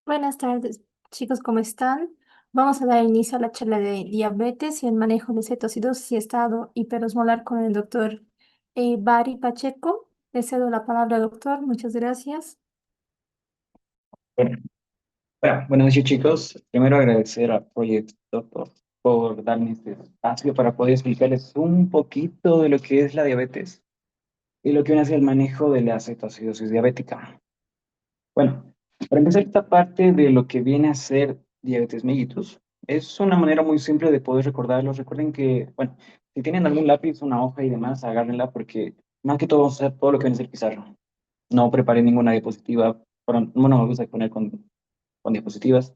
Buenas tardes, chicos, ¿cómo están? Vamos a dar inicio a la charla de diabetes y el manejo de cetocidos y estado hiperosmolar con el doctor Bari Pacheco. Le cedo la palabra, doctor. Muchas gracias. Bueno, buenas noches chicos. Primero agradecer a Project Doctor por darme este espacio para poder explicarles un poquito de lo que es la diabetes y lo que viene a ser el manejo de la cetoacidosis diabética. Bueno, para empezar esta parte de lo que viene a ser diabetes mellitus, es una manera muy simple de poder recordarlo. Recuerden que, bueno, si tienen algún lápiz, una hoja y demás, agárrenla porque más que todo vamos a hacer todo lo que viene a ser pizarra. No preparé ninguna diapositiva, bueno, no me gusta poner con diapositivas.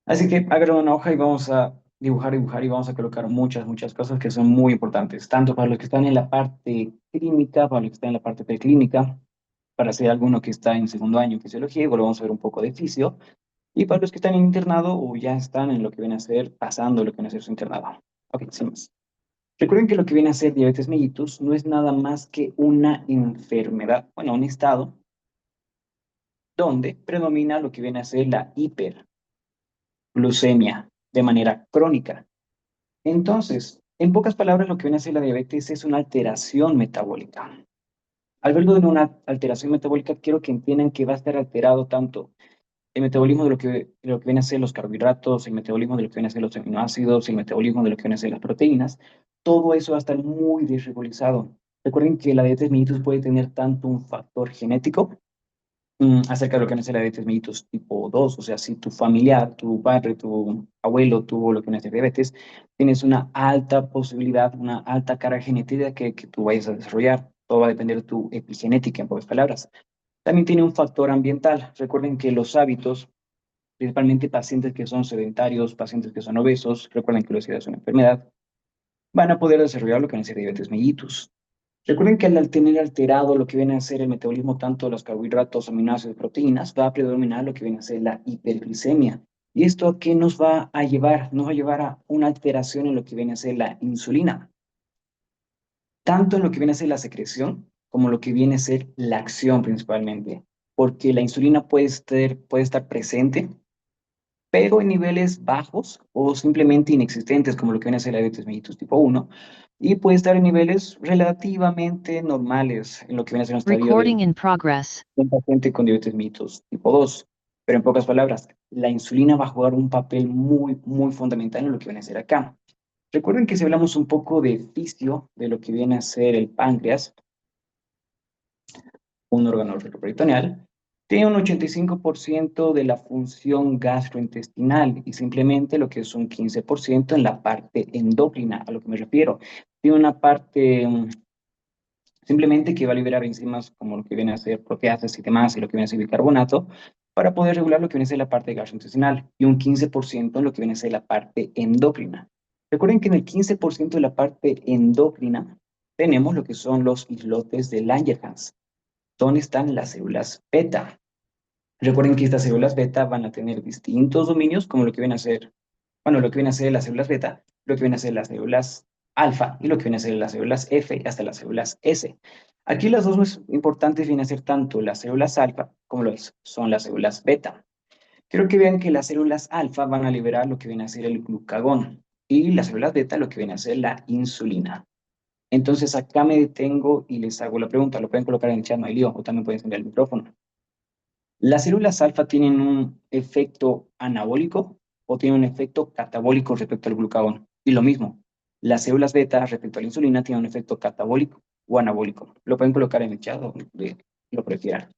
Así que agarra una hoja y vamos a dibujar y vamos a colocar muchas cosas que son muy importantes, tanto para los que están en la parte clínica, para los que están en la parte preclínica, para si hay alguno que está en segundo año en fisiología, igual vamos a ver un poco de fisio, y para los que están en internado o ya están en lo que viene a ser, pasando lo que viene a ser su internado. Ok, sin más. Recuerden que lo que viene a ser diabetes mellitus no es nada más que una enfermedad, bueno, un estado donde predomina lo que viene a ser la hiperglucemia de manera crónica. Entonces, en pocas palabras, lo que viene a ser la diabetes es una alteración metabólica. Al verlo de una alteración metabólica, quiero que entiendan que va a estar alterado tanto el metabolismo de lo que viene a ser los carbohidratos, el metabolismo de lo que viene a ser los aminoácidos, el metabolismo de lo que viene a ser las proteínas. Todo eso va a estar muy desregulizado. Recuerden que la diabetes mellitus puede tener tanto un factor genético acerca de lo que no es la diabetes mellitus tipo 2, o sea, si tu familiar, tu padre, tu abuelo tuvo lo que no es diabetes, tienes una alta posibilidad, una alta carga genética que tú vayas a desarrollar. Todo va a depender de tu epigenética, en pocas palabras. También tiene un factor ambiental. Recuerden que los hábitos, principalmente pacientes que son sedentarios, pacientes que son obesos, recuerden que la obesidad es una enfermedad, van a poder desarrollar lo que no es diabetes mellitus. Recuerden que al tener alterado lo que viene a ser el metabolismo tanto de los carbohidratos, aminoácidos y proteínas, va a predominar lo que viene a ser la hiperglicemia. ¿Y esto a qué nos va a llevar? Nos va a llevar a una alteración en lo que viene a ser la insulina, tanto en lo que viene a ser la secreción como lo que viene a ser la acción principalmente, porque la insulina puede estar presente pero en niveles bajos o simplemente inexistentes, como lo que viene a ser la diabetes mellitus tipo 1, y puede estar en niveles relativamente normales, en lo que viene a ser un estadio de Recording in progress. un paciente con diabetes mellitus tipo 2. Pero en pocas palabras, la insulina va a jugar un papel muy fundamental en lo que viene a ser acá. Recuerden que si hablamos un poco de fisio, de lo que viene a ser el páncreas, un órgano retroperitoneal, tiene un 85% de la función gastrointestinal y simplemente lo que es un 15% en la parte endocrina, a lo que me refiero. Tiene una parte simplemente que va a liberar enzimas como lo que viene a ser proteasas y demás y lo que viene a ser bicarbonato para poder regular lo que viene a ser la parte gastrointestinal y un 15% en lo que viene a ser la parte endocrina. Recuerden que en el 15% de la parte endocrina tenemos lo que son los islotes de Langerhans. ¿Dónde están las células beta? Recuerden que estas células beta van a tener distintos dominios, como lo que viene a ser, bueno, lo que viene a ser las células beta, lo que viene a ser las células alfa y lo que viene a ser las células F hasta las células S. Aquí las dos más importantes vienen a ser tanto las células alfa como son las células beta. Quiero que vean que las células alfa van a liberar lo que viene a ser el glucagón y las células beta lo que viene a ser la insulina. Entonces acá me detengo y les hago la pregunta. Lo pueden colocar en el chat, no hay lío, o también pueden encender el micrófono. ¿Las células alfa tienen un efecto anabólico o tienen un efecto catabólico respecto al glucagón? Y lo mismo, las células beta respecto a la insulina tienen un efecto catabólico o anabólico. Lo pueden colocar en el chat o donde lo prefieran.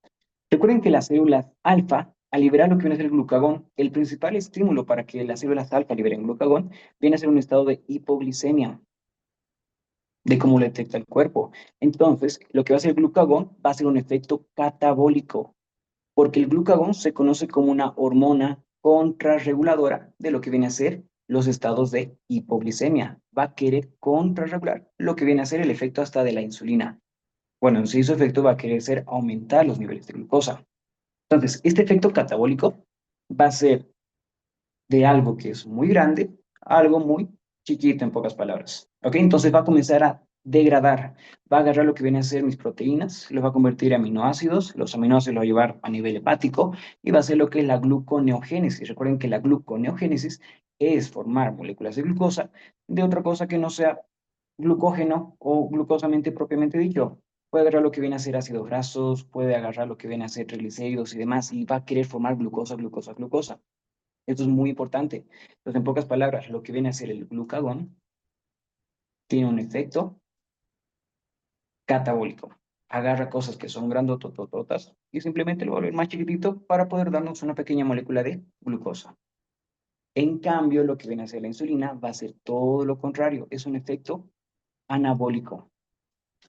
Recuerden que las células alfa, al liberar lo que viene a ser el glucagón, el principal estímulo para que las células alfa liberen glucagón viene a ser un estado de hipoglicemia, de cómo lo detecta el cuerpo. Entonces, lo que va a hacer el glucagón va a ser un efecto catabólico, porque el glucagón se conoce como una hormona contrarreguladora de lo que viene a ser los estados de hipoglicemia. Va a querer contrarregular lo que viene a ser el efecto hasta de la insulina. Bueno, en sí su efecto va a querer ser aumentar los niveles de glucosa. Entonces, este efecto catabólico va a ser de algo que es muy grande a algo muy chiquito en pocas palabras. ¿Ok? Entonces va a comenzar a degradar. Va a agarrar lo que viene a ser mis proteínas, los va a convertir en aminoácidos, los aminoácidos los va a llevar a nivel hepático y va a hacer lo que es la gluconeogénesis. Recuerden que la gluconeogénesis es formar moléculas de glucosa de otra cosa que no sea glucógeno o glucosamente propiamente dicho. Puede agarrar lo que viene a ser ácidos grasos, puede agarrar lo que viene a ser triglicéridos y demás, y va a querer formar glucosa, glucosa, glucosa. Esto es muy importante. Entonces, en pocas palabras, lo que viene a ser el glucagón tiene un efecto catabólico. Agarra cosas que son grandototototas y simplemente lo vuelve más chiquitito para poder darnos una pequeña molécula de glucosa. En cambio, lo que viene a ser la insulina va a ser todo lo contrario. Es un efecto anabólico.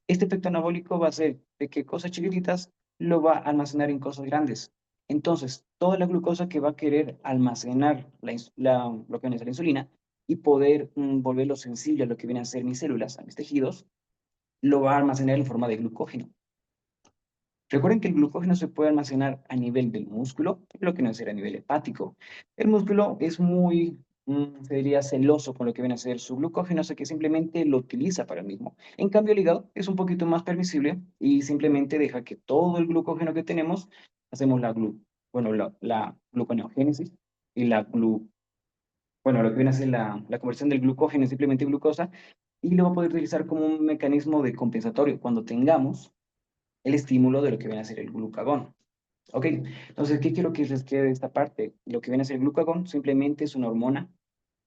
Este efecto anabólico va a ser de que cosas chiquititas lo va a almacenar en cosas grandes. Entonces, toda la glucosa que va a querer almacenar lo que viene a ser la insulina y poder volverlo sensible a lo que vienen a ser mis células, a mis tejidos, lo va a almacenar en forma de glucógeno. Recuerden que el glucógeno se puede almacenar a nivel del músculo, lo que no es a nivel hepático. El músculo es muy, se diría, celoso con lo que viene a ser su glucógeno, así que simplemente lo utiliza para el mismo. En cambio, el hígado es un poquito más permisible y simplemente deja que todo el glucógeno que tenemos, hacemos la gluconeogénesis y lo que viene a ser la conversión del glucógeno es simplemente glucosa y lo va a poder utilizar como un mecanismo de compensatorio cuando tengamos el estímulo de lo que viene a ser el glucagón. ¿Ok? Entonces, ¿qué quiero que les quede de esta parte? Lo que viene a ser el glucagón simplemente es una hormona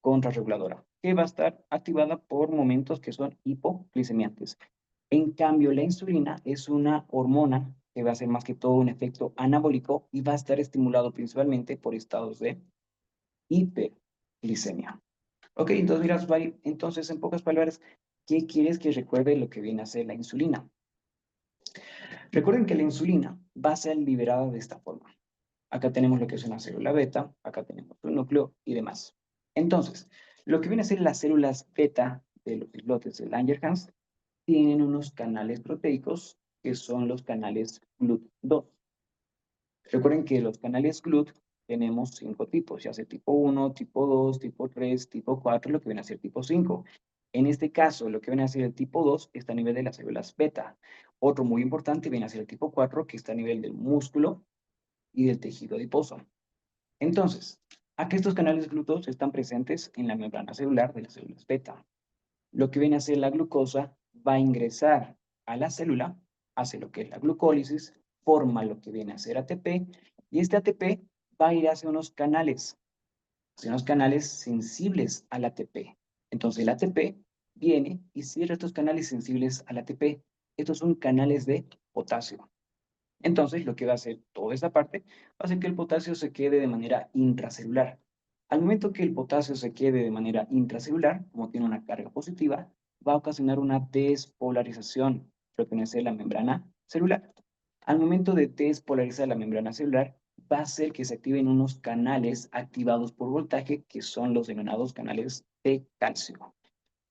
contrarreguladora que va a estar activada por momentos que son hipoglicemiantes. En cambio, la insulina es una hormona que va a ser más que todo un efecto anabólico y va a estar estimulado principalmente por estados de hiperglicemia. Ok, entonces, mira, Osvaldo, entonces, en pocas palabras, ¿qué quieres que recuerde lo que viene a ser la insulina? Recuerden que la insulina va a ser liberada de esta forma. Acá tenemos lo que es una célula beta, acá tenemos un núcleo y demás. Entonces, lo que viene a ser las células beta de los islotes de Langerhans tienen unos canales proteicos que son los canales GLUT2. Recuerden que los canales GLUT tenemos 5 tipos, ya sea tipo 1, tipo 2, tipo 3, tipo 4, lo que viene a ser tipo 5. En este caso, lo que viene a ser el tipo 2 está a nivel de las células beta. Otro muy importante viene a ser el tipo 4, que está a nivel del músculo y del tejido adiposo. Entonces, aquí estos canales GLUT2 están presentes en la membrana celular de las células beta. Lo que viene a ser la glucosa va a ingresar a la célula, hace lo que es la glucólisis, forma lo que viene a ser ATP, y este ATP va a ir hacia unos canales sensibles al ATP. Entonces el ATP viene y cierra estos canales sensibles al ATP. Estos son canales de potasio. Entonces, lo que va a hacer toda esta parte va a hacer que el potasio se quede de manera intracelular. Al momento que el potasio se quede de manera intracelular, como tiene una carga positiva, va a ocasionar una despolarización, lo que viene a ser la membrana celular. Al momento de despolarizar la membrana celular, va a hacer que se activen unos canales activados por voltaje, que son los denominados canales de calcio.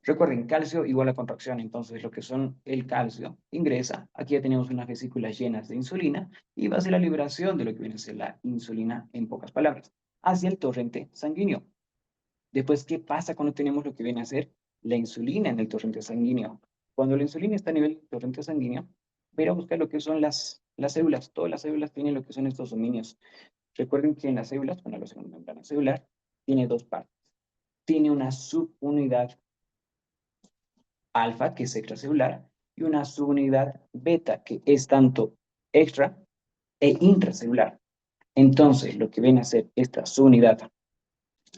Recuerden, calcio igual a contracción, entonces lo que son el calcio ingresa, aquí ya tenemos unas vesículas llenas de insulina y va a ser la liberación de lo que viene a ser la insulina en pocas palabras, hacia el torrente sanguíneo. Después, ¿qué pasa cuando tenemos lo que viene a ser la insulina en el torrente sanguíneo? Cuando la insulina está a nivel del torrente sanguíneo, va a ir a buscar lo que son las células, todas las células tienen lo que son estos dominios. Recuerden que en las células, cuando lo hacemos en membrana celular, tiene dos partes. Tiene una subunidad alfa, que es extracelular, y una subunidad beta, que es tanto extra e intracelular. Entonces, lo que viene a ser esta subunidad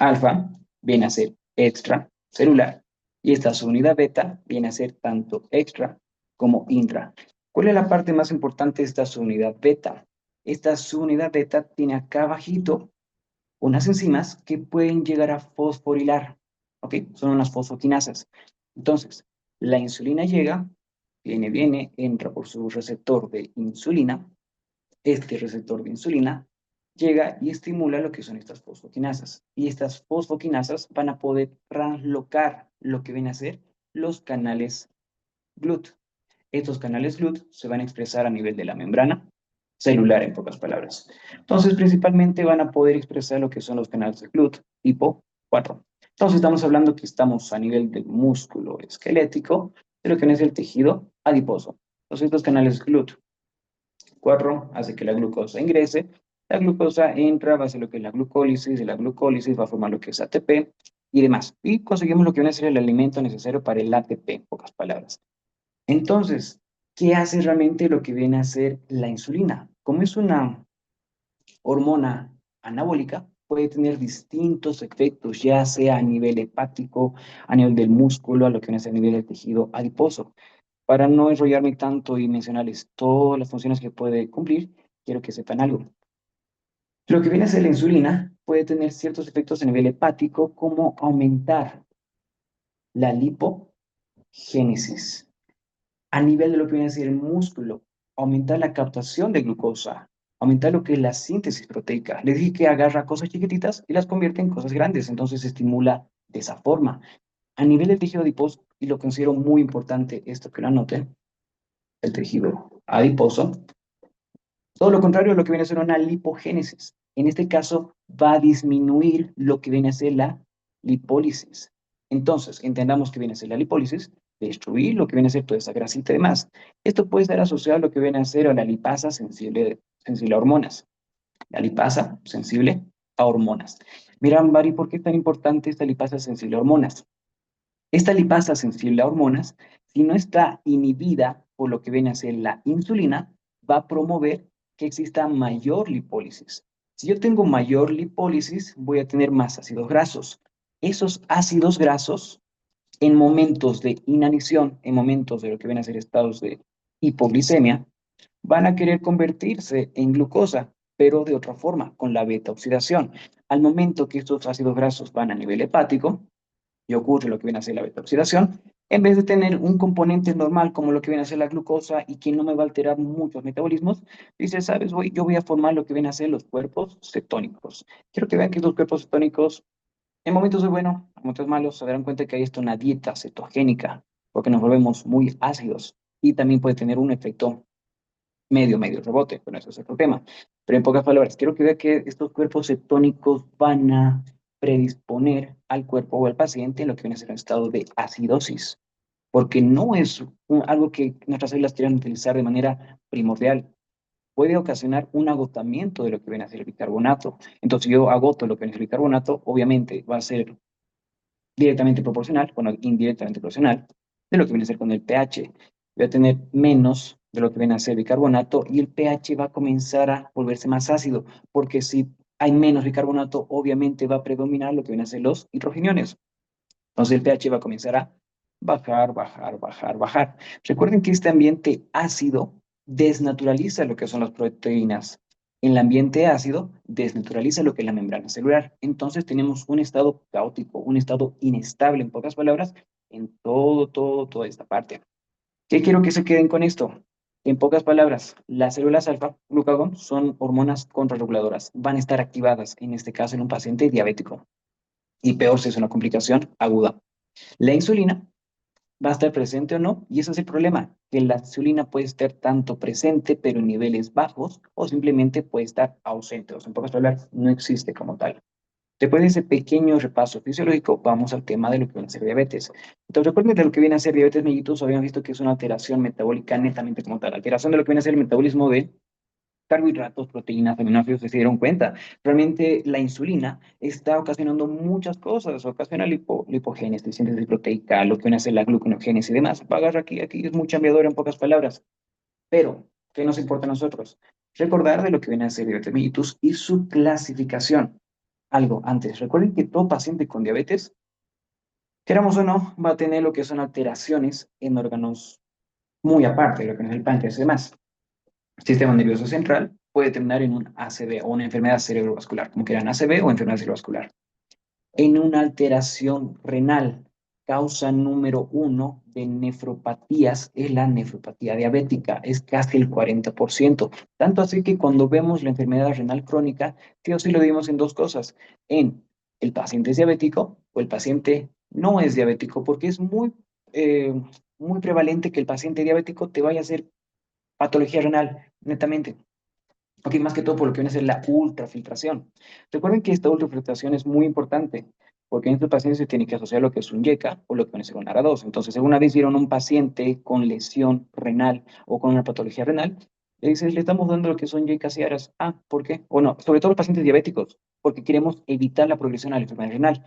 alfa viene a ser extracelular y esta subunidad beta viene a ser tanto extra como intra. ¿Cuál es la parte más importante de esta subunidad beta? Esta subunidad beta tiene acá abajito unas enzimas que pueden llegar a fosforilar, ¿ok? Son unas fosfoquinasas. Entonces, la insulina llega, entra por su receptor de insulina. Este receptor de insulina llega y estimula lo que son estas fosfoquinasas. Y estas fosfoquinasas van a poder translocar lo que viene a ser los canales GLUT. Estos canales GLUT se van a expresar a nivel de la membrana celular, en pocas palabras. Entonces, principalmente van a poder expresar lo que son los canales de GLUT tipo 4. Entonces, estamos hablando que estamos a nivel del músculo esquelético de lo que viene a ser el tejido adiposo. Entonces, estos canales GLUT4 hace que la glucosa ingrese, la glucosa entra, va a hacer lo que es la glucólisis, y la glucólisis va a formar lo que es ATP y demás. Y conseguimos lo que viene a ser el alimento necesario para el ATP, en pocas palabras. Entonces, ¿qué hace realmente lo que viene a ser la insulina? Como es una hormona anabólica, puede tener distintos efectos, ya sea a nivel hepático, a nivel del músculo, a lo que viene a ser a nivel del tejido adiposo. Para no enrollarme tanto y mencionarles todas las funciones que puede cumplir, quiero que sepan algo. Lo que viene a ser la insulina puede tener ciertos efectos a nivel hepático, como aumentar la lipogénesis. A nivel de lo que viene a ser el músculo, aumentar la captación de glucosa, aumentar lo que es la síntesis proteica. Le dije que agarra cosas chiquititas y las convierte en cosas grandes, entonces se estimula de esa forma. A nivel del tejido adiposo, y lo considero muy importante esto que lo anoten, el tejido adiposo, todo lo contrario a lo que viene a ser una lipogénesis. En este caso, va a disminuir lo que viene a ser la lipólisis. Entonces, entendamos que viene a ser la lipólisis, destruir lo que viene a ser toda esa grasita y demás. Esto puede estar asociado a lo que viene a ser a la lipasa sensible a hormonas. La lipasa sensible a hormonas. Mira, Mari, ¿por qué es tan importante esta lipasa sensible a hormonas? Esta lipasa sensible a hormonas, si no está inhibida por lo que viene a ser la insulina, va a promover que exista mayor lipólisis. Si yo tengo mayor lipólisis, voy a tener más ácidos grasos. Esos ácidos grasos, en momentos de inanición, en momentos de lo que viene a ser estados de hipoglicemia, van a querer convertirse en glucosa, pero de otra forma, con la beta oxidación. Al momento que estos ácidos grasos van a nivel hepático, y ocurre lo que viene a ser la beta-oxidación, en vez de tener un componente normal como lo que viene a ser la glucosa y que no me va a alterar muchos metabolismos, dice, ¿sabes? Yo voy a formar lo que viene a ser los cuerpos cetónicos. Quiero que vean que estos cuerpos cetónicos, en momentos de bueno, en momentos malos, se darán cuenta que hay esto una dieta cetogénica, porque nos volvemos muy ácidos y también puede tener un efecto medio rebote, pero eso es otro tema. Pero en pocas palabras, quiero que vea que estos cuerpos cetónicos van a predisponer al cuerpo o al paciente en lo que viene a ser un estado de acidosis, porque no es algo que nuestras células quieran utilizar de manera primordial. Puede ocasionar un agotamiento de lo que viene a ser el bicarbonato. Entonces, si yo agoto lo que viene a ser el bicarbonato, obviamente va a ser directamente proporcional, bueno, indirectamente proporcional, de lo que viene a ser con el pH. Voy a tener menos de lo que viene a ser bicarbonato y el pH va a comenzar a volverse más ácido, porque si hay menos bicarbonato, obviamente va a predominar lo que viene a ser los hidrogeniones. Entonces el pH va a comenzar a bajar. Recuerden que este ambiente ácido desnaturaliza lo que son las proteínas. En el ambiente ácido desnaturaliza lo que es la membrana celular. Entonces tenemos un estado caótico, un estado inestable, en pocas palabras, en toda esta parte. ¿Qué quiero que se queden con esto? En pocas palabras, las células alfa glucagón son hormonas contrarreguladoras. Van a estar activadas, en este caso, en un paciente diabético. Y peor si es una complicación aguda. La insulina va a estar presente o no, y ese es el problema, que la insulina puede estar tanto presente, pero en niveles bajos, o simplemente puede estar ausente, o sea, en pocas palabras, no existe como tal. Después de ese pequeño repaso fisiológico, vamos al tema de lo que viene a ser diabetes. Entonces, recuerden de lo que viene a ser diabetes mellitus, habíamos visto que es una alteración metabólica netamente como tal, alteración de lo que viene a ser el metabolismo de carbohidratos, proteínas, aminoácidos, se dieron cuenta. Realmente la insulina está ocasionando muchas cosas, ocasiona lipogénesis, síntesis proteica, lo que viene a ser la gluconeogénesis y demás. Va a agarrar aquí es muy chambeador en pocas palabras. Pero, ¿qué nos importa a nosotros? Recordar de lo que viene a ser diabetes mellitus y su clasificación. Algo antes, recuerden que todo paciente con diabetes, queramos o no, va a tener lo que son alteraciones en órganos muy aparte de lo que es el páncreas y demás. Sistema nervioso central puede terminar en un ACV o una enfermedad cerebrovascular, como quieran, ACV o enfermedad cerebrovascular. En una alteración renal, causa número uno de nefropatías es la nefropatía diabética, es casi el 40%. Tanto así que cuando vemos la enfermedad renal crónica, sí o sí lo dividimos en dos cosas, en el paciente es diabético o el paciente no es diabético, porque es eh, muy prevalente que el paciente diabético te vaya a hacer patología renal, netamente. Ok, más que todo por lo que viene a ser la ultrafiltración. Recuerden que esta ultrafiltración es muy importante, porque en estos pacientes se tiene que asociar lo que es un YECA o lo que viene a ser un ARA2. Entonces, alguna vez vieron un paciente con lesión renal o con una patología renal, le dices, le estamos dando lo que son YECAs y ARAs. Ah, ¿por qué? O no, sobre todo los pacientes diabéticos, porque queremos evitar la progresión a la enfermedad renal.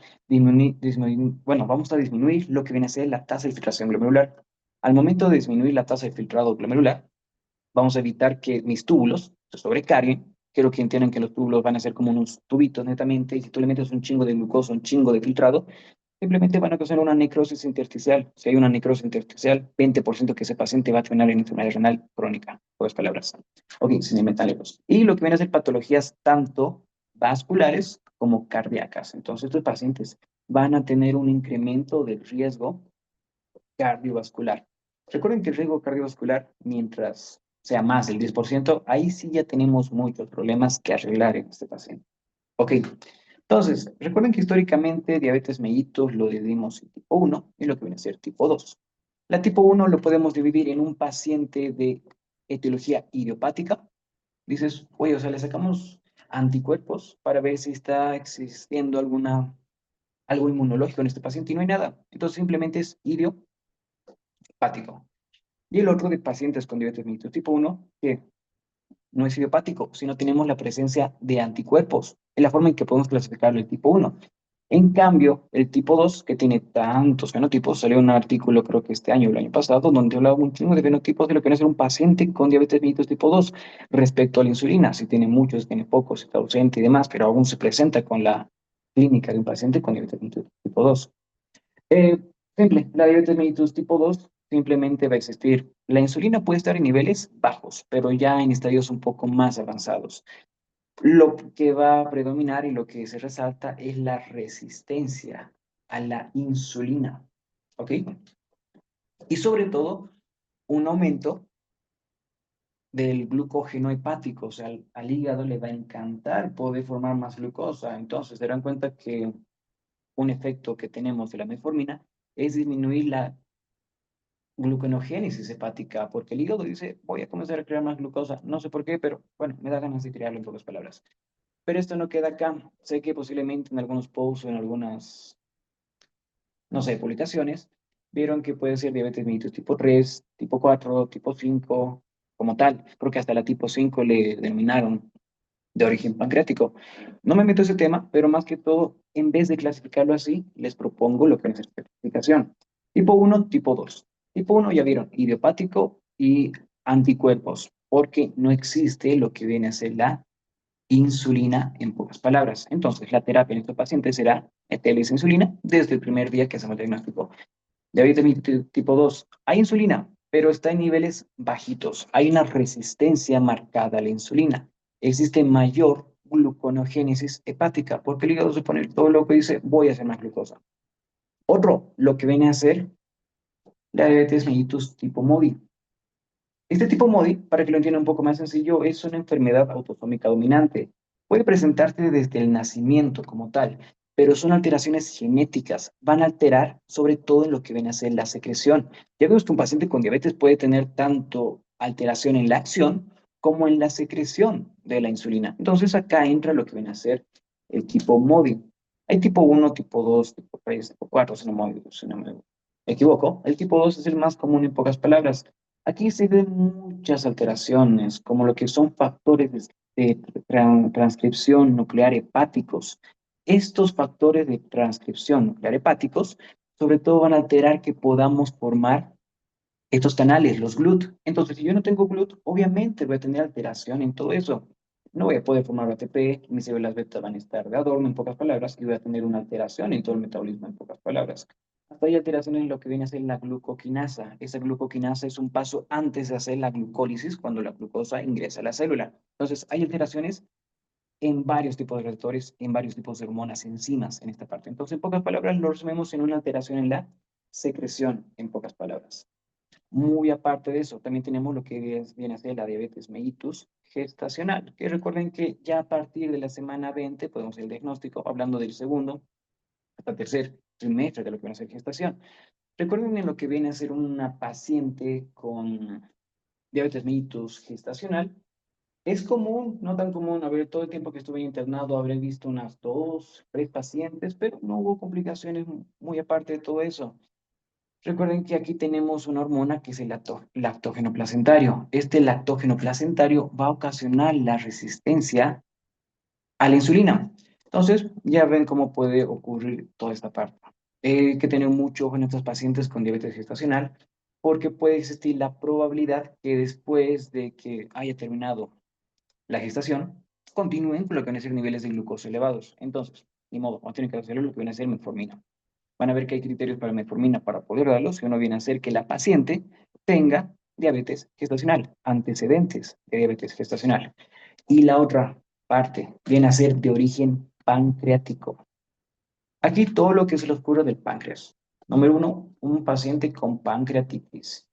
Bueno, vamos a disminuir lo que viene a ser la tasa de filtración glomerular. Al momento de disminuir la tasa de filtrado glomerular, vamos a evitar que mis túbulos se sobrecarguen. Quiero que entiendan que los túbulos van a ser como unos tubitos netamente, y si tú le metes un chingo de glucosa, un chingo de filtrado, simplemente van a causar una necrosis intersticial. Si hay una necrosis intersticial, 20% que ese paciente va a terminar en enfermedad renal crónica. Pocas palabras. Ok, sin metálicos. Y lo que viene a ser patologías tanto vasculares como cardíacas. Entonces, estos pacientes van a tener un incremento del riesgo cardiovascular. Recuerden que el riesgo cardiovascular, mientras sea más del 10%, ahí sí ya tenemos muchos problemas que arreglar en este paciente. Ok, entonces, recuerden que históricamente diabetes mellitus lo dividimos en tipo 1 y lo que viene a ser tipo 2. La tipo 1 lo podemos dividir en un paciente de etiología idiopática. Dices, oye, o sea, le sacamos anticuerpos para ver si está existiendo algo inmunológico en este paciente y no hay nada. Entonces, simplemente es idiopático. Y el otro de pacientes con diabetes mellitus tipo 1, que no es idiopático, sino tenemos la presencia de anticuerpos, en la forma en que podemos clasificarlo el tipo 1. En cambio, el tipo 2, que tiene tantos fenotipos, salió un artículo creo que este año o el año pasado, donde hablaba un chingo de fenotipos de lo que es un paciente con diabetes mellitus tipo 2 respecto a la insulina, si tiene muchos, si tiene pocos, si está ausente y demás, pero aún se presenta con la clínica de un paciente con diabetes mellitus tipo 2. Eh, Simple, la diabetes mellitus tipo 2 simplemente va a existir. La insulina puede estar en niveles bajos, pero ya en estadios un poco más avanzados. Lo que va a predominar y lo que se resalta es la resistencia a la insulina, ¿ok? Y sobre todo, un aumento del glucógeno hepático, o sea, al hígado le va a encantar poder formar más glucosa. Entonces, se darán cuenta que un efecto que tenemos de la metformina es disminuir la gluconogénesis hepática, porque el hígado dice, voy a comenzar a crear más glucosa, no sé por qué, pero bueno, me da ganas de crearlo en pocas palabras. Pero esto no queda acá. Sé que posiblemente en algunos posts o en algunas, no sé, publicaciones, vieron que puede ser diabetes mellitus tipo 3, tipo 4, tipo 5, como tal, porque hasta la tipo 5 le denominaron de origen pancreático. No me meto en ese tema, pero más que todo, en vez de clasificarlo así, les propongo lo que es esta clasificación. Tipo 1, tipo 2. Tipo 1 ya vieron, idiopático y anticuerpos, porque no existe lo que viene a ser la insulina en pocas palabras. Entonces, la terapia en estos pacientes será meterles insulina desde el primer día que hacemos el diagnóstico. Diabetes tipo 2, hay insulina, pero está en niveles bajitos. Hay una resistencia marcada a la insulina. Existe mayor gluconogénesis hepática, porque el hígado se pone todo loco y dice, voy a hacer más glucosa. Otro, lo que viene a ser la diabetes mellitus tipo MODY. Este tipo MODY, para que lo entienda un poco más sencillo, es una enfermedad autosómica dominante. Puede presentarse desde el nacimiento como tal, pero son alteraciones genéticas. Van a alterar sobre todo en lo que viene a ser la secreción. Ya vemos que un paciente con diabetes puede tener tanto alteración en la acción como en la secreción de la insulina. Entonces acá entra lo que viene a ser el tipo MODY. Hay tipo 1, tipo 2, tipo 3, tipo 4, si no me equivoco. El tipo 2 es el más común en pocas palabras. Aquí se ven muchas alteraciones, como lo que son factores de transcripción nuclear hepáticos. Estos factores de transcripción nuclear hepáticos, sobre todo, van a alterar que podamos formar estos canales, los GLUT. Entonces, si yo no tengo GLUT, obviamente voy a tener alteración en todo eso. No voy a poder formar ATP, mis células beta van a estar de adorno, en pocas palabras, y voy a tener una alteración en todo el metabolismo, en pocas palabras. Hasta hay alteraciones en lo que viene a ser la glucoquinasa. Esa glucoquinasa es un paso antes de hacer la glucólisis cuando la glucosa ingresa a la célula. Entonces, hay alteraciones en varios tipos de receptores, en varios tipos de hormonas, enzimas en esta parte. Entonces, en pocas palabras, lo resumimos en una alteración en la secreción, en pocas palabras. Muy aparte de eso, también tenemos lo que viene a ser la diabetes mellitus gestacional, que recuerden que ya a partir de la semana 20 podemos hacer el diagnóstico, hablando del segundo hasta tercer trimestre de lo que viene a ser gestación. Recuerden en lo que viene a ser una paciente con diabetes mellitus gestacional, Es común, no tan común, a ver, todo el tiempo que estuve internado habré visto unas dos, tres pacientes, pero no hubo complicaciones muy aparte de todo eso. Recuerden que aquí tenemos una hormona que es el lactógeno placentario. Este lactógeno placentario va a ocasionar la resistencia a la insulina. Entonces, ya ven cómo puede ocurrir toda esta parte. Hay que tener mucho ojo en estos pacientes con diabetes gestacional, porque puede existir la probabilidad que después de que haya terminado la gestación, continúen con lo que van a ser niveles de glucosa elevados. Entonces, ni modo, no tienen que hacerlo lo que viene a ser metformina. Van a ver que hay criterios para metformina para poder darlo, si uno viene a ser que la paciente tenga diabetes gestacional, antecedentes de diabetes gestacional. Y la otra parte viene a ser de origen pancreático. Aquí todo lo que se les ocurre del páncreas. Número uno, un paciente con pancreatitis,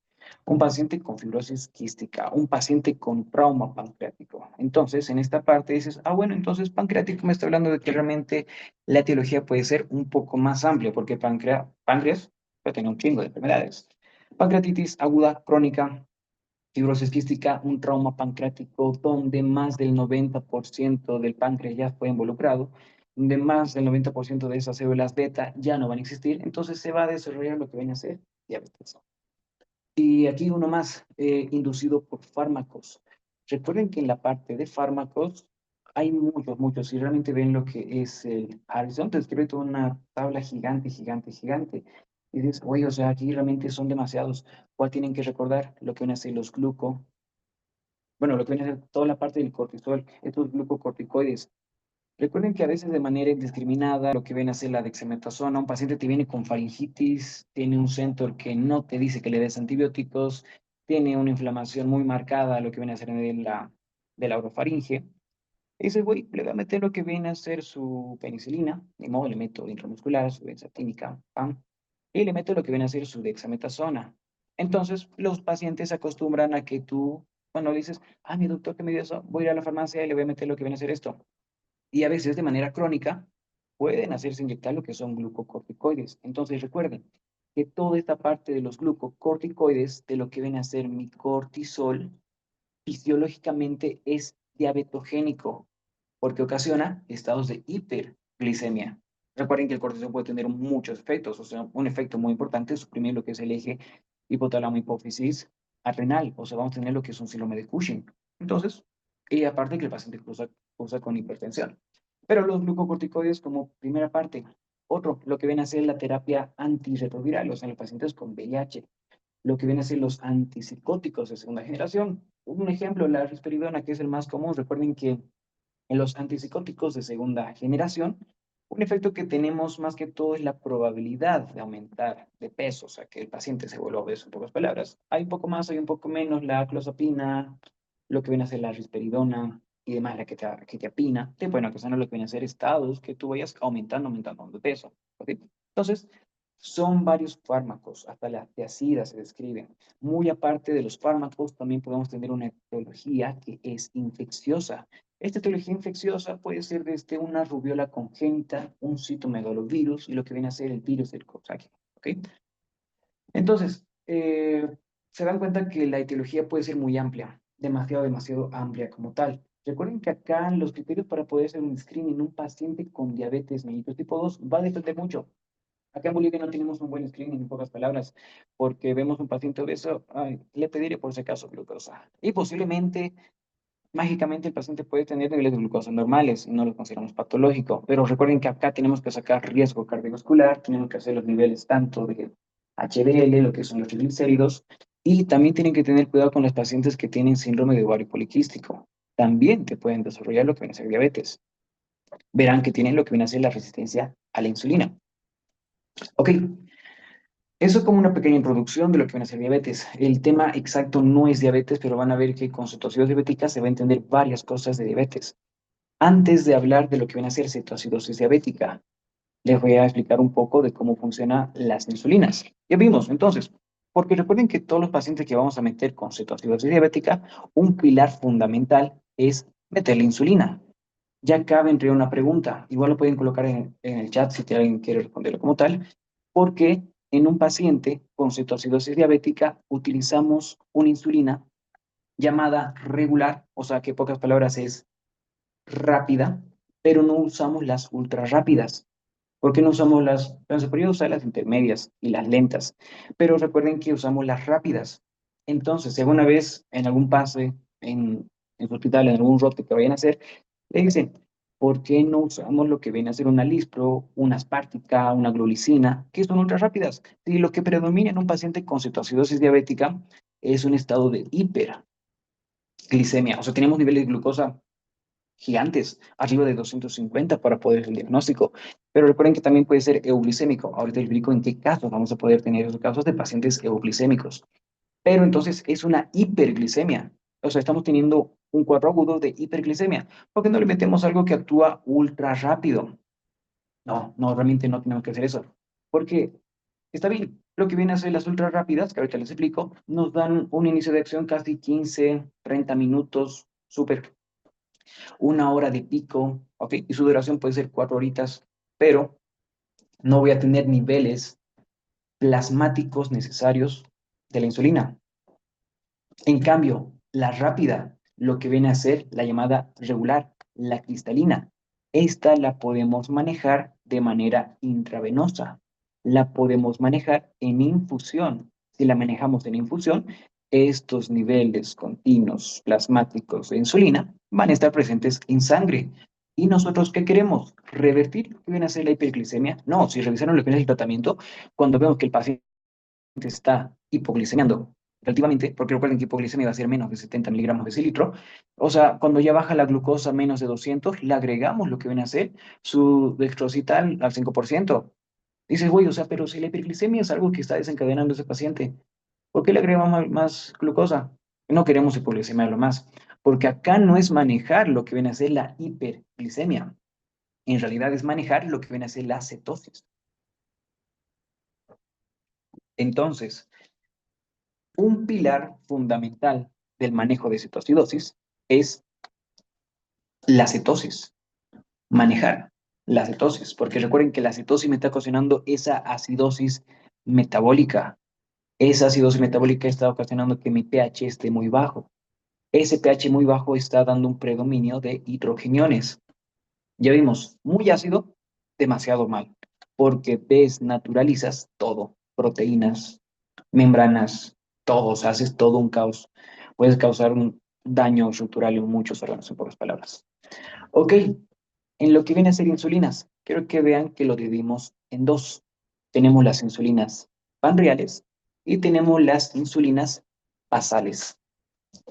un paciente con fibrosis quística, un paciente con trauma pancreático. Entonces, en esta parte dices, ah, bueno, entonces pancreático me está hablando de que realmente la etiología puede ser un poco más amplia, porque páncreas puede tener un chingo de enfermedades. Pancreatitis aguda, crónica, fibrosis quística, un trauma pancreático donde más del 90% del páncreas ya fue involucrado, donde más del 90% de esas células beta ya no van a existir, entonces se va a desarrollar lo que viene a ser diabetes. Y aquí uno más, inducido por fármacos. Recuerden que en la parte de fármacos hay muchos, y realmente ven lo que es el Harrison, te escribe toda una tabla gigante, gigante, gigante. Y dices, oye, o sea, aquí realmente son demasiados. ¿Cuál tienen que recordar? Lo que van a ser los bueno, lo que viene a ser toda la parte del cortisol, estos glucocorticoides. Recuerden que a veces de manera indiscriminada, lo que viene a ser la dexametasona, un paciente te viene con faringitis, tiene un centro que no te dice que le des antibióticos, tiene una inflamación muy marcada, lo que viene a ser de la orofaringe. Y dices, güey, le voy a meter lo que viene a ser su penicilina, de modo le meto intramuscular, su benzatínica, pam, y le meto lo que viene a ser su dexametasona. Entonces, los pacientes se acostumbran a que tú, cuando dices, ah, mi doctor que me dio eso, voy a ir a la farmacia y le voy a meter lo que viene a ser esto. Y a veces de manera crónica pueden hacerse inyectar lo que son glucocorticoides. Entonces, recuerden que toda esta parte de los glucocorticoides, de lo que viene a ser mi cortisol, fisiológicamente es diabetogénico porque ocasiona estados de hiperglicemia. Recuerden que el cortisol puede tener muchos efectos, o sea, un efecto muy importante es suprimir lo que es el eje hipotálamo hipófisis adrenal, o sea, vamos a tener lo que es un síndrome de Cushing. Entonces, y aparte que el paciente cursa con hipertensión. Pero los glucocorticoides como primera parte. Otro, lo que viene a ser la terapia antirretroviral, o sea, en los pacientes con VIH, lo que viene a ser los antipsicóticos de segunda generación. Un ejemplo, la risperidona, que es el más común. Recuerden que en los antipsicóticos de segunda generación, un efecto que tenemos más que todo es la probabilidad de aumentar de peso, o sea, que el paciente se vuelva obeso, en pocas palabras. Hay un poco más, hay un poco menos, la clozapina, lo que viene a ser la risperidona y demás, la quetiapina, te pueden ocasionar lo que viene a ser estados que tú vayas aumentando de peso. ¿Ok? Entonces, son varios fármacos, hasta la tiazida se describen. Muy aparte de los fármacos, también podemos tener una etiología que es infecciosa. Esta etiología infecciosa puede ser desde una rubiola congénita, un citomegalovirus y lo que viene a ser el virus del Coxsackie. ¿Ok? Entonces, se dan cuenta que la etiología puede ser muy amplia, demasiado amplia como tal. Recuerden que acá los criterios para poder hacer un screening en un paciente con diabetes mellitus tipo 2 va a depender mucho. Acá en Bolivia no tenemos un buen screening, en pocas palabras, porque vemos un paciente obeso, ay, le pediré por si acaso glucosa. Y posiblemente, mágicamente, el paciente puede tener niveles de glucosa normales y no lo consideramos patológico. Pero recuerden que acá tenemos que sacar riesgo cardiovascular, tenemos que hacer los niveles tanto de HDL, lo que son los triglicéridos, y también tienen que tener cuidado con los pacientes que tienen síndrome de ovario poliquístico. También te pueden desarrollar lo que viene a ser diabetes. Verán que tienen lo que viene a ser la resistencia a la insulina. Ok, eso como una pequeña introducción de lo que viene a ser diabetes. El tema exacto no es diabetes, pero van a ver que con cetoacidosis diabética se va a entender varias cosas de diabetes. Antes de hablar de lo que viene a ser cetoacidosis diabética, les voy a explicar un poco de cómo funcionan las insulinas. Ya vimos, entonces, porque recuerden que todos los pacientes que vamos a meter con cetoacidosis diabética, un pilar fundamental es meter la insulina. Ya cabe entre una pregunta, igual lo pueden colocar en el chat si alguien quiere responderlo como tal, porque en un paciente con cetoacidosis diabética utilizamos una insulina llamada regular, o sea que en pocas palabras es rápida, pero no usamos las ultra rápidas. ¿Por qué no usamos las, bueno, se podría usar las intermedias y las lentas? Pero recuerden que usamos las rápidas. Entonces, si alguna vez en algún pase, en su hospital, en algún rote que vayan a hacer, le dicen, ¿por qué no usamos lo que viene a ser una Lispro, una Aspartica, una Glulicina, que son ultra rápidas? Si lo que predomina en un paciente con cetoacidosis diabética es un estado de hiperglicemia, o sea, tenemos niveles de glucosa gigantes, arriba de 250 para poder hacer el diagnóstico. Pero recuerden que también puede ser euglicémico. Ahorita les explico en qué casos vamos a poder tener esos casos de pacientes euglicémicos. Pero entonces es una hiperglicemia. O sea, estamos teniendo un cuadro agudo de hiperglicemia. ¿Por qué no le metemos algo que actúa ultra rápido? No, no, realmente no tenemos que hacer eso. Porque está bien, lo que viene a ser las ultra rápidas, que ahorita les explico, nos dan un inicio de acción casi 15, 30 minutos, súper 1 hora de pico, ¿ok? Y su duración puede ser 4 horitas, pero no voy a tener niveles plasmáticos necesarios de la insulina. En cambio, la rápida, lo que viene a ser la llamada regular, la cristalina, esta la podemos manejar de manera intravenosa, la podemos manejar en infusión. Si la manejamos en infusión, estos niveles continuos plasmáticos de insulina van a estar presentes en sangre. ¿Y nosotros qué queremos? ¿Revertir lo que viene a ser la hiperglicemia? No, si revisaron lo que viene a ser el tratamiento, cuando vemos que el paciente está hipoglicemiando relativamente, porque recuerden que hipoglicemia va a ser menos de 70 miligramos de cilitro, o sea, cuando ya baja la glucosa menos de 200, le agregamos lo que viene a ser su dextrosital al 5%. Dices, güey, o sea, pero si la hiperglicemia es algo que está desencadenando ese paciente, ¿por qué le agregamos más glucosa? No queremos hipoglicemiarlo más, porque acá no es manejar lo que viene a ser la hiperglicemia, en realidad es manejar lo que viene a ser la cetosis. Entonces, un pilar fundamental del manejo de cetoacidosis es la cetosis, manejar la cetosis, porque recuerden que la cetosis me está ocasionando esa acidosis metabólica. Esa acidosis metabólica está ocasionando que mi pH esté muy bajo. Ese pH muy bajo está dando un predominio de hidrogeniones. Ya vimos, muy ácido, demasiado mal, porque desnaturalizas todo, proteínas, membranas, todo, o sea, haces todo un caos. Puedes causar un daño estructural en muchos órganos, en pocas palabras. Ok, en lo que viene a ser insulinas, quiero que vean que lo dividimos en dos. Tenemos las insulinas panreales y tenemos las insulinas basales.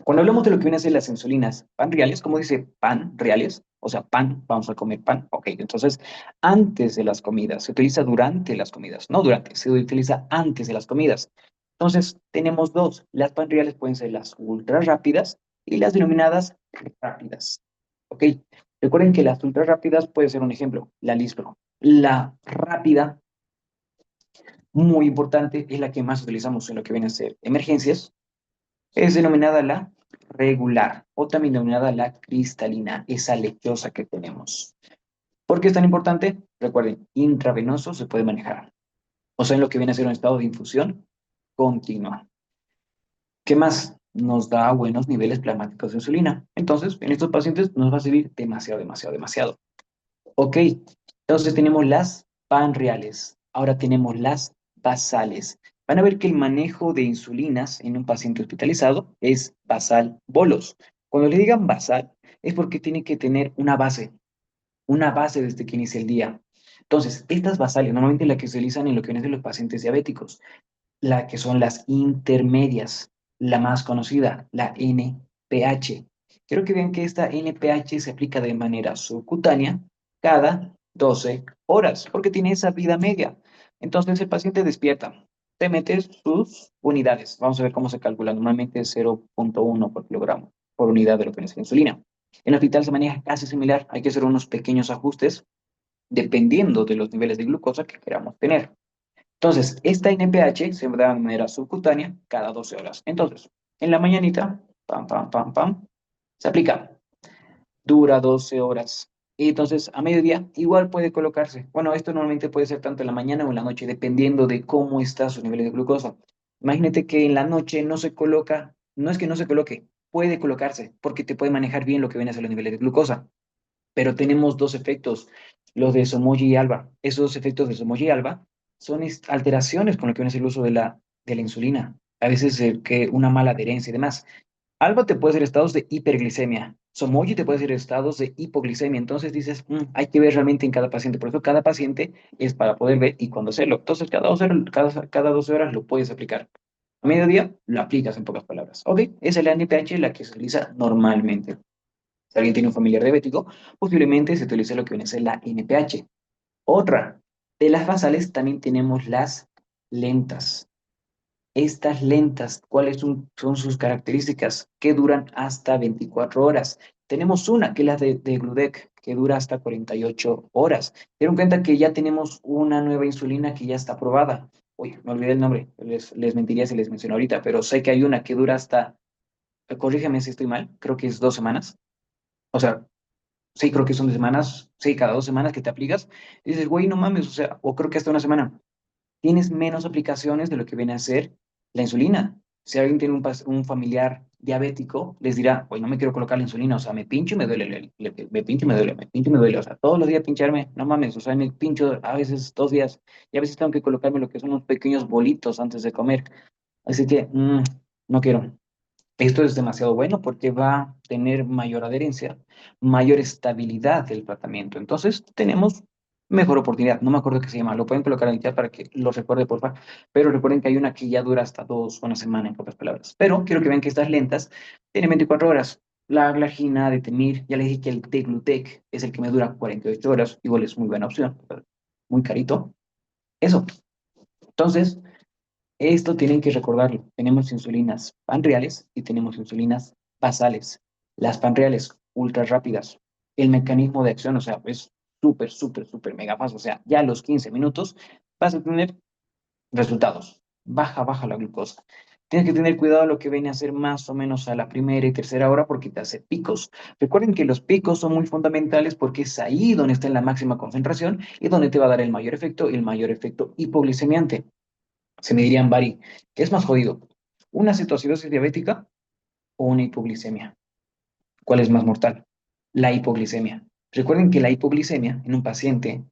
Cuando hablamos de lo que viene a ser las insulinas pan reales, ¿cómo dice pan reales? O sea, pan, vamos a comer pan. Ok, entonces, antes de las comidas, se utiliza durante las comidas, no durante, se utiliza antes de las comidas. Entonces, tenemos dos. Las pan reales pueden ser las ultra rápidas y las denominadas rápidas. Ok, recuerden que las ultra rápidas puede ser un ejemplo, la Lispro. La rápida, muy importante, es la que más utilizamos en lo que viene a ser emergencias, es denominada la regular o también denominada la cristalina, esa lechosa que tenemos. ¿Por qué es tan importante? Recuerden, intravenoso se puede manejar. O sea, en lo que viene a ser un estado de infusión continua. ¿Qué más? Nos da buenos niveles plasmáticos de insulina. Entonces, en estos pacientes nos va a servir demasiado, demasiado, demasiado. Ok, entonces tenemos las panreales, ahora tenemos las basales. Van a ver que el manejo de insulinas en un paciente hospitalizado es basal bolos. Cuando le digan basal, es porque tiene que tener una base desde que inicia el día. Entonces, estas basales, normalmente las que se utilizan en lo que vienen de los pacientes diabéticos, la que son las intermedias, la más conocida, la NPH. Quiero que vean que esta NPH se aplica de manera subcutánea cada 12 horas, porque tiene esa vida media. Entonces el paciente despierta, te metes sus unidades. Vamos a ver cómo se calcula. Normalmente es 0,1 por kilogramo por unidad de lo que es la insulina. En el hospital se maneja casi similar. Hay que hacer unos pequeños ajustes dependiendo de los niveles de glucosa que queramos tener. Entonces, esta NPH se da de manera subcutánea cada 12 horas. Entonces, en la mañanita, pam, pam, pam, pam, se aplica. Dura 12 horas. Y entonces, a mediodía, igual puede colocarse. Bueno, esto normalmente puede ser tanto en la mañana o en la noche, dependiendo de cómo está su nivel de glucosa. Imagínate que en la noche no se coloca, no es que no se coloque, puede colocarse porque te puede manejar bien lo que viene a ser los niveles de glucosa. Pero tenemos dos efectos, los de Somogy y Alba. Esos dos efectos de Somogy y Alba son alteraciones con lo que viene a ser el uso de la insulina. A veces que una mala adherencia y demás. Alba te puede hacer estados de hiperglicemia. Somogy te puede hacer estados de hipoglicemia. Entonces dices, hay que ver realmente en cada paciente. Por eso cada paciente es para poder ver y cuándo hacerlo. Entonces cada 12 horas lo puedes aplicar. A mediodía lo aplicas en pocas palabras. Ok, esa es la NPH, la que se utiliza normalmente. Si alguien tiene un familiar diabético, posiblemente se utilice lo que viene a ser la NPH. Otra, de las basales también tenemos las lentas. Estas lentas, ¿cuáles son sus características? Que duran hasta 24 horas. Tenemos una, que es la de Gludec, que dura hasta 48 horas. Dieron cuenta que ya tenemos una nueva insulina que ya está aprobada. Uy, me olvidé el nombre, les mentiría si les menciono ahorita, pero sé que hay una que dura hasta, corrígeme si estoy mal, creo que es 2 semanas. O sea, sí, creo que son de semanas, sí, cada 2 semanas que te aplicas. Y dices, güey, no mames, o sea, o creo que hasta una semana tienes menos aplicaciones de lo que viene a ser la insulina. Si alguien tiene un familiar diabético, les dirá, oye, no me quiero colocar la insulina, o sea, me pincho y me duele, me pincho y me duele, me pincho y me duele, o sea, todos los días pincharme, no mames, o sea, me pincho a veces 2 días y a veces tengo que colocarme lo que son unos pequeños bolitos antes de comer. Así que, no quiero. Esto es demasiado bueno porque va a tener mayor adherencia, mayor estabilidad del tratamiento. Entonces, tenemos mejor oportunidad. No me acuerdo qué se llama. Lo pueden colocar en el chat para que lo recuerde, por favor. Pero recuerden que hay una que ya dura hasta una semana, en pocas palabras. Pero quiero que vean que estas lentas tienen 24 horas. La glargina de Temir, ya les dije que el Teglutec es el que me dura 48 horas. Igual es muy buena opción. Muy carito. Eso. Entonces, esto tienen que recordarlo. Tenemos insulinas panreales y tenemos insulinas basales. Las panreales, ultra rápidas. El mecanismo de acción, o sea, es súper, súper, súper mega fácil. O sea, ya a los 15 minutos vas a tener resultados. Baja, baja la glucosa. Tienes que tener cuidado lo que viene a ser más o menos a la primera y tercera hora porque te hace picos. Recuerden que los picos son muy fundamentales porque es ahí donde está en la máxima concentración y donde te va a dar el mayor efecto y el mayor efecto hipoglicemiante. Se me dirían, Bari, ¿qué es más jodido? ¿Una cetoacidosis diabética o una hipoglicemia? ¿Cuál es más mortal? La hipoglicemia. Recuerden que la hipoglicemia en un paciente,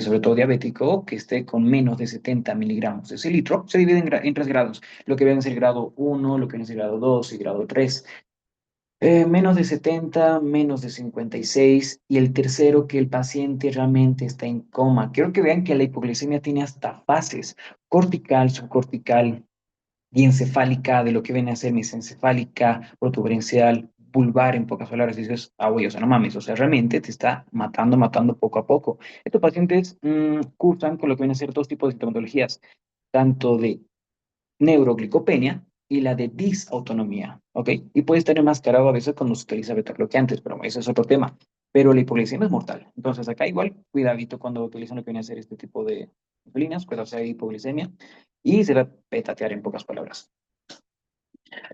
sobre todo diabético, que esté con menos de 70 miligramos de ese litro, se divide en 3 grados. Lo que viene a ser grado 1, lo que viene a ser grado 2 y grado 3. Menos de 70, menos de 56 y el tercero que el paciente realmente está en coma. Quiero que vean que la hipoglicemia tiene hasta fases, cortical, subcortical y encefálica, de lo que viene a ser mesencefálica, protuberencial, vulvar, en pocas palabras, dices, güey, o sea, no mames, o sea, realmente te está matando, matando poco a poco. Estos pacientes cursan con lo que viene a ser dos tipos de sintomatologías, tanto de neuroglicopenia y la de disautonomía, ¿ok? Y puede estar enmascarado a veces cuando se utiliza betacloqueantes, pero ese es otro tema. Pero la hipoglicemia es mortal. Entonces, acá igual, cuidadito cuando utilizan lo que viene a ser este tipo de insulinas, cuando sea hipoglicemia, y se va a petatear en pocas palabras.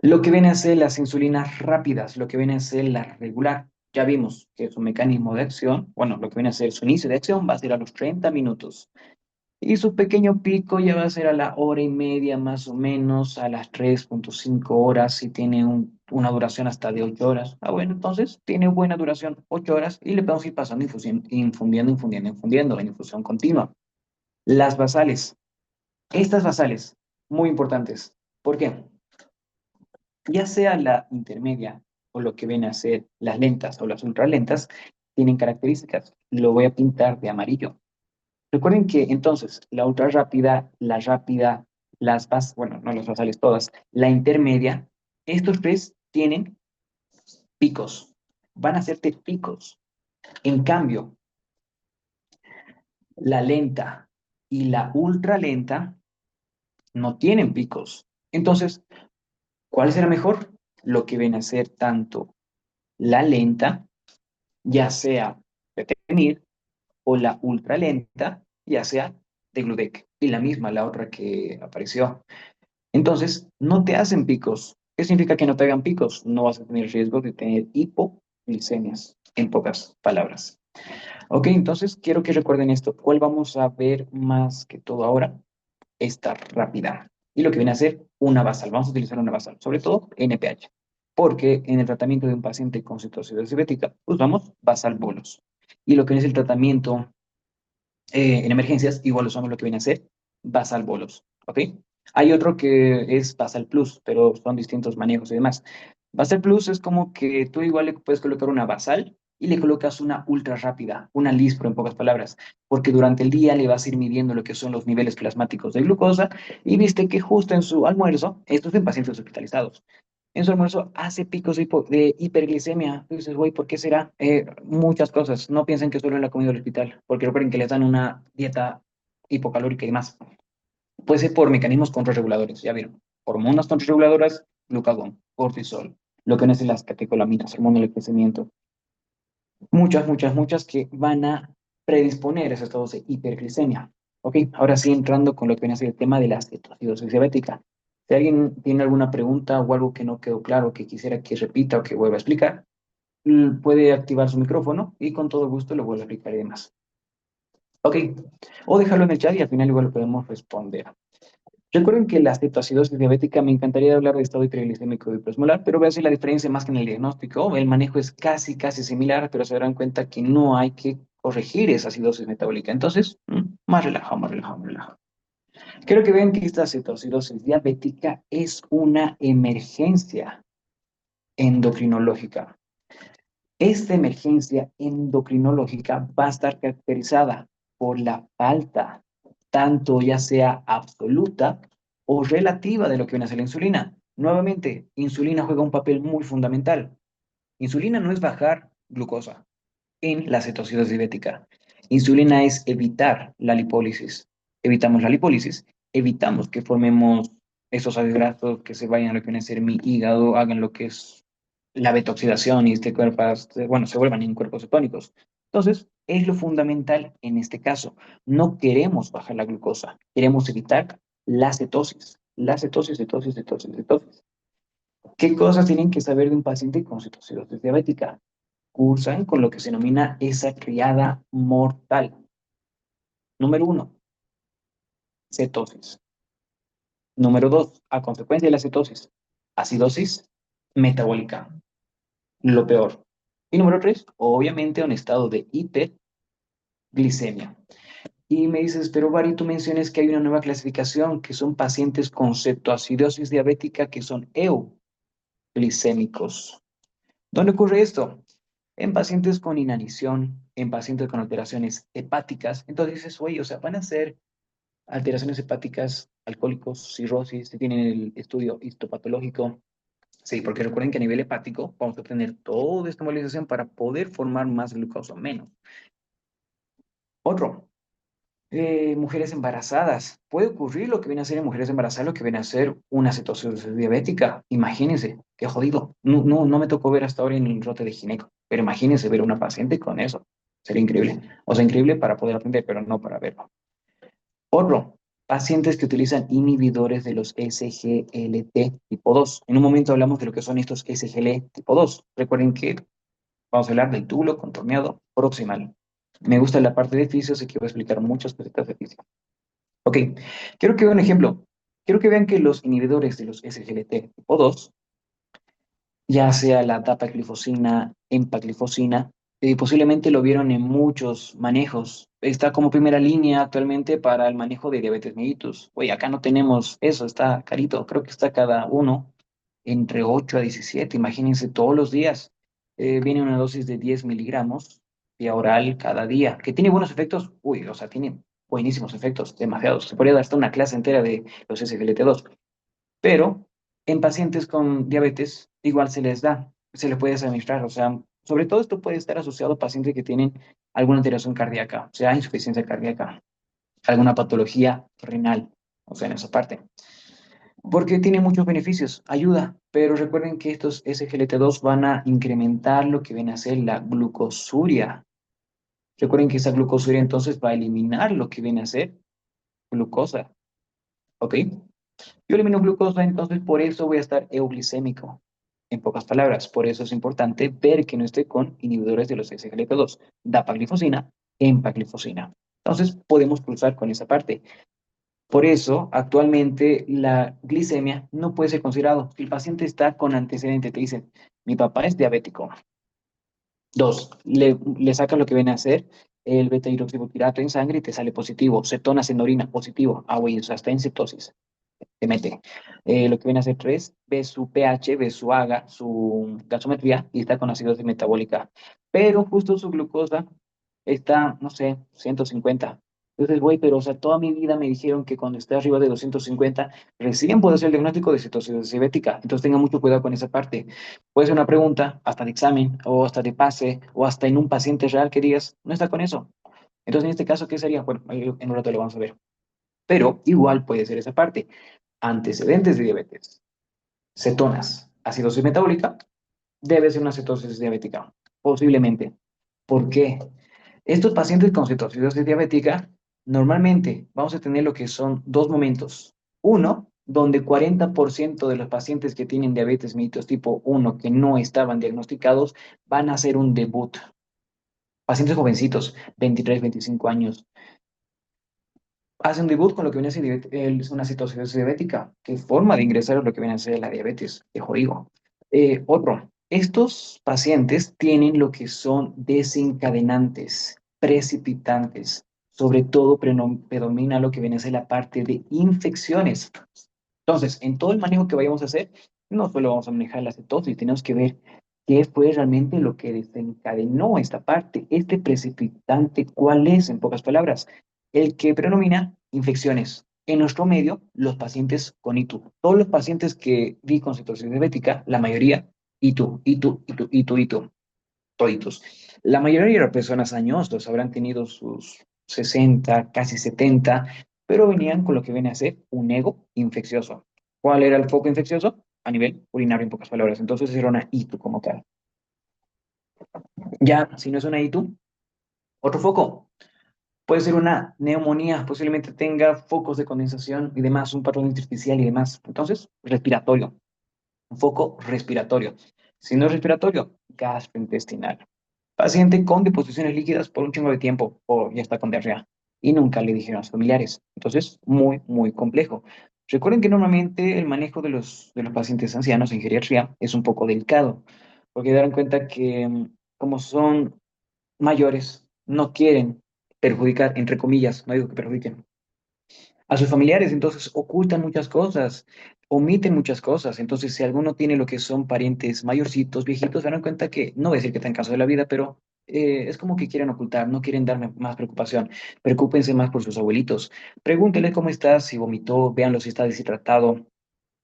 Lo que viene a ser las insulinas rápidas, lo que viene a ser la regular, ya vimos que su mecanismo de acción, bueno, lo que viene a ser su inicio de acción va a ser a los 30 minutos. Y su pequeño pico ya va a ser a la hora y media más o menos, a las 3,5 horas, y tiene una duración hasta de 8 horas. Bueno, entonces tiene buena duración, 8 horas, y le podemos ir pasando infundiendo, infundiendo, infundiendo en infusión continua. Las basales. Estas basales, muy importantes. ¿Por qué? Ya sea la intermedia o lo que viene a ser las lentas o las ultralentas, tienen características. Lo voy a pintar de amarillo. Recuerden que entonces la ultra rápida, la rápida, bueno, no las basales todas, la intermedia, estos tres tienen picos, van a hacerte picos. En cambio, la lenta y la ultra lenta no tienen picos. Entonces, ¿cuál será mejor? Lo que viene a ser tanto la lenta, ya sea de Temir, o la ultra lenta, ya sea de Gludec. Y la misma, la otra que apareció. Entonces, no te hacen picos. ¿Qué significa que no te hagan picos? No vas a tener riesgo de tener hipoglicemias, en pocas palabras. Ok, entonces quiero que recuerden esto. ¿Cuál vamos a ver más que todo ahora? Esta rápida. Y lo que viene a ser una basal. Vamos a utilizar una basal, sobre todo NPH. porque en el tratamiento de un paciente con cetoacidosis diabética usamos basal bolos. Y lo que es el tratamiento en emergencias, igual usamos lo que viene a ser basal bolos, ¿ok? Hay otro que es basal plus, pero son distintos manejos y demás. Basal plus es como que tú igual le puedes colocar una basal y le colocas una ultra rápida, una lispro en pocas palabras, porque durante el día le vas a ir midiendo lo que son los niveles plasmáticos de glucosa y viste que justo en su almuerzo, esto es en pacientes hospitalizados, en su almuerzo hace picos de hiperglicemia. Tú dices, güey, ¿por qué será? Muchas cosas. No piensen que solo es la comida del hospital, porque recuerden que les dan una dieta hipocalórica y demás. Puede ser por mecanismos contrarreguladores, ya vieron. Hormonas contrarreguladoras, glucagón, cortisol, lo que no es las catecolaminas, hormona del crecimiento. Muchas que van a predisponer a esos estados de hiperglicemia. Ok, ahora sí entrando con lo que viene a ser el tema de la cetoacidosis diabética. Si alguien tiene alguna pregunta o algo que no quedó claro, que quisiera que repita o que vuelva a explicar, puede activar su micrófono y con todo gusto lo vuelvo a explicar y demás. Ok, o dejarlo en el chat y al final igual lo podemos responder. Recuerden que la cetoacidosis diabética, me encantaría hablar de estado hiperglicémico y hiperosmolar, pero voy a hacer la diferencia más que en el diagnóstico. El manejo es casi similar, pero se darán cuenta que no hay que corregir esa acidosis metabólica. Entonces, más relajado, más relajado, más relajado. Quiero que vean que esta cetoacidosis diabética es una emergencia endocrinológica. Esta emergencia endocrinológica va a estar caracterizada por la falta, tanto ya sea absoluta o relativa de lo que viene a ser la insulina. Nuevamente, insulina juega un papel muy fundamental. Insulina no es bajar glucosa en la cetoacidosis diabética. Insulina es evitar la lipólisis. Evitamos la lipólisis, evitamos que formemos esos ácidos grasos que se vayan a lo que viene a ser mi hígado, hagan lo que es la betoxidación y este cuerpo, bueno, se vuelvan en cuerpos cetónicos. Entonces, es lo fundamental en este caso. No queremos bajar la glucosa, queremos evitar la cetosis. La cetosis, cetosis, cetosis, cetosis. ¿Qué cosas tienen que saber de un paciente con cetoacidosis diabética? Cursan con lo que se denomina esa criada mortal. Número uno, cetosis. Número dos, a consecuencia de la cetosis, acidosis metabólica, lo peor. Y número tres, obviamente un estado de hiperglicemia. Y me dices, pero Bari, tú mencionas que hay una nueva clasificación, que son pacientes con cetoacidosis diabética que son euglicémicos. ¿Dónde ocurre esto? En pacientes con inanición, en pacientes con alteraciones hepáticas. Entonces dices, oye, o sea, van a ser alteraciones hepáticas, alcohólicos, cirrosis, si tienen el estudio histopatológico. Sí, porque recuerden que a nivel hepático vamos a tener toda esta movilización para poder formar más glucosa o menos. Otro, mujeres embarazadas. Puede ocurrir lo que viene a ser en mujeres embarazadas, lo que viene a ser una cetoacidosis diabética. Imagínense, qué jodido. No me tocó ver hasta ahora en el rote de gineco, pero imagínense ver a una paciente con eso. Sería increíble. O sea, increíble para poder aprender, pero no para verlo. Otro, pacientes que utilizan inhibidores de los SGLT tipo 2. En un momento hablamos de lo que son estos SGL tipo 2. Recuerden que vamos a hablar del túbulo contorneado proximal. Me gusta la parte de fisio, así que voy a explicar muchas cositas de fisio. Ok, quiero que vean un ejemplo. Quiero que vean que los inhibidores de los SGLT tipo 2, ya sea la dapaglifosina, empaglifosina, posiblemente lo vieron en muchos manejos. Está como primera línea actualmente para el manejo de diabetes mellitus. Oye, acá no tenemos eso, está carito. Creo que está cada uno entre 8 a 17. Imagínense todos los días. Viene una dosis de 10 miligramos vía oral cada día, que tiene buenos efectos. Uy, o sea, tiene buenísimos efectos, demasiados. Se podría dar hasta una clase entera de los SGLT2. Pero en pacientes con diabetes igual se les da, se les puede administrar, o sea, sobre todo esto puede estar asociado a pacientes que tienen alguna alteración cardíaca, o sea, insuficiencia cardíaca, alguna patología renal, o sea, en esa parte, porque tiene muchos beneficios, ayuda, pero recuerden que estos SGLT2 van a incrementar lo que viene a ser la glucosuria. Recuerden que esa glucosuria entonces va a eliminar lo que viene a ser glucosa, ¿ok? Yo elimino glucosa, entonces por eso voy a estar euglicémico. En pocas palabras, por eso es importante ver que no esté con inhibidores de los Por eso, actualmente, la glicemia no puede ser considerado. Si el paciente está con antecedente, te dicen, mi papá es diabético. Dos, le sacas lo que viene a ser el beta hidroxibutirato en sangre y te sale positivo. Cetonas en orina, positivo. Ah, güey, o sea, está en cetosis. Te mete. Lo que viene a ser tres, ve su pH, ve su AGA, su gasometría y está con acidosis metabólica. Pero justo su glucosa está, no sé, 150. Entonces, güey, pero o sea, toda mi vida me dijeron que cuando esté arriba de 250, recién puedo hacer el diagnóstico de cetosis diabética. Entonces, tenga mucho cuidado con esa parte. Puede ser una pregunta, hasta de examen, o hasta de pase, o hasta en un paciente real que digas, no está con eso. Entonces, en este caso, ¿qué sería? Bueno, ahí en un rato lo vamos a ver. Pero igual puede ser esa parte. Antecedentes de diabetes, cetonas, acidosis metabólica, debe ser una cetosis diabética, posiblemente. ¿Por qué? Estos pacientes con cetosis diabética, normalmente vamos a tener lo que son dos momentos. Uno, donde 40% de los pacientes que tienen diabetes mellitus tipo 1 que no estaban diagnosticados van a hacer un debut. Pacientes jovencitos, 23, 25 años, hacen debut con lo que viene a ser una citosis diabética, que forma de ingresar a lo que viene a ser la diabetes de jodido. Estos pacientes tienen lo que son desencadenantes, precipitantes, sobre todo predomina lo que viene a ser la parte de infecciones. Entonces, en todo el manejo que vayamos a hacer, no solo vamos a manejar la cetosis, tenemos que ver qué fue realmente lo que desencadenó esta parte, este precipitante, cuál es, en pocas palabras, el que predomina infecciones. En nuestro medio, los pacientes con ITU. Todos los pacientes que vi con cetosis diabética, la mayoría, ITU, ITU, ITU, ITU, ITU, toditos. La mayoría de las personas añosos habrán tenido sus 60, casi 70, pero venían con lo que viene a ser un ego infeccioso. ¿Cuál era el foco infeccioso? A nivel urinario, en pocas palabras. Entonces era una ITU como tal. Ya, si no es una ITU, otro foco. Puede ser una neumonía, posiblemente tenga focos de condensación y demás, un patrón intersticial y demás. Entonces, respiratorio, un foco respiratorio. Si no es respiratorio, gastrointestinal. Paciente con deposiciones líquidas por un chingo de tiempo o ya está con diarrea y nunca le dijeron a sus familiares. Entonces, muy, muy complejo. Recuerden que normalmente el manejo de los pacientes ancianos en geriatría es un poco delicado, porque darán cuenta que como son mayores, no quieren perjudicar, entre comillas, no digo que perjudiquen, a sus familiares, entonces ocultan muchas cosas, omiten muchas cosas. Entonces, si alguno tiene lo que son parientes mayorcitos, viejitos, se dan cuenta que, no voy a decir que están caso de la vida, pero es como que quieren ocultar, no quieren darme más preocupación. Preocúpense más por sus abuelitos. Pregúntenle cómo está, si vomitó, véanlo si está deshidratado.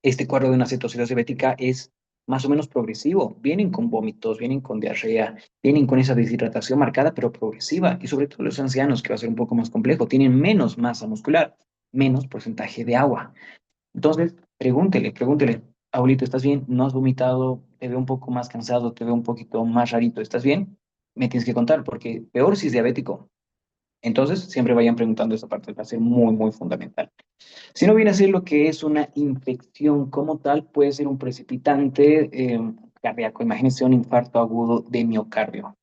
Este cuadro de una cetoacidosis diabética es más o menos progresivo. Vienen con vómitos, vienen con diarrea, vienen con esa deshidratación marcada, pero progresiva. Y sobre todo los ancianos, que va a ser un poco más complejo, tienen menos masa muscular, menos porcentaje de agua. Entonces, pregúntele, abuelito, ¿estás bien? ¿No has vomitado? Te veo un poco más cansado, te veo un poquito más rarito, ¿estás bien? Me tienes que contar, porque peor si es diabético. Entonces, siempre vayan preguntando esa parte, va a ser muy, muy fundamental. Si no viene a ser lo que es una infección como tal, puede ser un precipitante cardíaco. Imagínense un infarto agudo de miocardio.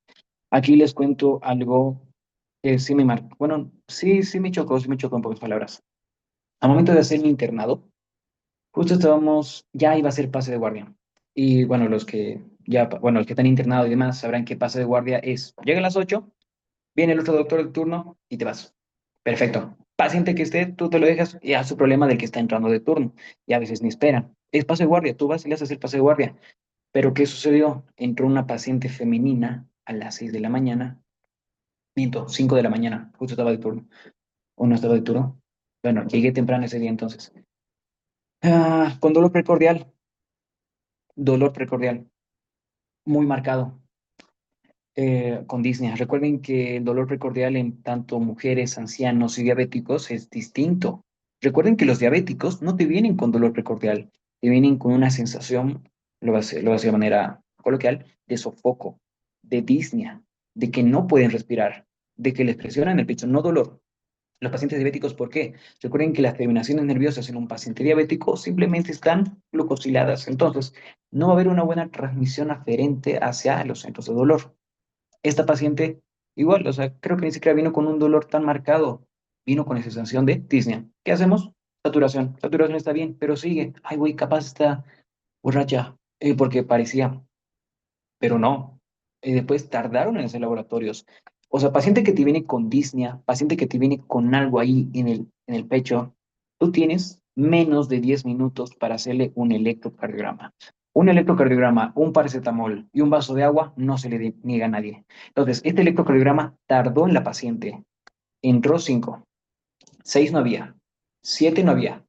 Aquí les cuento algo que sí me marcó. Bueno, sí me chocó en pocas palabras. Al momento de hacer mi internado, justo estábamos, ya iba a ser pase de guardia. Y bueno, los que están internados y demás sabrán que pase de guardia es, llegan las 8, viene el otro doctor del turno y te vas. Perfecto. Paciente que esté, tú te lo dejas y a su problema del que está entrando de turno. Y a veces ni esperan. Es pase de guardia, tú vas y le haces el pase de guardia. Pero ¿qué sucedió? Entró una paciente femenina a las 6 de la mañana. Miento, 5 de la mañana. Justo estaba de turno. ¿O no estaba de turno? Bueno, llegué temprano ese día entonces. Con dolor precordial, muy marcado. Con disnea. Recuerden que el dolor precordial en tanto mujeres, ancianos y diabéticos es distinto. Recuerden que los diabéticos no te vienen con dolor precordial, te vienen con una sensación, lo voy a decir de manera coloquial, de sofoco, de disnea, de que no pueden respirar, de que les presionan el pecho, no dolor. Los pacientes diabéticos, ¿por qué? Recuerden que las terminaciones nerviosas en un paciente diabético simplemente están glucosiladas, entonces no va a haber una buena transmisión aferente hacia los centros de dolor. Esta paciente, igual, o sea, creo que ni siquiera vino con un dolor tan marcado. vino con esa sensación de disnea. ¿Qué hacemos? Saturación. Saturación está bien, pero sigue. Ay, güey, capaz está borracha, porque parecía, pero no. Después tardaron en hacer laboratorios. O sea, paciente que te viene con disnea, paciente que te viene con algo ahí en el pecho, tú tienes menos de 10 minutos para hacerle un electrocardiograma. Un electrocardiograma, un paracetamol y un vaso de agua no se le niega a nadie. Entonces, este electrocardiograma tardó en la paciente. Entró 5, 6 no había, 7 no había,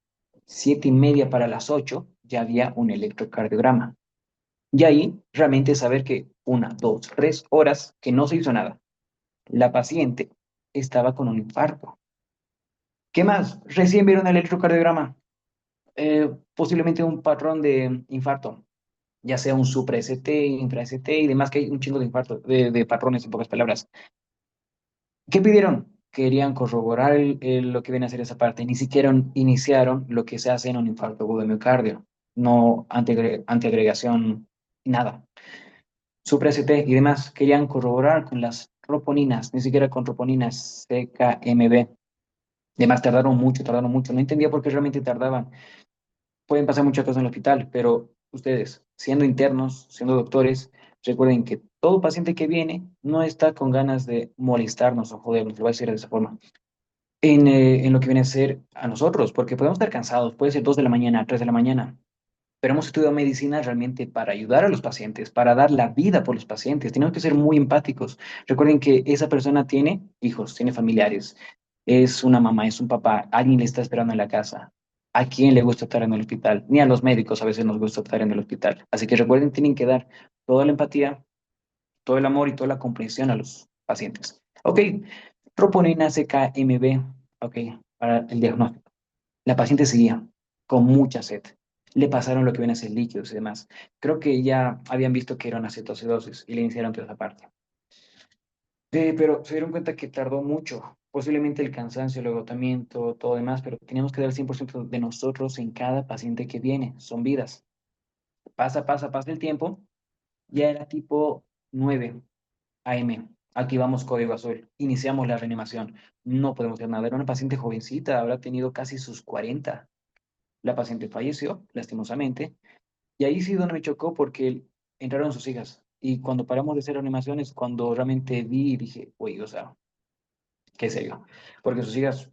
7:30 para las 8 ya había un electrocardiograma. Y ahí realmente saber que 1, 2, 3 horas que no se hizo nada. La paciente estaba con un infarto. ¿Qué más? Recién vieron el electrocardiograma. Posiblemente un patrón de infarto, ya sea un supra-ST, infra-ST y demás, que hay un chingo de infarto, de patrones en pocas palabras. ¿Qué pidieron? Querían corroborar lo que viene a ser esa parte. Ni siquiera iniciaron lo que se hace en un infarto agudo de miocardio. No antiagregación, nada. Supra-ST y demás querían corroborar con las troponinas, ni siquiera con troponinas CKMB. Además, tardaron mucho, tardaron mucho. No entendía por qué realmente tardaban. Pueden pasar muchas cosas en el hospital, pero ustedes, siendo internos, siendo doctores, recuerden que todo paciente que viene no está con ganas de molestarnos o jodernos, lo voy a decir de esa forma, en lo que viene a ser a nosotros, porque podemos estar cansados, puede ser 2 de la mañana, 3 de la mañana, pero hemos estudiado medicina realmente para ayudar a los pacientes, para dar la vida por los pacientes. Tenemos que ser muy empáticos. Recuerden que esa persona tiene hijos, tiene familiares, es una mamá, es un papá, alguien le está esperando en la casa. ¿A quién le gusta estar en el hospital? Ni a los médicos a veces nos gusta estar en el hospital. Así que recuerden, tienen que dar toda la empatía, todo el amor y toda la comprensión a los pacientes. Ok, troponina CKMB, ok, para el diagnóstico. La paciente seguía con mucha sed. Le pasaron lo que viene a ser líquidos y demás. Creo que ya habían visto que era una cetocidosis y le iniciaron toda esa parte. Pero se dieron cuenta que tardó mucho. Posiblemente el cansancio, el agotamiento, todo demás, pero teníamos que dar el 100% de nosotros en cada paciente que viene. Son vidas. Pasa el tiempo. Ya era tipo 9 a.m. Activamos código azul. Iniciamos la reanimación. No podemos hacer nada. Era una paciente jovencita, habrá tenido casi sus 40. La paciente falleció, lastimosamente, y ahí sí donde me chocó porque entraron sus hijas. Y cuando paramos de hacer animaciones, cuando realmente vi y dije, oye, o sea, qué serio. Porque sus hijas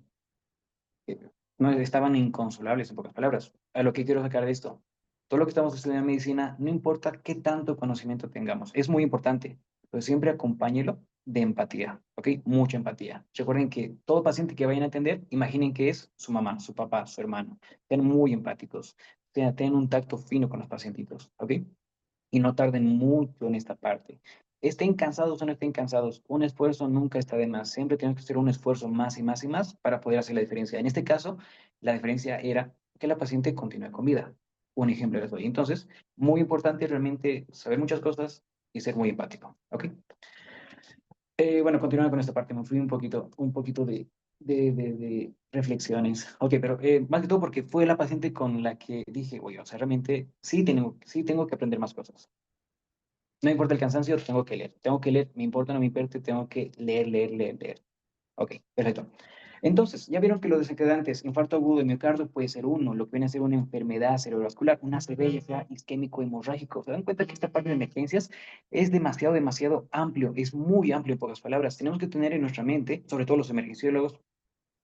eh, no estaban inconsolables, en pocas palabras. A lo que quiero sacar de esto. Todo lo que estamos estudiando en medicina, no importa qué tanto conocimiento tengamos, es muy importante, pero siempre acompáñelo de empatía, ¿ok? Mucha empatía. Recuerden que todo paciente que vayan a atender, imaginen que es su mamá, su papá, su hermano. Sean muy empáticos, tengan un tacto fino con los pacientitos, ¿ok? Y no tarden mucho en esta parte. Estén cansados o no estén cansados, un esfuerzo nunca está de más. Siempre tenemos que hacer un esfuerzo más y más y más para poder hacer la diferencia. En este caso, la diferencia era que la paciente continúe con vida. Un ejemplo les doy. Entonces, muy importante realmente saber muchas cosas y ser muy empático. ¿Ok? Bueno, continuando con esta parte, me fui un poquito de reflexiones. Ok, pero más que todo porque fue la paciente con la que dije, oye, o sea, realmente sí tengo que aprender más cosas. No importa el cansancio, tengo que leer. Tengo que leer, me importa o no me importa, tengo que leer, leer, leer, leer. Ok, perfecto. Entonces, ya vieron que los desencadenantes, infarto agudo de miocardio puede ser uno, lo que viene a ser una enfermedad cerebrovascular, una ACV, ya sea isquémico hemorrágico. ¿Se dan cuenta que esta parte de emergencias es demasiado, demasiado amplio, es muy amplio en pocas palabras? Tenemos que tener en nuestra mente, sobre todo los emergenciólogos,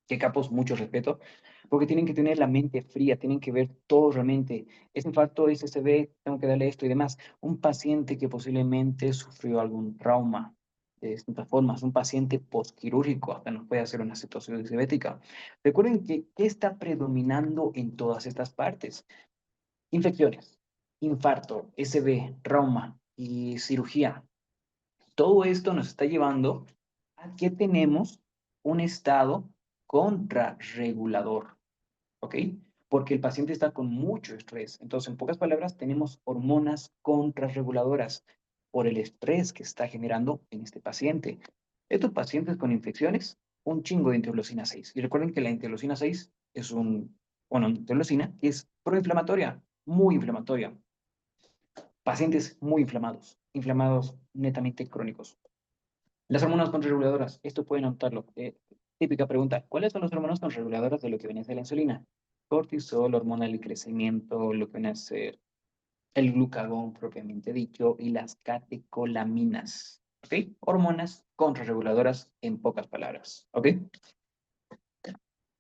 que capos, mucho respeto, porque tienen que tener la mente fría, tienen que ver todo realmente. Es infarto, es SB, tengo que darle esto y demás. Un paciente que posiblemente sufrió algún trauma de distintas formas, un paciente postquirúrgico, hasta nos puede hacer una cetosis diabética. Recuerden que, ¿qué está predominando en todas estas partes? Infecciones, infarto, SB, trauma y cirugía. Todo esto nos está llevando a que tenemos un estado contrarregulador, ¿ok? Porque el paciente está con mucho estrés. Entonces, en pocas palabras, tenemos hormonas contrarreguladoras por el estrés que está generando en este paciente. Estos pacientes con infecciones, un chingo de interleucina 6. Y recuerden que la interleucina 6 es una interleucina que es proinflamatoria, muy inflamatoria. Pacientes muy inflamados netamente crónicos. Las hormonas contrarreguladoras, esto pueden notarlo. típica pregunta, ¿cuáles son los hormonas reguladores de lo que viene a ser la insulina? Cortisol, hormona del crecimiento, lo que viene a ser el glucagón propiamente dicho y las catecolaminas. ¿Ok? Hormonas contrarreguladoras en pocas palabras. ¿Ok?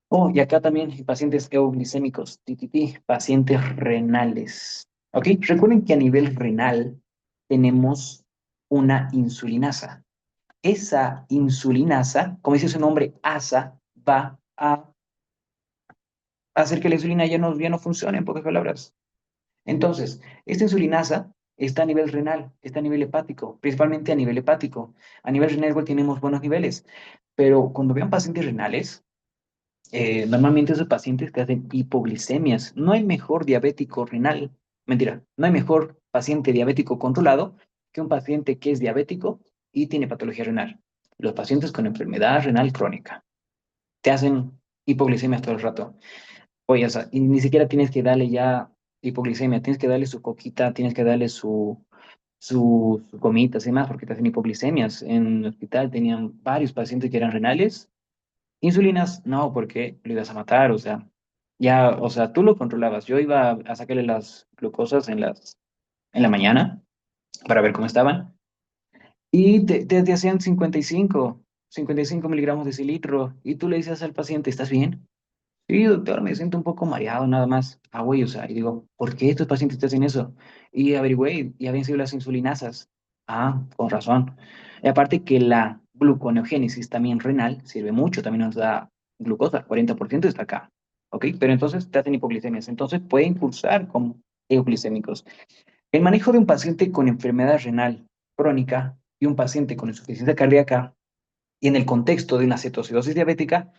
Oh, y acá también pacientes euglicémicos, TTT, pacientes renales. ¿Ok? Recuerden que a nivel renal tenemos una insulinasa. Esa insulinasa, como dice su nombre, ASA, va a hacer que la insulina ya no funcione, en pocas palabras. Entonces, esta insulinasa está a nivel renal, está a nivel hepático, principalmente a nivel hepático. A nivel renal igual tenemos buenos niveles, pero cuando vean pacientes renales, normalmente esos pacientes que hacen hipoglicemias, no hay mejor diabético renal, mentira, no hay mejor paciente diabético controlado que un paciente que es diabético y tiene patología renal. Los pacientes con enfermedad renal crónica te hacen hipoglicemias todo el rato. Oye, o sea, y ni siquiera tienes que darle ya hipoglicemia, tienes que darle su coquita, tienes que darle su gomitas y más, porque te hacen hipoglicemias. En el hospital tenían varios pacientes que eran renales. Insulinas, no, porque lo ibas a matar, o sea, ya, o sea, tú lo controlabas. Yo iba a sacarle las glucosas en la mañana para ver cómo estaban, y te hacían 55 miligramos de cilitro, y tú le dices al paciente, ¿estás bien? Sí, doctor, me siento un poco mareado nada más. Ah, güey, o sea, y digo, ¿por qué estos pacientes te hacen eso? Y averigüé, y habían sido las insulinasas. Ah, con razón. Y aparte que la gluconeogénesis también renal sirve mucho, también nos da glucosa, 40% está acá. ¿Ok? Pero entonces te hacen hipoglicemias, entonces pueden cursar como euglicémicos. El manejo de un paciente con enfermedad renal crónica y un paciente con insuficiencia cardíaca, y en el contexto de una cetocidosis diabética,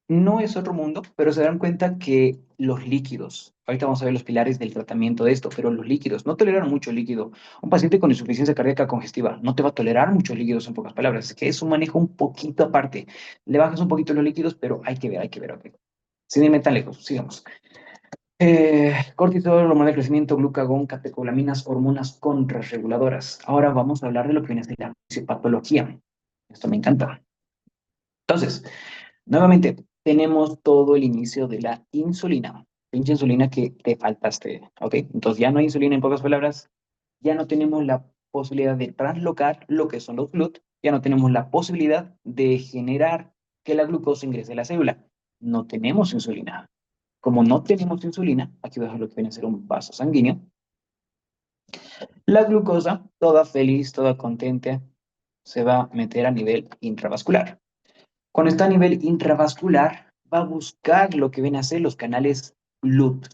no es otro mundo, pero se dan cuenta que los líquidos, ahorita vamos a ver los pilares del tratamiento de esto, pero los líquidos, no toleran mucho líquido. Un paciente con insuficiencia cardíaca congestiva no te va a tolerar muchos líquidos en pocas palabras, es que es un manejo un poquito aparte. Le bajas un poquito los líquidos, pero hay que ver, ok. Sin irme tan lejos, sigamos. Cortisol, hormona de crecimiento, glucagón, catecolaminas, hormonas contrarreguladoras. Ahora vamos a hablar de lo que viene a ser la fisiopatología. Esto me encanta. Entonces, nuevamente, tenemos todo el inicio de la insulina. Pinche insulina que te faltaste, ¿ok? Entonces ya no hay insulina en pocas palabras, ya no tenemos la posibilidad de translocar lo que son los GLUT, ya no tenemos la posibilidad de generar que la glucosa ingrese a la célula. No tenemos insulina. Como no tenemos insulina, aquí voy a dejar lo que viene a ser un vaso sanguíneo, la glucosa, toda feliz, toda contenta, se va a meter a nivel intravascular. Cuando está a nivel intravascular, va a buscar lo que vienen a ser los canales GLUT.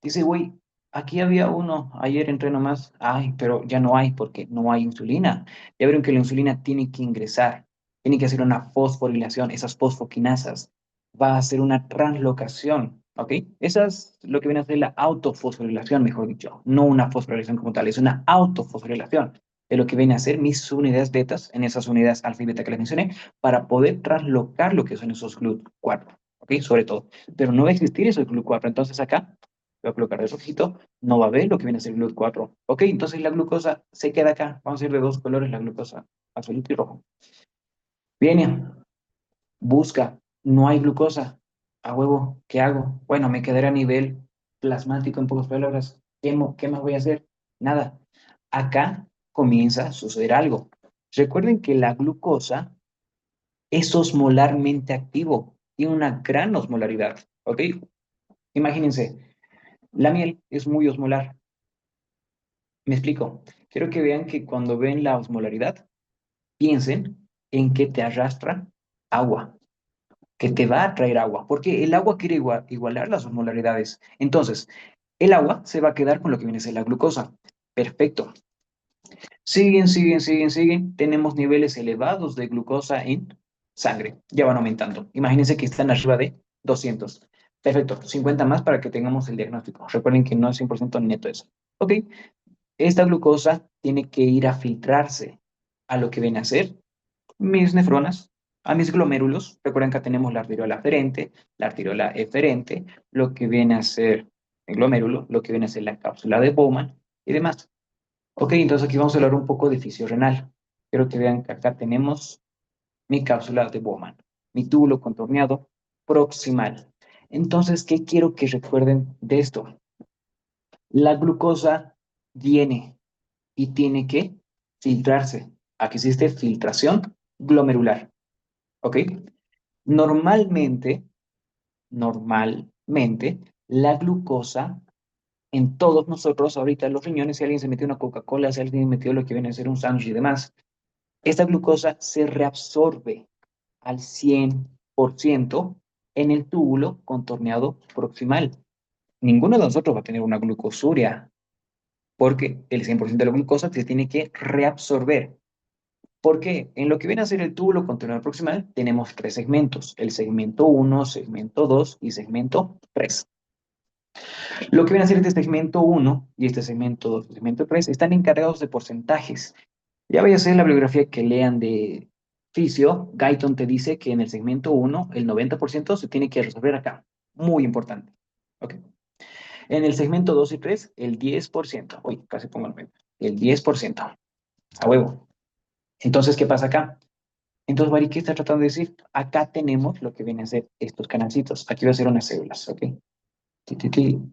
Dice, güey, aquí había uno, ayer entré nomás, ay, pero ya no hay porque no hay insulina. Ya vieron que la insulina tiene que ingresar, tiene que hacer una fosforilación, esas fosfoquinasas, va a hacer una translocación, ¿ok? Esa es lo que viene a ser la autofosforilación, mejor dicho, no una fosforilación como tal, es una autofosforilación de lo que viene a ser mis unidades betas, en esas unidades alfa y beta que les mencioné, para poder translocar lo que son esos GLUT4, ¿ok? Sobre todo. Pero no va a existir eso GLUT4, entonces acá voy a colocar de rojito, no va a ver lo que viene a ser GLUT4. Ok, entonces la glucosa se queda acá. Vamos a ir de dos colores la glucosa, azulito y rojo. Viene, busca, no hay glucosa. A huevo, ¿qué hago? Bueno, me quedaré a nivel plasmático en pocas palabras. ¿Qué más voy a hacer? Nada. Acá comienza a suceder algo. Recuerden que la glucosa es osmolarmente activo, tiene una gran osmolaridad. ¿Ok? Imagínense, la miel es muy osmolar. Me explico. Quiero que vean que cuando ven la osmolaridad, piensen en que te arrastra agua, que te va a traer agua, porque el agua quiere igualar las osmolaridades. Entonces, el agua se va a quedar con lo que viene a ser la glucosa. Perfecto. Siguen. Tenemos niveles elevados de glucosa en sangre. Ya van aumentando. Imagínense que están arriba de 200. Perfecto. 50 más para que tengamos el diagnóstico. Recuerden que no es 100% neto eso. Ok. Esta glucosa tiene que ir a filtrarse a lo que viene a ser mis nefronas, a mis glomérulos. Recuerden que tenemos la arteriola aferente, la arteriola eferente, lo que viene a ser el glomérulo, lo que viene a ser la cápsula de Bowman y demás. Ok, entonces aquí vamos a hablar un poco de fisio renal. Quiero que vean que acá tenemos mi cápsula de Bowman. mi túbulo contorneado proximal. Entonces, ¿qué quiero que recuerden de esto? La glucosa viene y tiene que filtrarse. Aquí existe filtración glomerular, ¿ok? Normalmente, normalmente, la glucosa en todos nosotros, ahorita los riñones, si alguien se metió una Coca-Cola, si alguien metió lo que viene a ser un sándwich y demás, esta glucosa se reabsorbe al 100% en el túbulo contorneado proximal. Ninguno de nosotros va a tener una glucosuria, porque el 100% de la glucosa se tiene que reabsorber. Porque en lo que viene a ser el túbulo contorneado proximal, tenemos tres segmentos: el segmento uno, segmento 2 y segmento 3. Lo que viene a ser este segmento uno y este segmento 2 y segmento 3 están encargados de porcentajes. Ya vaya a ser la bibliografía que lean de fisio, Guyton te dice que en el segmento uno el 90% se tiene que resolver acá. Muy importante. ¿Ok? En el segmento 2 y 3 el 10%. Uy, casi pongo el 90. El 10%. A huevo. Entonces, ¿qué pasa acá? Entonces, Bari, ¿qué está tratando de decir? Acá tenemos lo que vienen a ser estos canalcitos. Aquí voy a hacer unas células, ¿ok?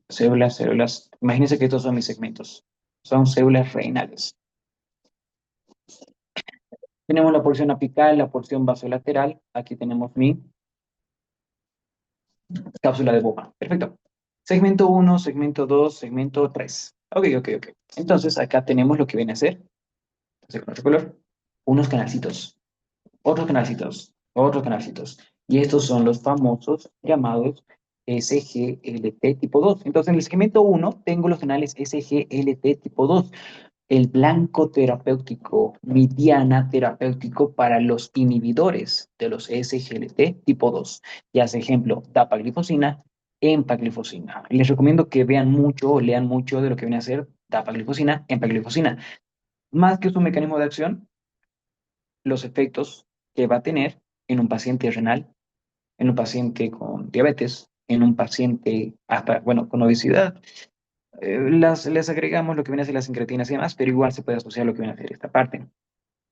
Células, células. Imagínense que estos son mis segmentos. Son células renales. Tenemos la porción apical, la porción basolateral. Aquí tenemos mi cápsula de boca. Perfecto. Segmento uno, segmento 2, segmento 3. Ok, ok, ok. Entonces, acá tenemos lo que viene a ser, con otro color, unos canalcitos, otros canalcitos, otros canalcitos. Y estos son los famosos llamados SGLT tipo 2. Entonces, en el segmento uno tengo los canales SGLT tipo 2, el blanco terapéutico, mediana terapéutico para los inhibidores de los SGLT tipo 2. Ya sea ejemplo, dapaglifosina, empaglifosina. Les recomiendo que vean mucho o lean mucho de lo que viene a ser dapaglifosina, empaglifosina. Más que su mecanismo de acción, los efectos que va a tener en un paciente renal, en un paciente con diabetes, en un paciente hasta, bueno, con obesidad. Les agregamos lo que viene a ser las incretinas y demás, pero igual se puede asociar lo que viene a ser esta parte.